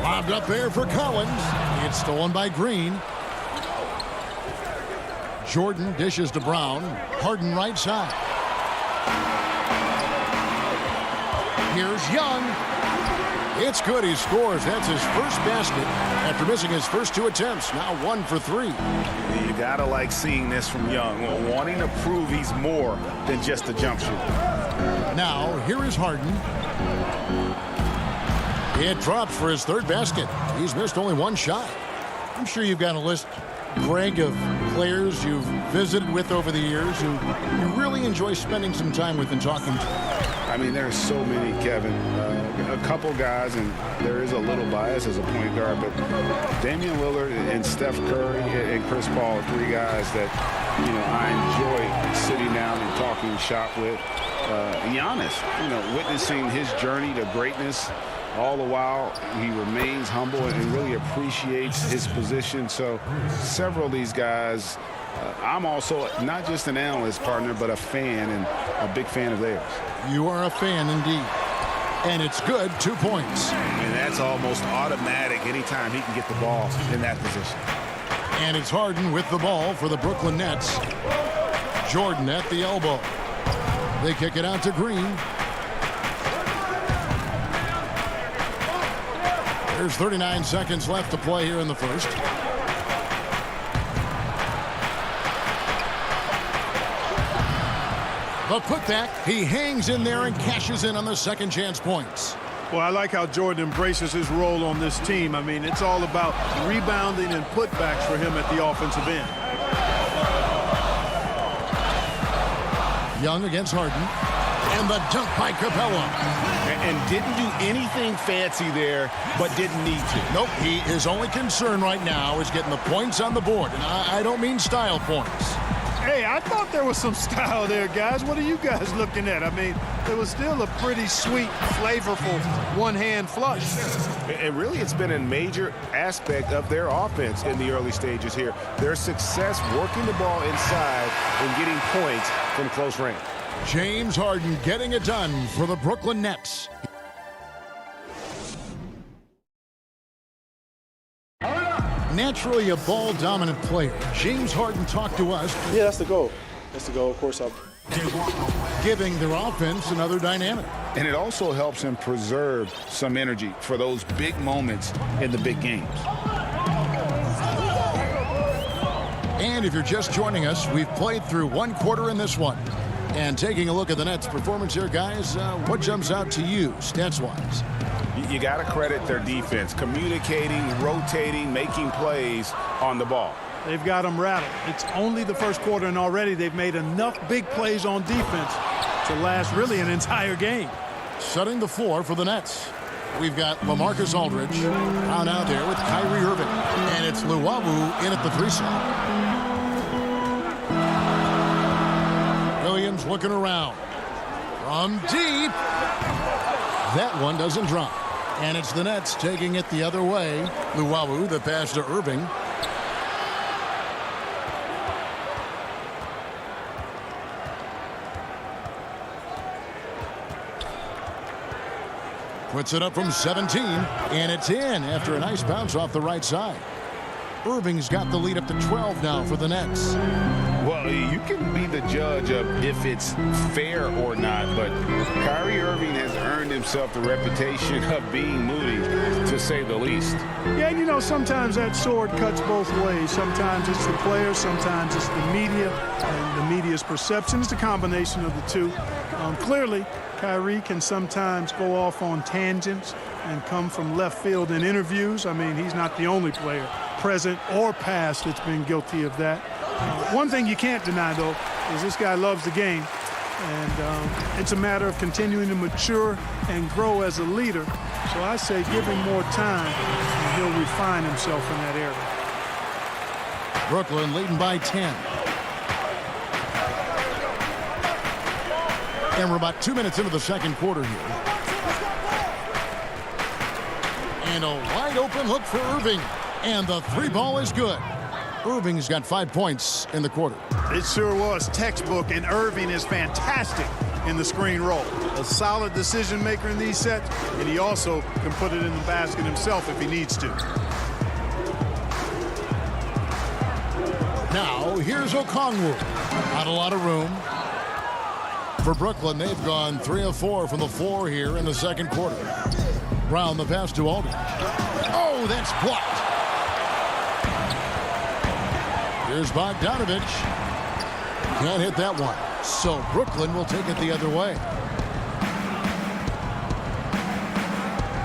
Lobbed up there for Collins. It's stolen by Green. Jordan dishes to Brown. Harden right side. Here's Young. It's good. He scores. That's his first basket after missing his first 2 attempts. Now 1 for 3. You gotta like seeing this from Young, wanting to prove he's more than just a jump shooter. Now here is Harden. It drops for his 3rd basket. He's missed only 1 shot. I'm sure you've got a list, Greg, of players you've visited with over the years who you really enjoy spending some time with and talking to. I mean, there's so many, Kevin. A couple guys, and there is a little bias as a point guard, but Damian Lillard and Steph Curry and Chris Paul are 3 guys that, I enjoy sitting down and talking shop with. Giannis, witnessing his journey to greatness. All the while, he remains humble and really appreciates his position. So several of these guys, I'm also not just an analyst, partner, but a fan and a big fan of theirs. You are a fan indeed. And it's good, 2 points. And that's almost automatic anytime he can get the ball in that position. And it's Harden with the ball for the Brooklyn Nets. Jordan at the elbow. They kick it out to Green. There's 39 seconds left to play here in the first. The putback, he hangs in there and cashes in on the second chance points. Well, I like how Jordan embraces his role on this team. I mean, it's all about rebounding and putbacks for him at the offensive end. Young against Harden. And the dunk by Capella. And didn't do anything fancy there, but didn't need to. Nope, his only concern right now is getting the points on the board. And I don't mean style points. Hey, I thought there was some style there, guys. What are you guys looking at? I mean, it was still a pretty sweet, flavorful one-hand flush. And really, it's been a major aspect of their offense in the early stages here. Their success working the ball inside and getting points from close range. James Harden getting it done for the Brooklyn Nets. Naturally a ball-dominant player, James Harden talked to us. Yeah, that's the goal. That's the goal. Of course, giving their offense another dynamic. And it also helps him preserve some energy for those big moments in the big games. And And if you're just joining us, we've played through one quarter in this one. And taking a look at the Nets' performance here, guys, what jumps out to you, stats-wise? You got to credit their defense, communicating, rotating, making plays on the ball. They've got them rattled. It's only the first quarter, and already they've made enough big plays on defense to last really an entire game. Setting the floor for the Nets. We've got LaMarcus Aldridge down out there with Kyrie Irving. And it's Luwawu in at the 3 slot. Williams looking around. From deep. That one doesn't drop. And it's the Nets taking it the other way. Luwawu, the pass to Irving. Puts it up from 17, and it's in after a nice bounce off the right side. Irving's got the lead up to 12 now for the Nets. Well, you can be the judge of if it's fair or not, but Kyrie Irving has earned himself the reputation of being moody, to say the least. Yeah, and you know, sometimes that sword cuts both ways. Sometimes it's the players, sometimes it's the media, and the media's perception. It's a combination of the two. Clearly, Kyrie can sometimes go off on tangents and come from left field in interviews. I mean, he's not the only player, present or past, that's been guilty of that. One thing you can't deny, though, is this guy loves the game. And it's a matter of continuing to mature and grow as a leader. So I say give him more time, and he'll refine himself in that area. Brooklyn leading by 10. And we're about 2 minutes into the second quarter here. And a wide open look for Irving. And the 3 ball is good. Irving's got 5 points in the quarter. It sure was textbook, and Irving is fantastic in the screen roll. A solid decision maker in these sets, and he also can put it in the basket himself if he needs to. Now, here's Okongwu. Not a lot of room. For Brooklyn, they've gone 3 of 4 from the floor here in the second quarter. Brown, the pass to Aldridge. Oh, that's blocked. Here's Bogdanovich. Can't hit that one. So Brooklyn will take it the other way.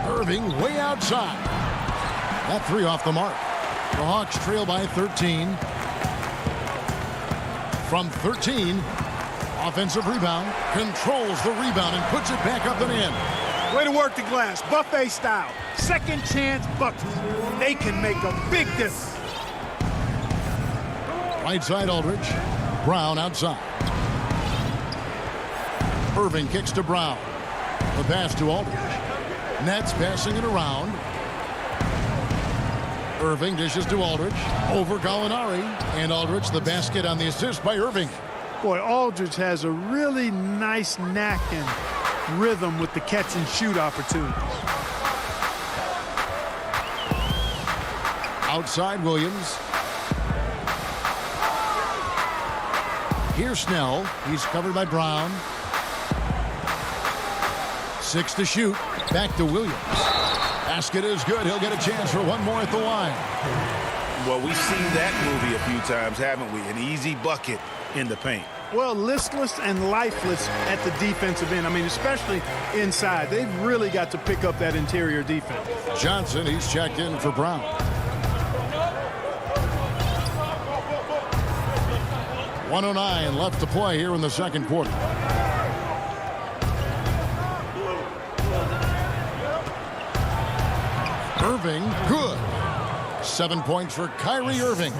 Irving way outside. That 3 off the mark. The Hawks trail by 13. From 13. Offensive rebound, controls the rebound and puts it back up and in. Way to work the glass, buffet style. Second chance buckets. They can make a big difference. Right side Aldridge. Brown outside. Irving kicks to Brown. The pass to Aldridge. Nets passing it around. Irving dishes to Aldridge. Over Gallinari. And Aldridge the basket on the assist by Irving. Boy, Aldridge has a really nice knack and rhythm with the catch and shoot opportunities. Outside Williams. Here's Snell. He's covered by Brown. 6 to shoot. Back to Williams. Basket is good. He'll get a chance for one more at the line. Well, we've seen that movie a few times, haven't we? An easy bucket in the paint. Well, listless and lifeless at the defensive end. I mean, especially inside. They've really got to pick up that interior defense. Johnson, he's checked in for Brown. .109 left to play here in the second quarter. Irving, good. 7 points for Kyrie Irving.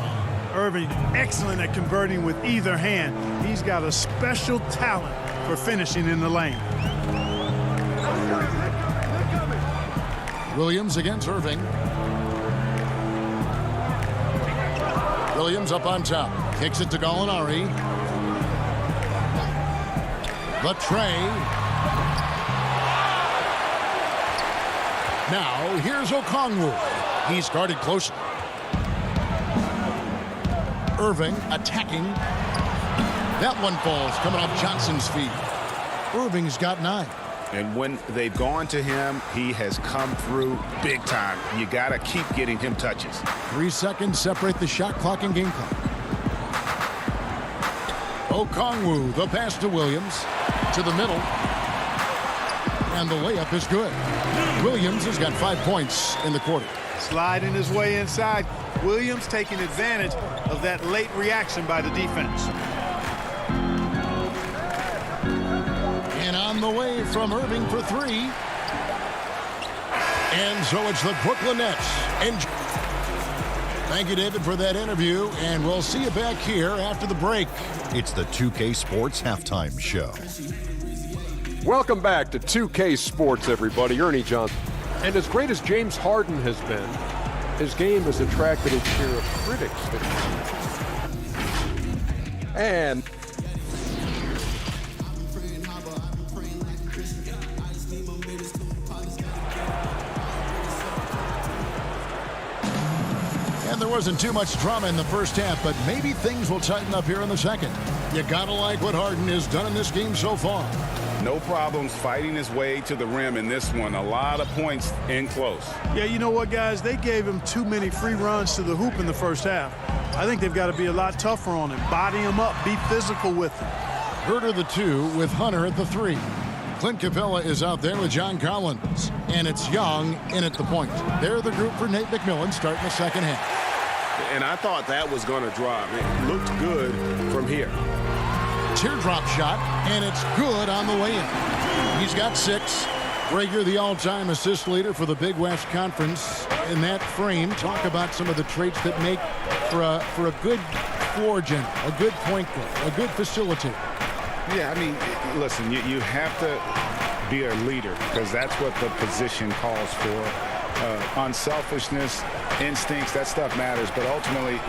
Irving, excellent at converting with either hand. He's got a special talent for finishing in the lane. Williams against Irving. Williams up on top. Kicks it to Gallinari. The tray. Now, here's Okongwu. He's guarded closely. Irving attacking. That one falls coming off Johnson's feet. Irving's got 9. And when they've gone to him, he has come through big time. You got to keep getting him touches. 3 seconds separate the shot clock and game clock. Okongwu, the pass to Williams, to the middle. And the layup is good. Williams has got 5 points in the quarter. Sliding his way inside. Williams taking advantage of that late reaction by the defense. And on the way from Irving for 3. And so it's the Brooklyn Nets. And thank you, David, for that interview. And we'll see you back here after the break. It's the 2K Sports Halftime Show. Welcome back to 2K Sports, everybody. Ernie Johnson. And as great as James Harden has been, his game has attracted a share of critics. And there wasn't too much drama in the first half, but maybe things will tighten up here in the second. You gotta like what Harden has done in this game so far. No problems fighting his way to the rim in this one. A lot of points in close. Yeah, you know what, guys? They gave him too many free runs to the hoop in the first half. I think they've got to be a lot tougher on him. Body him up. Be physical with him. Herter the 2 with Hunter at the 3. Clint Capella is out there with John Collins. And it's Young in at the point. They're the group for Nate McMillan starting the second half. And I thought that was going to drop. It looked good from here. Teardrop shot, and it's good on the way in. He's got 6. Rager, the all-time assist leader for the Big West Conference. In that frame, talk about some of the traits that make for a good floor general, a good point guard, a good facilitator. Yeah, I mean, listen, you have to be a leader because that's what the position calls for. Unselfishness, instincts, that stuff matters, but ultimately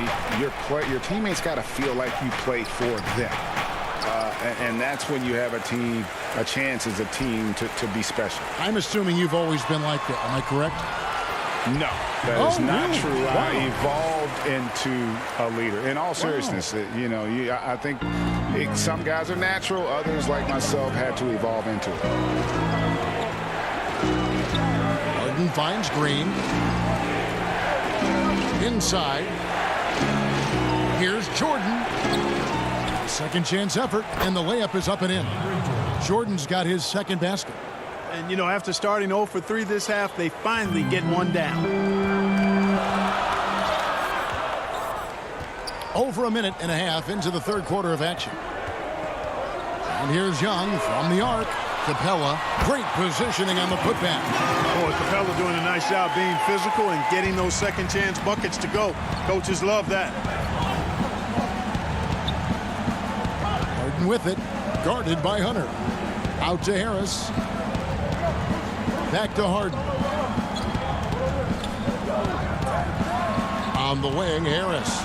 your teammates got to feel like you play for them. And that's when you have a chance as a team to be special. I'm assuming you've always been like that. Am I correct? No, that is not really? true. Wow. I evolved into a leader. In all seriousness, I think some guys are natural. Others, like myself, had to evolve into it. Harden finds Green. Inside. Here's Jordan. Second chance effort, and the layup is up and in. Jordan's got his second basket. And, after starting 0 for 3 this half, they finally get one down. Over a minute and a half into the third quarter of action. And here's Young from the arc. Capella, great positioning on the putback. Boy, Capella doing a nice job being physical and getting those second chance buckets to go. Coaches love that. Harden with it, guarded by Hunter. Out to Harris. Back to Harden. On the wing, Harris.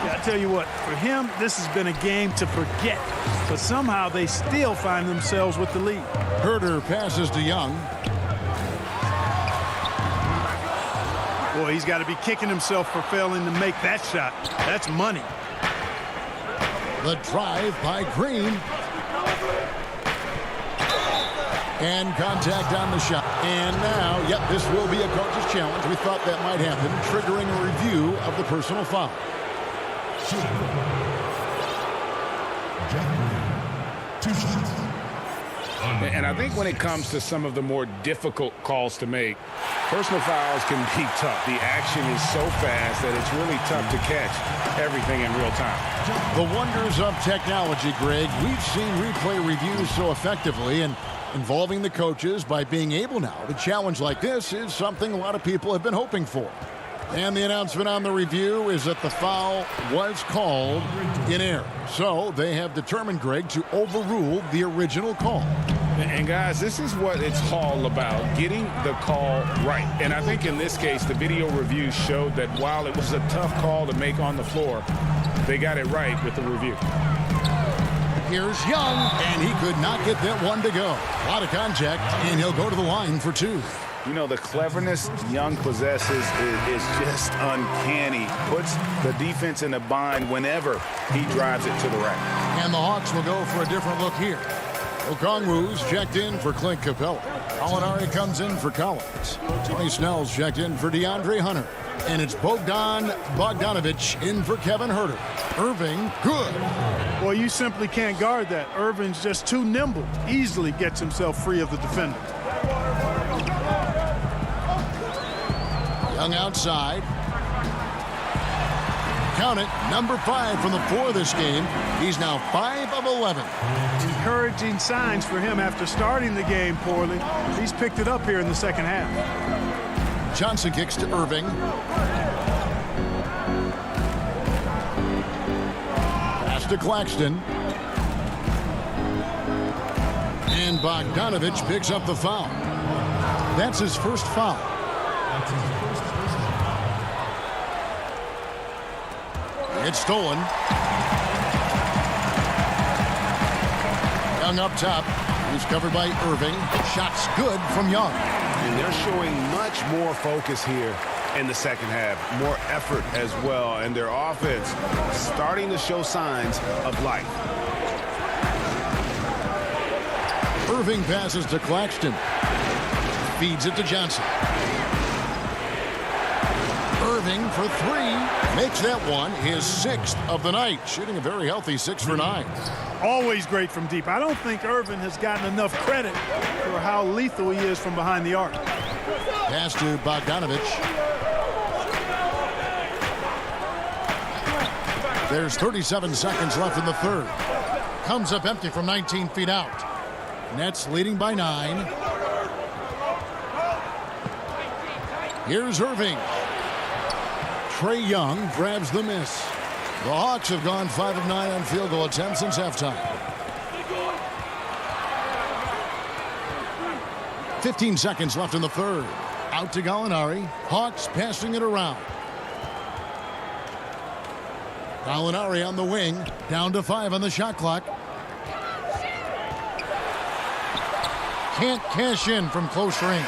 Yeah, I tell you what, for him, this has been a game to forget. But somehow they still find themselves with the lead. Herter passes to Young. Boy, he's got to be kicking himself for failing to make that shot. That's money. The drive by Green. And contact on the shot. And now, this will be a coach's challenge. We thought that might happen, triggering a review of the personal foul. And I think when it comes to some of the more difficult calls to make, personal fouls can be tough. The action is so fast that it's really tough to catch everything in real time. The wonders of technology, Greg. We've seen replay reviews so effectively, and involving the coaches by being able now to challenge like this is something a lot of people have been hoping for. And the announcement on the review is that the foul was called in error. So they have determined, Greg, to overrule the original call. And guys, this is what it's all about, getting the call right. And I think in this case, the video review showed that while it was a tough call to make on the floor, they got it right with the review. Here's Young, and he could not get that one to go. A lot of contact, and he'll go to the line for 2. The cleverness Young possesses is just uncanny. Puts the defense in a bind whenever he drives it to the rack. And the Hawks will go for a different look here. Okongwu's checked in for Clint Capella. Molinari comes in for Collins. Tony Snell's checked in for DeAndre Hunter. And it's Bogdan Bogdanovic in for Kevin Huerter. Irving, good. Boy, you simply can't guard that. Irving's just too nimble. Easily gets himself free of the defender. Young outside. Count it, number 5 from the floor this game. He's now 5 of 11. Encouraging signs for him after starting the game poorly. He's picked it up here in the second half. Johnson kicks to Irving. Pass to Claxton. And Bogdanovic picks up the foul. That's his first foul. It's stolen. Young up top. He's covered by Irving. Shots good from Young. And they're showing much more focus here in the second half. More effort as well. And their offense starting to show signs of life. Irving passes to Claxton. Feeds it to Johnson. Irving for 3. Makes that one his 6th of the night. Shooting a very healthy 6 for 9. Always great from deep. I don't think Irving has gotten enough credit for how lethal he is from behind the arc. Pass to Bogdanovic. There's 37 seconds left in the third. Comes up empty from 19 feet out. Nets leading by 9. Here's Irving. Trae Young grabs the miss. The Hawks have gone 5 of 9 on field goal attempts since halftime. 15 seconds left in the third. Out to Gallinari. Hawks passing it around. Gallinari on the wing. Down to 5 on the shot clock. Can't cash in from close range.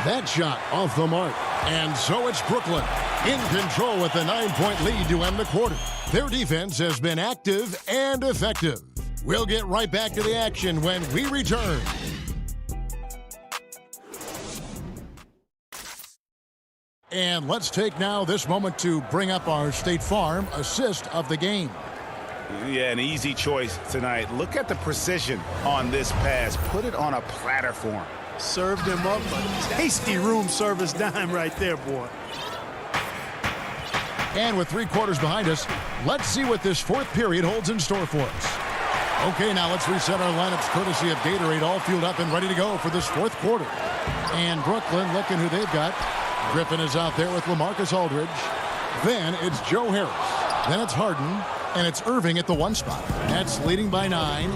That shot off the mark. And so it's Brooklyn in control with a 9-point lead to end the quarter. Their defense has been active and effective. We'll get right back to the action when we return. And let's take now this moment to bring up our State Farm assist of the game. Yeah, an easy choice tonight. Look at the precision on this pass. Put it on a platter for him. Served him up a tasty room service dime right there, boy. And with 3 quarters behind us, let's see what this 4th period holds in store for us. Okay, now let's reset our lineups courtesy of Gatorade, all fueled up and ready to go for this 4th quarter. And Brooklyn, looking who they've got. Griffin is out there with LaMarcus Aldridge. Then it's Joe Harris. Then it's Harden. And it's Irving at the 1 spot. Nets leading by 9.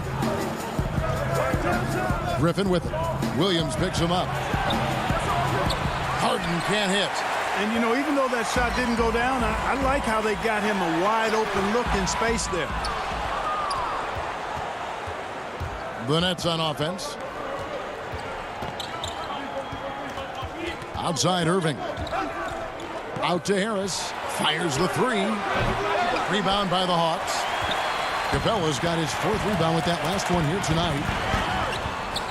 Griffin with it. Williams picks him up. Harden can't hit. And, you know, even though that shot didn't go down, I like how they got him a wide open look in space there. The Nets on offense. Outside Irving. Out to Harris. Fires the 3. Rebound by the Hawks. Capella's got his 4th rebound with that last one here tonight.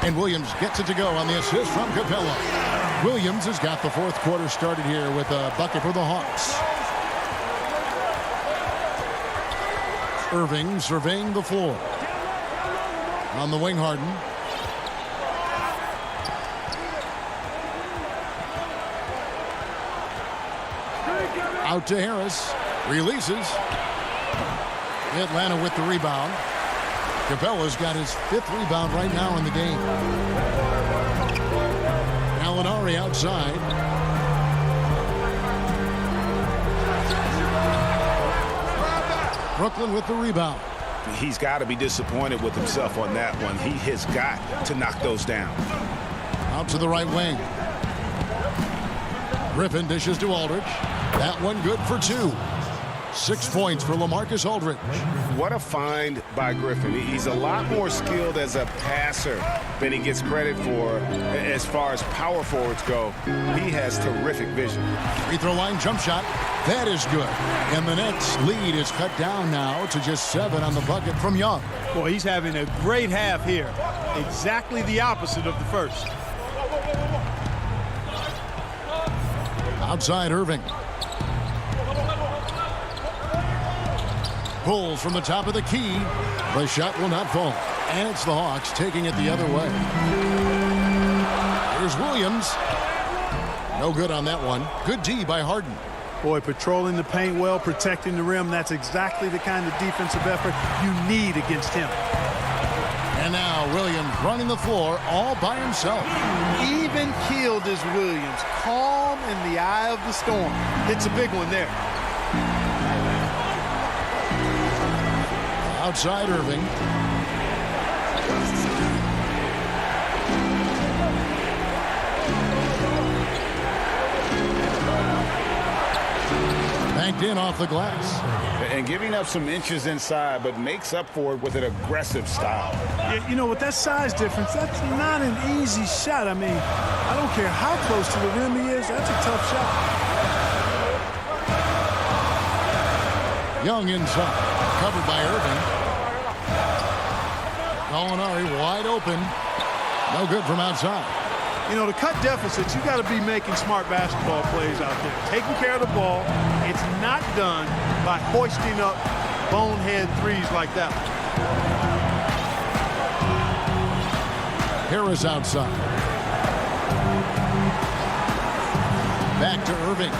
And Williams gets it to go on the assist from Capella. Williams has got the 4th quarter started here with a bucket for the Hawks. Irving surveying the floor. On the wing, Harden. Out to Harris. Releases. Atlanta with the rebound. Capella's got his 5th rebound right now in the game. Gallinari outside. Brooklyn with the rebound. He's got to be disappointed with himself on that one. He has got to knock those down. Out to the right wing. Griffin dishes to Aldridge. That one good for 2. 6 points for LaMarcus Aldridge. What a find by Griffin. He's a lot more skilled as a passer than he gets credit for as far as power forwards go. He has terrific vision. Free throw line jump shot. That is good. And the Nets lead is cut down now to just 7 on the bucket from Young. Boy, he's having a great half here. Exactly the opposite of the first. Outside Irving. Pulls from the top of the key. The shot will not fall. And it's the Hawks taking it the other way. Here's Williams. No good on that one. Good D by Harden. Boy, patrolling the paint well, protecting the rim. That's exactly the kind of defensive effort you need against him. And now Williams running the floor all by himself. Even-keeled is Williams. Calm in the eye of the storm. It's a big one there. Outside Irving. Banked in off the glass. And giving up some inches inside, but makes up for it with an aggressive style. You know, with that size difference, that's not an easy shot. I mean, I don't care how close to the rim he is. That's a tough shot. Young inside. Covered by Irving. Gallinari wide open. No good from outside. You know, to cut deficits, you got to be making smart basketball plays out there. Taking care of the ball. It's not done by hoisting up bonehead threes like that. Harris outside. Back to Irving.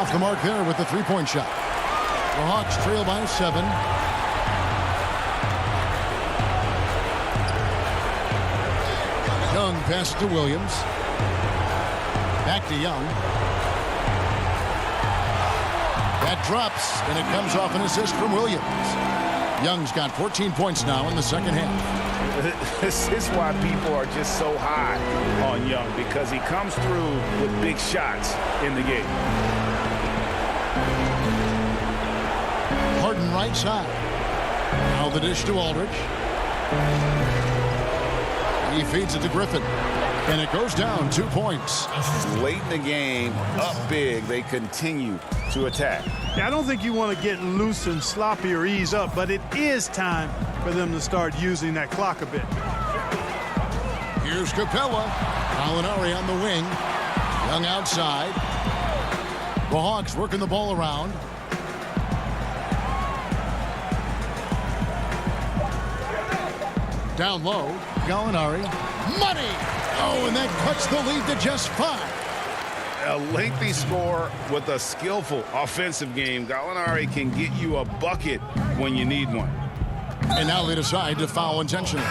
Off the mark there with the three-point shot. The Hawks trail by 7. Young pass to Williams. Back to Young. That drops, and it comes off an assist from Williams. Young's got 14 points now in the second half. This is why people are just so high on Young, because he comes through with big shots in the game. Harden right side. Now the dish to Aldridge. He feeds it to Griffin. And it goes down 2 points. Late in the game, up big, they continue to attack. Yeah, I don't think you want to get loose and sloppy or ease up, but it is time for them to start using that clock a bit. Here's Capella. Gallinari on the wing. Young outside. The Hawks working the ball around. Down low. Gallinari. Money! Oh, and that cuts the lead to just 5. A lengthy score with a skillful offensive game. Gallinari can get you a bucket when you need one. And now they decide to foul intentionally.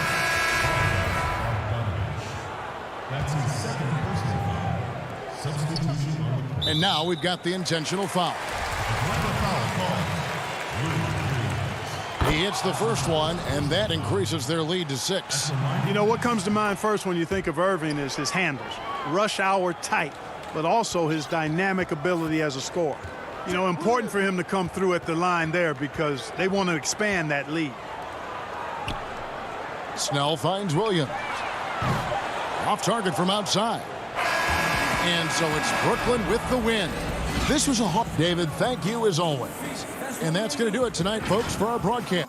That's his second personal foul. Substitution on the... And now we've got the intentional foul. He hits the first one, and that increases their lead to 6. You know, what comes to mind first when you think of Irving is his handles. Rush hour tight, but also his dynamic ability as a scorer. You know, important for him to come through at the line there because they want to expand that lead. Snell finds Williams. Off target from outside. And so it's Brooklyn with the win. This was a hard... David, thank you as always. And that's going to do it tonight, folks, for our broadcast.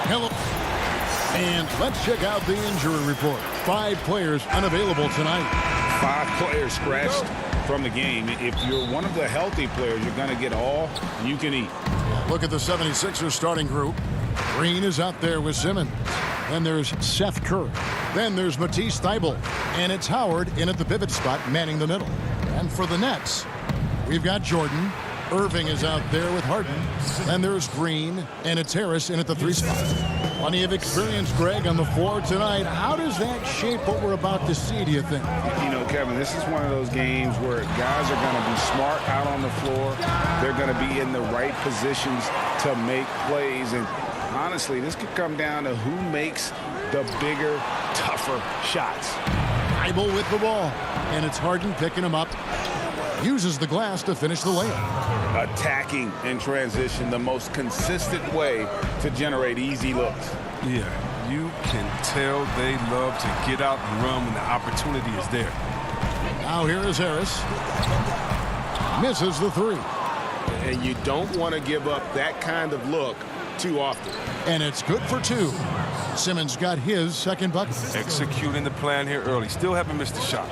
Hello. And let's check out the injury report. 5 players unavailable tonight. 5 players scratched from the game. If you're one of the healthy players, you're going to get all you can eat. Look at the 76ers starting group. Green is out there with Simmons. Then there's Seth Curry. Then there's Matisse Thybulle. And it's Howard in at the pivot spot, manning the middle. And for the Nets, we've got Jordan. Irving is out there with Harden. Then there's Green, and it's Harris in at the 3 spot. Plenty of experience, Greg, on the floor tonight. How does that shape what we're about to see, do you think? You know, Kevin, this is one of those games where guys are going to be smart out on the floor. They're going to be in the right positions to make plays. And honestly, this could come down to who makes the bigger, tougher shots. Thybulle with the ball, and it's Harden picking him up. Uses the glass to finish the layup. Attacking in transition, the most consistent way to generate easy looks. Yeah, you can tell they love to get out and run when the opportunity is there. Now here is Harris. Misses the 3. And you don't want to give up that kind of look too often. And it's good for 2. Simmons got his second bucket. Executing the plan here early. Still haven't missed a shot.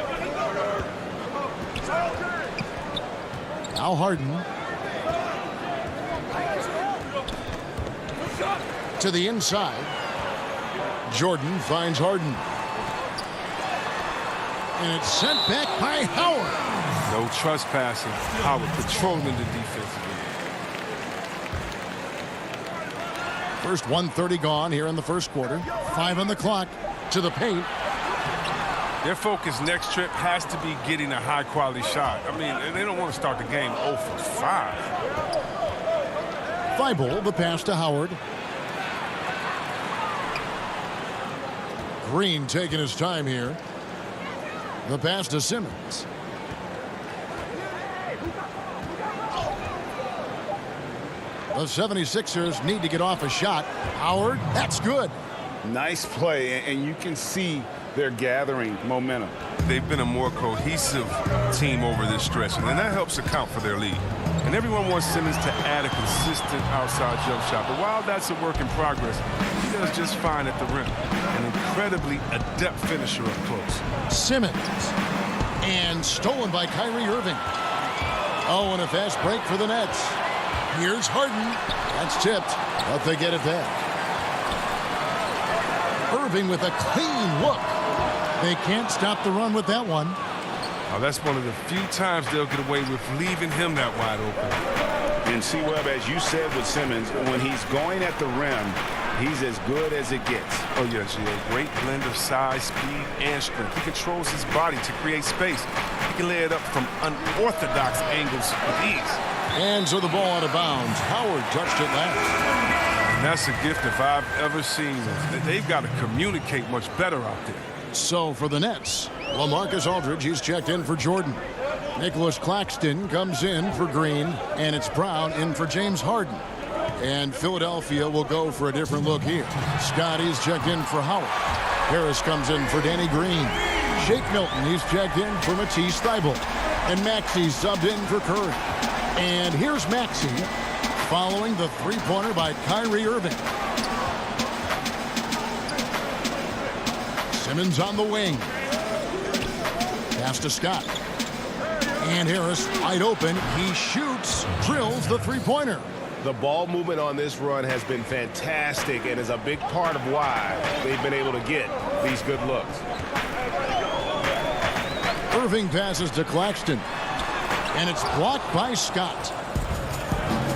Now Harden. To the inside. Jordan finds Harden. And it's sent back by Howard. No trespassing. Howard patrolling the defense. First 1:30 gone here in the first quarter. 5 on the clock. To the paint. Their focus next trip has to be getting a high-quality shot. I mean, they don't want to start the game 0 for 5. Thybulle, the pass to Howard. Green taking his time here. The pass to Simmons. The 76ers need to get off a shot. Howard, that's good. Nice play, and you can see they're gathering momentum. They've been a more cohesive team over this stretch, and that helps account for their lead. And everyone wants Simmons to add a consistent outside jump shot. But while that's a work in progress, he does just fine at the rim. An incredibly adept finisher up close. Simmons. And stolen by Kyrie Irving. Oh, and a fast break for the Nets. Here's Harden. That's tipped, but they get it back. Irving with a clean look. They can't stop the run with that one. Oh, that's one of the few times they'll get away with leaving him that wide open. And C-Webb, as you said with Simmons, when he's going at the rim, he's as good as it gets. Oh, yeah, Gio. Great blend of size, speed, and strength. He controls his body to create space. He can lay it up from unorthodox angles with ease. And so the ball out of bounds. Howard touched it last. And that's a gift if I've ever seen them. They've got to communicate much better out there. So for the Nets, LaMarcus Aldridge, he's checked in for Jordan. Nicholas Claxton comes in for Green, and it's Brown in for James Harden. And Philadelphia will go for a different look here. Scotty's checked in for Howard. Harris comes in for Danny Green. Shake Milton, he's checked in for Matisse Thybulle. And Maxey's subbed in for Curry. And here's Maxey following the three-pointer by Kyrie Irving. Simmons on the wing. Pass to Scott. And Harris wide open. He shoots, drills the three-pointer. The ball movement on this run has been fantastic and is a big part of why they've been able to get these good looks. Irving passes to Claxton. And it's blocked by Scott.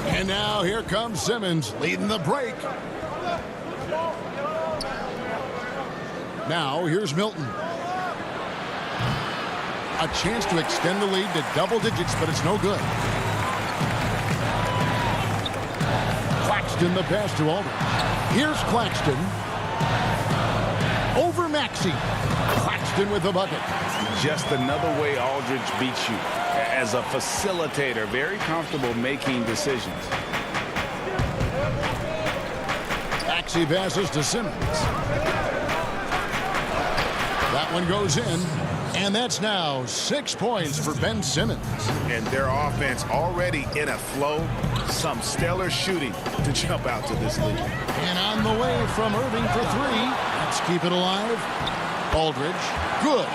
And now here comes Simmons leading the break. Now here's Milton. A chance to extend the lead to double digits, but it's no good. Claxton the pass to Aldridge. Here's Claxton. Over Maxey. Claxton with the bucket. Just another way Aldridge beats you. As a facilitator, very comfortable making decisions. Maxey passes to Simmons. That one goes in, and that's now 6 points for Ben Simmons. And their offense already in a flow. Some stellar shooting to jump out to this lead. And on the way from Irving for three. Let's keep it alive. Aldridge, good.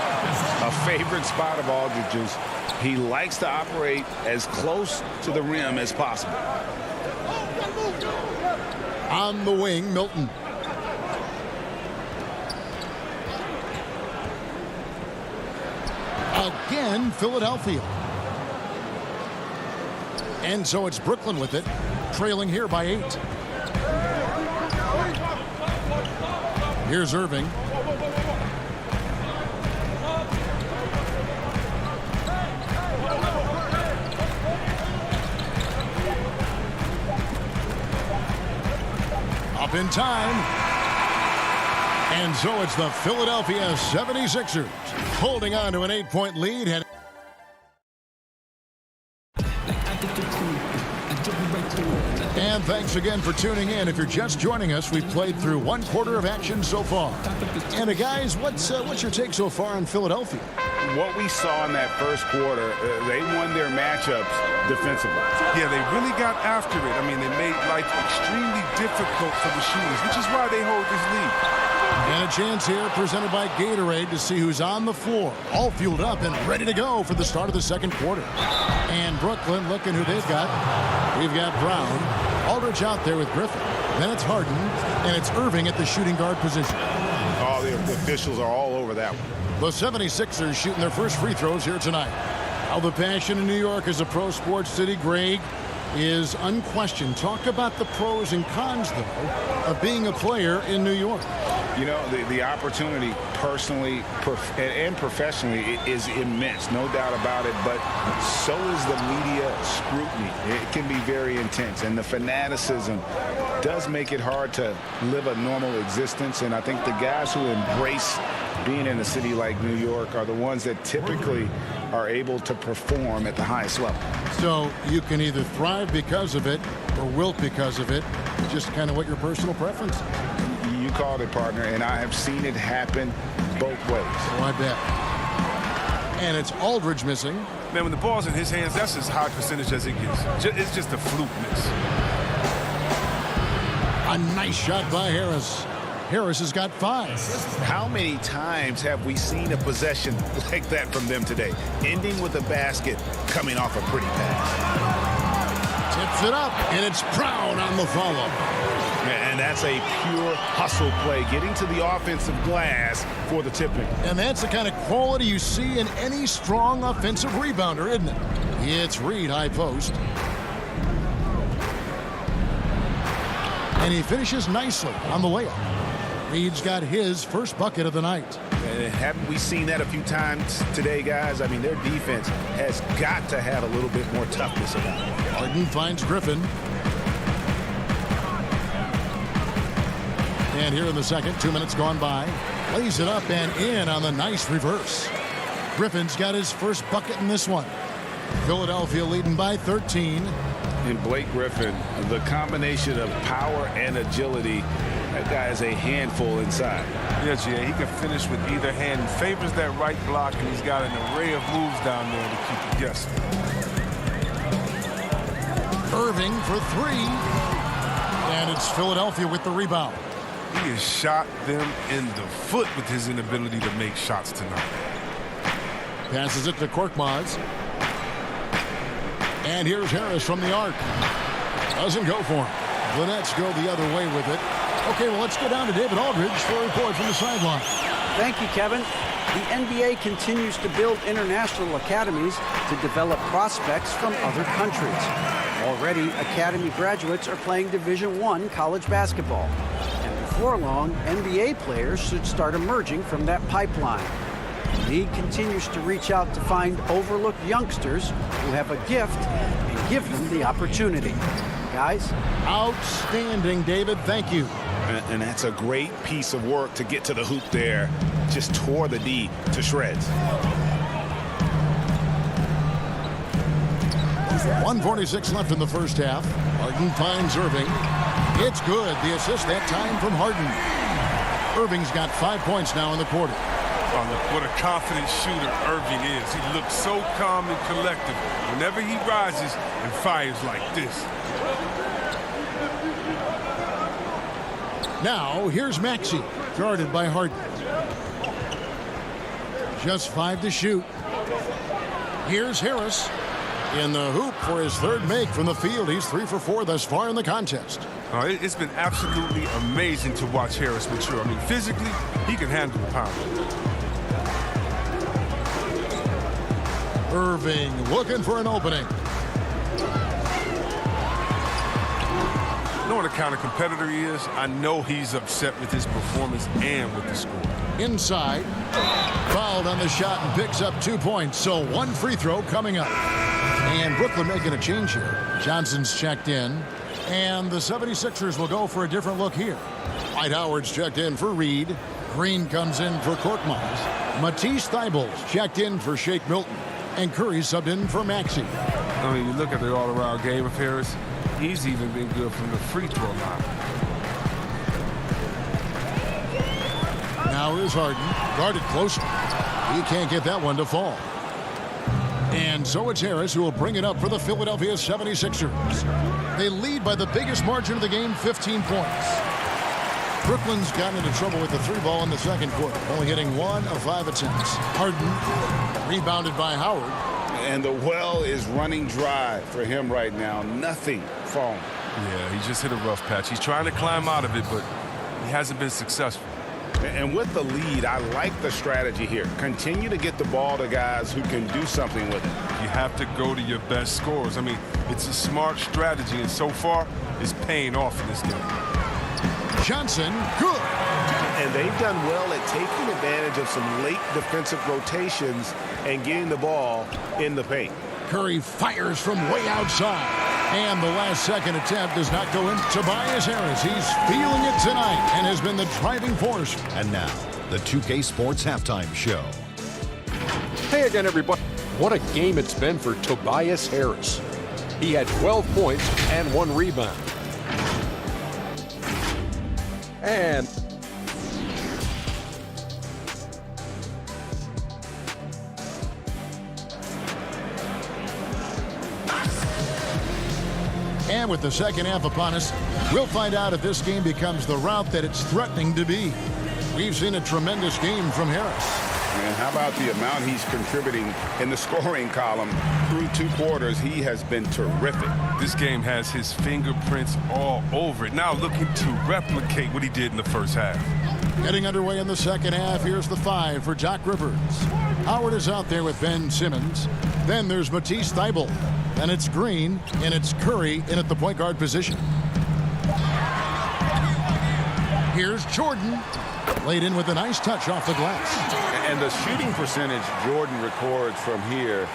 A favorite spot of Aldridge's. He likes to operate as close to the rim as possible. On the wing, Milton. Again, Philadelphia. And so it's Brooklyn with it, trailing here by 8. Here's Irving. Up in time. And so it's the Philadelphia 76ers holding on to an 8-point lead. And thanks again for tuning in. If you're just joining us, we've played through 1 quarter of action so far. And guys, what's your take so far on Philadelphia? What we saw in that first quarter, they won their matchups defensively. Yeah, they really got after it. I mean, they made life extremely difficult for the shooters, which is why they hold this lead. And a chance here presented by Gatorade to see who's on the floor. All fueled up and ready to go for the start of the second quarter. And Brooklyn looking who they've got. We've got Brown. Aldridge out there with Griffin. Then it's Harden. And it's Irving at the shooting guard position. Oh, the officials are all over that one. The 76ers shooting their first free throws here tonight. How the passion in New York is a pro sports city, Greg, is unquestioned. Talk about the pros and cons, though, of being a player in New York. You know, the opportunity personally and professionally is immense, no doubt about it, but so is the media scrutiny. It can be very intense, and the fanaticism does make it hard to live a normal existence, and I think the guys who embrace being in a city like New York are the ones that typically are able to perform at the highest level. So you can either thrive because of it or wilt because of it, just kind of what your personal preference is. You called it, partner, and I have seen it happen both ways. Oh, I bet. And it's Aldridge missing. Man, when the ball's in his hands, that's as high percentage as it gets. It's just a fluke miss. A nice shot by Harris. Harris has got 5. How many times have we seen a possession like that from them today? Ending with a basket, coming off a pretty pass. Tips it up, and it's Brown on the follow. And that's a pure hustle play, getting to the offensive glass for the tipping. And that's the kind of quality you see in any strong offensive rebounder, isn't it? It's Reed, high post. And he finishes nicely on the layup. Reed's got his first bucket of the night. And haven't we seen that a few times today, guys? I mean, their defense has got to have a little bit more toughness about it. Harden finds Griffin. And here in the second, 2 minutes gone by. Lays it up and in on the nice reverse. Griffin's got his first bucket in this one. Philadelphia leading by 13. And Blake Griffin, the combination of power and agility, that guy is a handful inside. Yeah, Jay, he can finish with either hand. He favors that right block, and he's got an array of moves down there to keep you guessing. Irving for 3. And it's Philadelphia with the rebound. He has shot them in the foot with his inability to make shots tonight. Passes it to Korkmaz. And here's Harris from the arc. Doesn't go for him. The Nets go the other way with it. Okay, well, let's go down to David Aldridge for a report from the sideline. Thank you, Kevin. The NBA continues to build international academies to develop prospects from other countries. Already, academy graduates are playing Division I college basketball. And before long, NBA players should start emerging from that pipeline. The league continues to reach out to find overlooked youngsters who have a gift and give them the opportunity. Guys? Outstanding, David. Thank you. And that's a great piece of work to get to the hoop there. Just tore the D to shreds. 1:46 left in the first half. Harden finds Irving. It's good. The assist that time from Harden. Irving's got 5 points now in the quarter. Oh, look, what a confident shooter Irving is. He looks so calm and collected whenever he rises and fires like this. Now, here's Maxey, guarded by Harden. Just 5 to shoot. Here's Harris. In the hoop for his third make from the field. He's 3 for 4 thus far in the contest. It's been absolutely amazing to watch Harris mature. I mean, physically, he can handle the power. Irving looking for an opening. Knowing the kind of competitor he is, I know he's upset with his performance and with the score. Inside. Fouled on the shot and picks up 2 points. So 1 free throw coming up. And Brooklyn making a change here. Johnson's checked in. And the 76ers will go for a different look here. Dwight Howard's checked in for Reed. Green comes in for Korkmaz. Matisse Thybulle's checked in for Shake Milton. And Curry subbed in for Maxey. I mean, you look at the all-around game of Harris, he's even been good from the free throw line. Now is Harden, guarded closely. He can't get that one to fall. And so it's Harris who will bring it up for the Philadelphia 76ers. They lead by the biggest margin of the game, 15 points. Brooklyn's gotten into trouble with the 3-ball in the second quarter, only hitting 1 of 5 attempts. Harden, rebounded by Howard. And the well is running dry for him right now. Nothing falling. Yeah, he just hit a rough patch. He's trying to climb out of it, but he hasn't been successful. And with the lead, I like the strategy here. Continue to get the ball to guys who can do something with it. You have to go to your best scorers. I mean, it's a smart strategy, and so far, it's paying off in this game. Johnson, good. And they've done well at taking advantage of some late defensive rotations and getting the ball in the paint. Curry fires from way outside. And the last second attempt does not go in. Tobias Harris, he's feeling it tonight and has been the driving force. And now, the 2K Sports Halftime Show. Hey again, everybody. What a game it's been for Tobias Harris. He had 12 points and 1 rebound. And with the second half upon us, we'll find out if this game becomes the route that it's threatening to be. We've seen a tremendous game from Harris. And how about the amount he's contributing in the scoring column through 2 quarters? He has been terrific. This game has his fingerprints all over it. Now looking to replicate what he did in the first half. Getting underway in the second half, here's the 5 for Doc Rivers. Howard is out there with Ben Simmons. Then there's Matisse Thybulle. And it's Green, and it's Curry in at the point guard position. Here's Jordan, laid in with a nice touch off the glass. And the shooting percentage Jordan records from here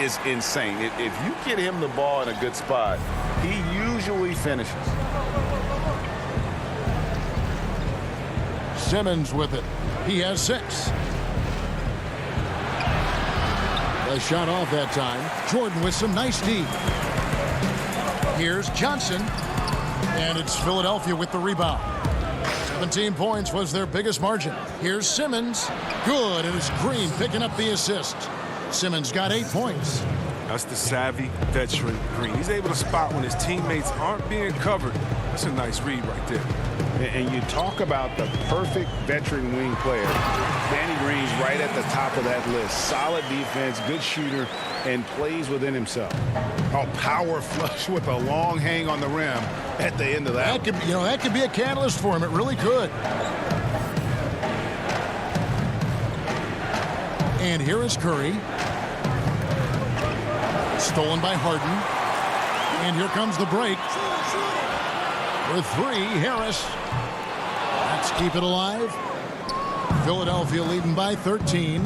is insane. If you get him the ball in a good spot, he usually finishes. Simmons with it. He has 6. A shot off that time. Jordan with some nice D. Here's Johnson. And it's Philadelphia with the rebound. 17 points was their biggest margin. Here's Simmons. Good, and it's Green picking up the assist. Simmons got 8 points. That's the savvy veteran Green. He's able to spot when his teammates aren't being covered. That's a nice read right there. And you talk about the perfect veteran wing player. Danny Green's right at the top of that list. Solid defense, good shooter, and plays within himself. A power flush with a long hang on the rim at the end of that. That could be a catalyst for him. It really could. And here is Curry. Stolen by Harden. And here comes the break. For 3, Harris. Let's keep it alive. Philadelphia leading by 13.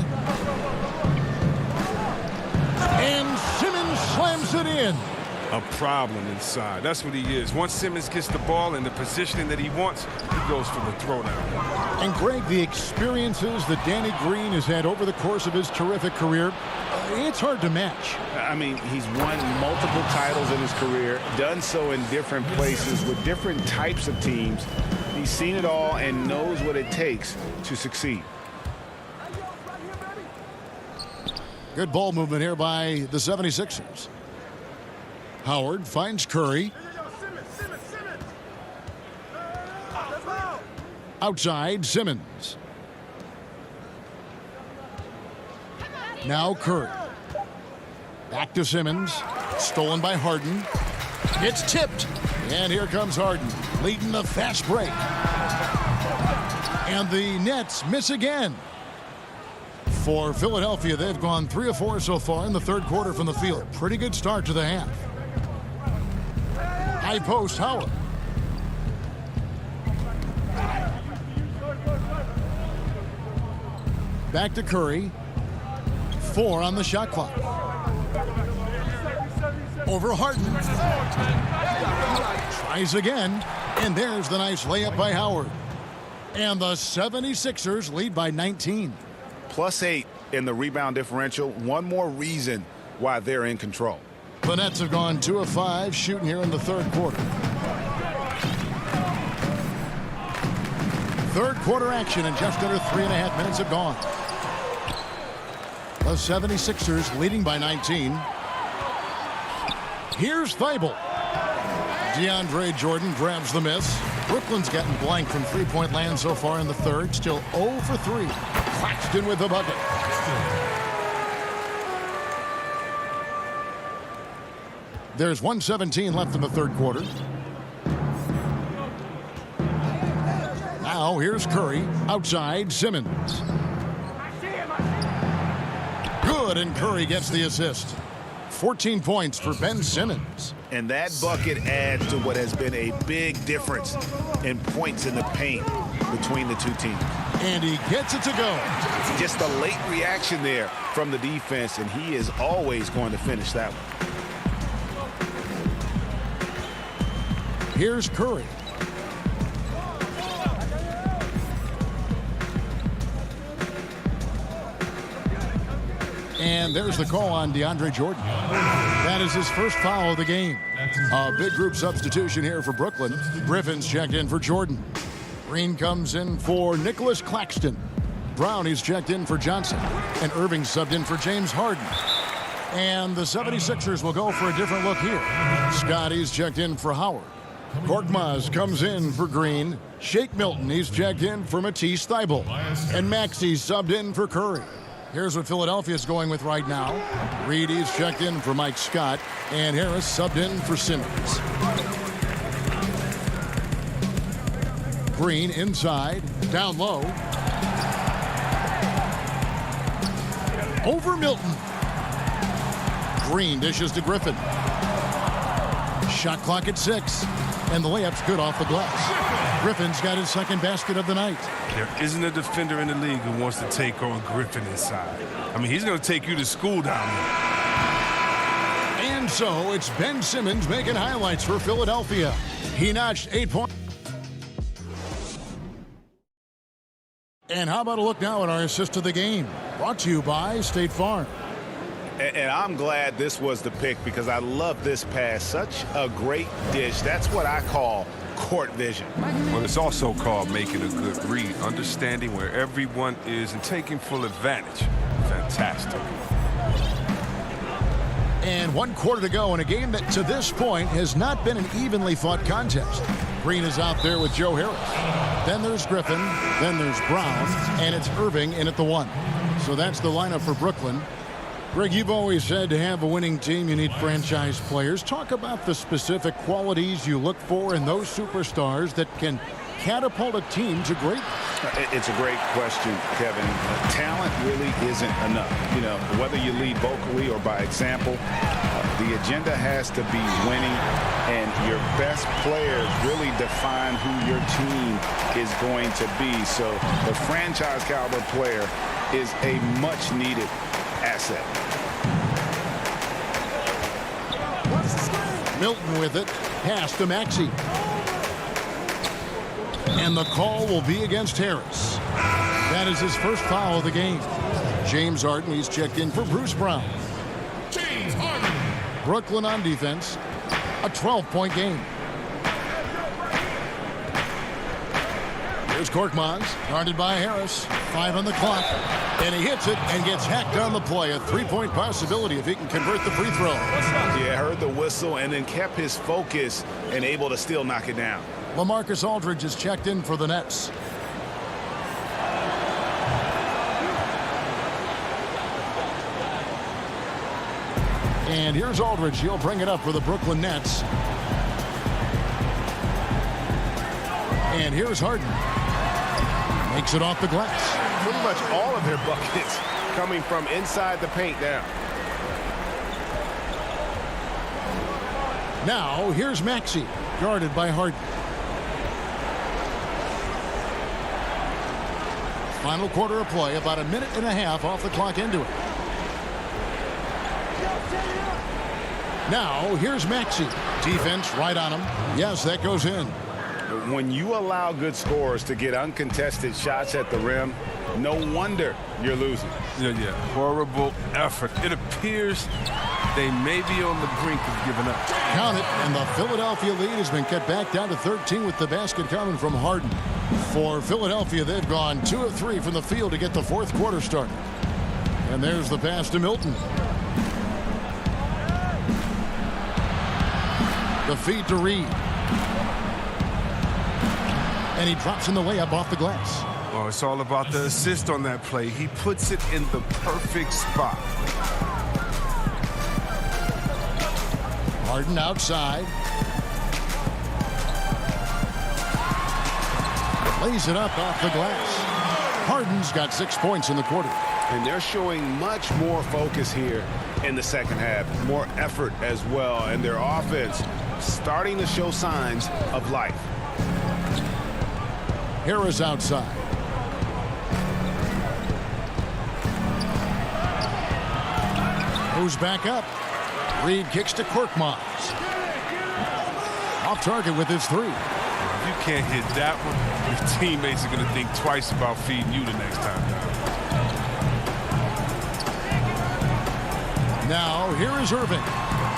And Simmons slams it in. A problem inside. That's what he is. Once Simmons gets the ball in the positioning that he wants, he goes for the throwdown. And Greg, the experiences that Danny Green has had over the course of his terrific career, it's hard to match. I mean, he's won multiple titles in his career, done so in different places with different types of teams. He's seen it all and knows what it takes to succeed. Good ball movement here by the 76ers. Howard finds Curry. Outside, Simmons. Now Curry. Back to Simmons. Stolen by Harden. It's tipped. And here comes Harden, leading the fast break. And the Nets miss again. For Philadelphia, they've gone 3 of 4 so far in the third quarter from the field. Pretty good start to the half. High post, Howard. Back to Curry. 4 on the shot clock. Over Harden. Tries again. And there's the nice layup by Howard. And the 76ers lead by 19. +8 in the rebound differential. One more reason why they're in control. The Nets have gone 2 of 5 shooting here in the third quarter. Third quarter action, and just under 3.5 minutes have gone. The 76ers leading by 19. Here's Thibault. DeAndre Jordan grabs the miss. Brooklyn's gotten blank from three-point land so far in the third. Still 0 for 3. Claxton with the bucket. There's 1:17 left in the third quarter. Now here's Curry. Outside, Simmons. Good, and Curry gets the assist. 14 points for Ben Simmons. And that bucket adds to what has been a big difference in points in the paint between the two teams. And he gets it to go. Just a late reaction there from the defense, and he is always going to finish that one. Here's Curry. And there's the call on DeAndre Jordan. That is his first foul of the game. A big group substitution here for Brooklyn. Griffin's checked in for Jordan. Green comes in for Nicholas Claxton. Brownie's checked in for Johnson. And Irving subbed in for James Harden. And the 76ers will go for a different look here. Scotty's checked in for Howard. Korkmaz comes in for Green. Shake Milton, he's checked in for Matisse Thybulle. And Maxey's subbed in for Curry. Here's what Philadelphia's going with right now. Reedy's checked in for Mike Scott. And Harris subbed in for Simmons. Green inside, down low. Over Milton. Green dishes to Griffin. Shot clock at 6. And the layup's good off the glass. Griffin's got his second basket of the night. There isn't a defender in the league who wants to take on Griffin inside. I mean, he's going to take you to school down there. And so it's Ben Simmons making highlights for Philadelphia. He notched 8 points. And how about a look now at our assist of the game? Brought to you by State Farm. And I'm glad this was the pick because I love this pass. Such a great dish. That's what I call court vision. Well, it's also called making a good read, understanding where everyone is and taking full advantage. Fantastic. And 1 quarter to go in a game that to this point has not been an evenly fought contest. Green is out there with Joe Harris. Then there's Griffin. Then there's Brown. And it's Irving in at the 1. So that's the lineup for Brooklyn. Greg, you've always said to have a winning team, you need franchise players. Talk about the specific qualities you look for in those superstars that can catapult a team to greatness. It's a great question, Kevin. Talent really isn't enough. You know, whether you lead vocally or by example, the agenda has to be winning, and your best players really define who your team is going to be. So the franchise caliber player is a much needed asset. Milton with it, pass to Maxey. And the call will be against Harris. That is his first foul of the game. James Harden, he's checked in for Bruce Brown. James Harden. Brooklyn on defense, a 12-point game. Here's Korkmaz, guarded by Harris. 5 on the clock, and he hits it and gets hacked on the play. A 3-point possibility if he can convert the free throw. Yeah, heard the whistle and then kept his focus and able to still knock it down. LaMarcus Aldridge is checked in for the Nets. And here's Aldridge. He'll bring it up for the Brooklyn Nets. And here's Harden. Makes it off the glass. Pretty much all of their buckets coming from inside the paint now. Now, here's Maxey, guarded by Harden. Final quarter of play, about a minute and a half off the clock into it. Now, here's Maxey. Defense right on him. Yes, that goes in. When you allow good scorers to get uncontested shots at the rim, no wonder you're losing. Yeah. Horrible effort. It appears they may be on the brink of giving up. Count it, and the Philadelphia lead has been cut back down to 13 with the basket coming from Harden. For Philadelphia, they've gone 2 of 3 from the field to get the fourth quarter started. And there's the pass to Milton. The feed to Reed. And he drops in the layup off the glass. Well, it's all about the assist on that play. He puts it in the perfect spot. Harden outside. Lays it up off the glass. Harden's got 6 points in the quarter. And they're showing much more focus here in the second half. More effort as well. And their offense starting to show signs of life. Harris outside. Goes back up. Reed kicks to Korkmaz. Off target with his 3. If you can't hit that one, your teammates are going to think twice about feeding you the next time. Now, here is Irving.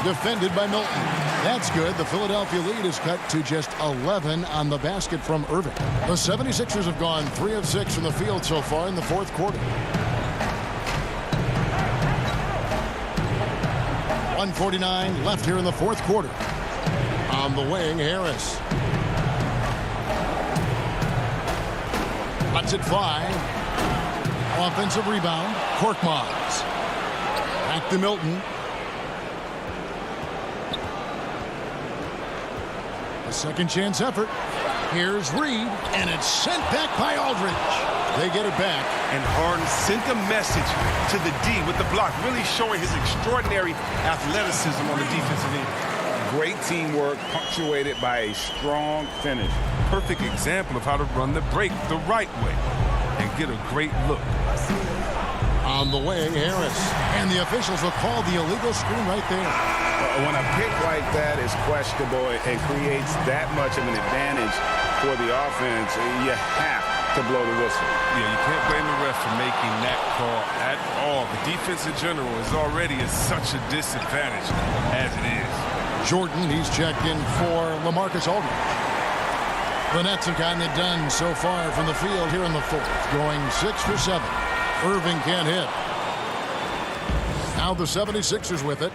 Defended by Milton. That's good. The Philadelphia lead is cut to just 11 on the basket from Irving. The 76ers have gone 3 of 6 from the field so far in the fourth quarter. 1:49 left here in the fourth quarter. On the wing, Harris. Lets it fly. Offensive rebound. Korkmaz. Back to Milton. A second chance effort. Here's Reed, and it's sent back by Aldridge. They get it back. And Harden sent a message to the D with the block, really showing his extraordinary athleticism on the defensive end. Great teamwork punctuated by a strong finish. Perfect example of how to run the break the right way and get a great look. On the way, Harris. And the officials will call the illegal screen right there. When a pick like that is questionable and creates that much of an advantage for the offense, you have to blow the whistle. Yeah, you can't blame the ref for making that call at all. The defense in general is already at such a disadvantage as it is. Jordan, he's checked in for LaMarcus Aldridge. The Nets have gotten it done so far from the field here in the fourth, going 6 for 7. Irving can't hit. Now the 76ers with it.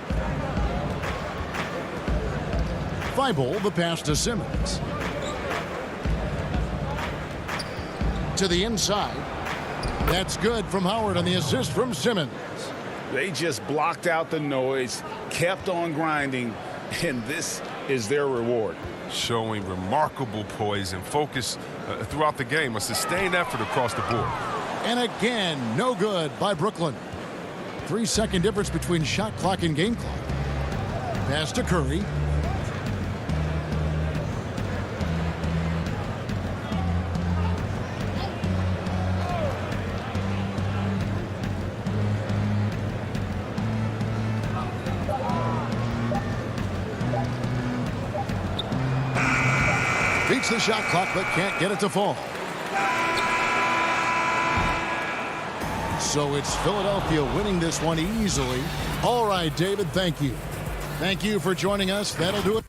Thibault, the pass to Simmons. To the inside. That's good from Howard on the assist from Simmons. They just blocked out the noise, kept on grinding, and this is their reward. Showing remarkable poise and focus throughout the game, a sustained effort across the board. And again, no good by Brooklyn. 3-second difference between shot clock and game clock. Pass to Curry. Beats the shot clock, but can't get it to fall. So it's Philadelphia winning this one easily. All right, David, thank you. Thank you for joining us. That'll do it.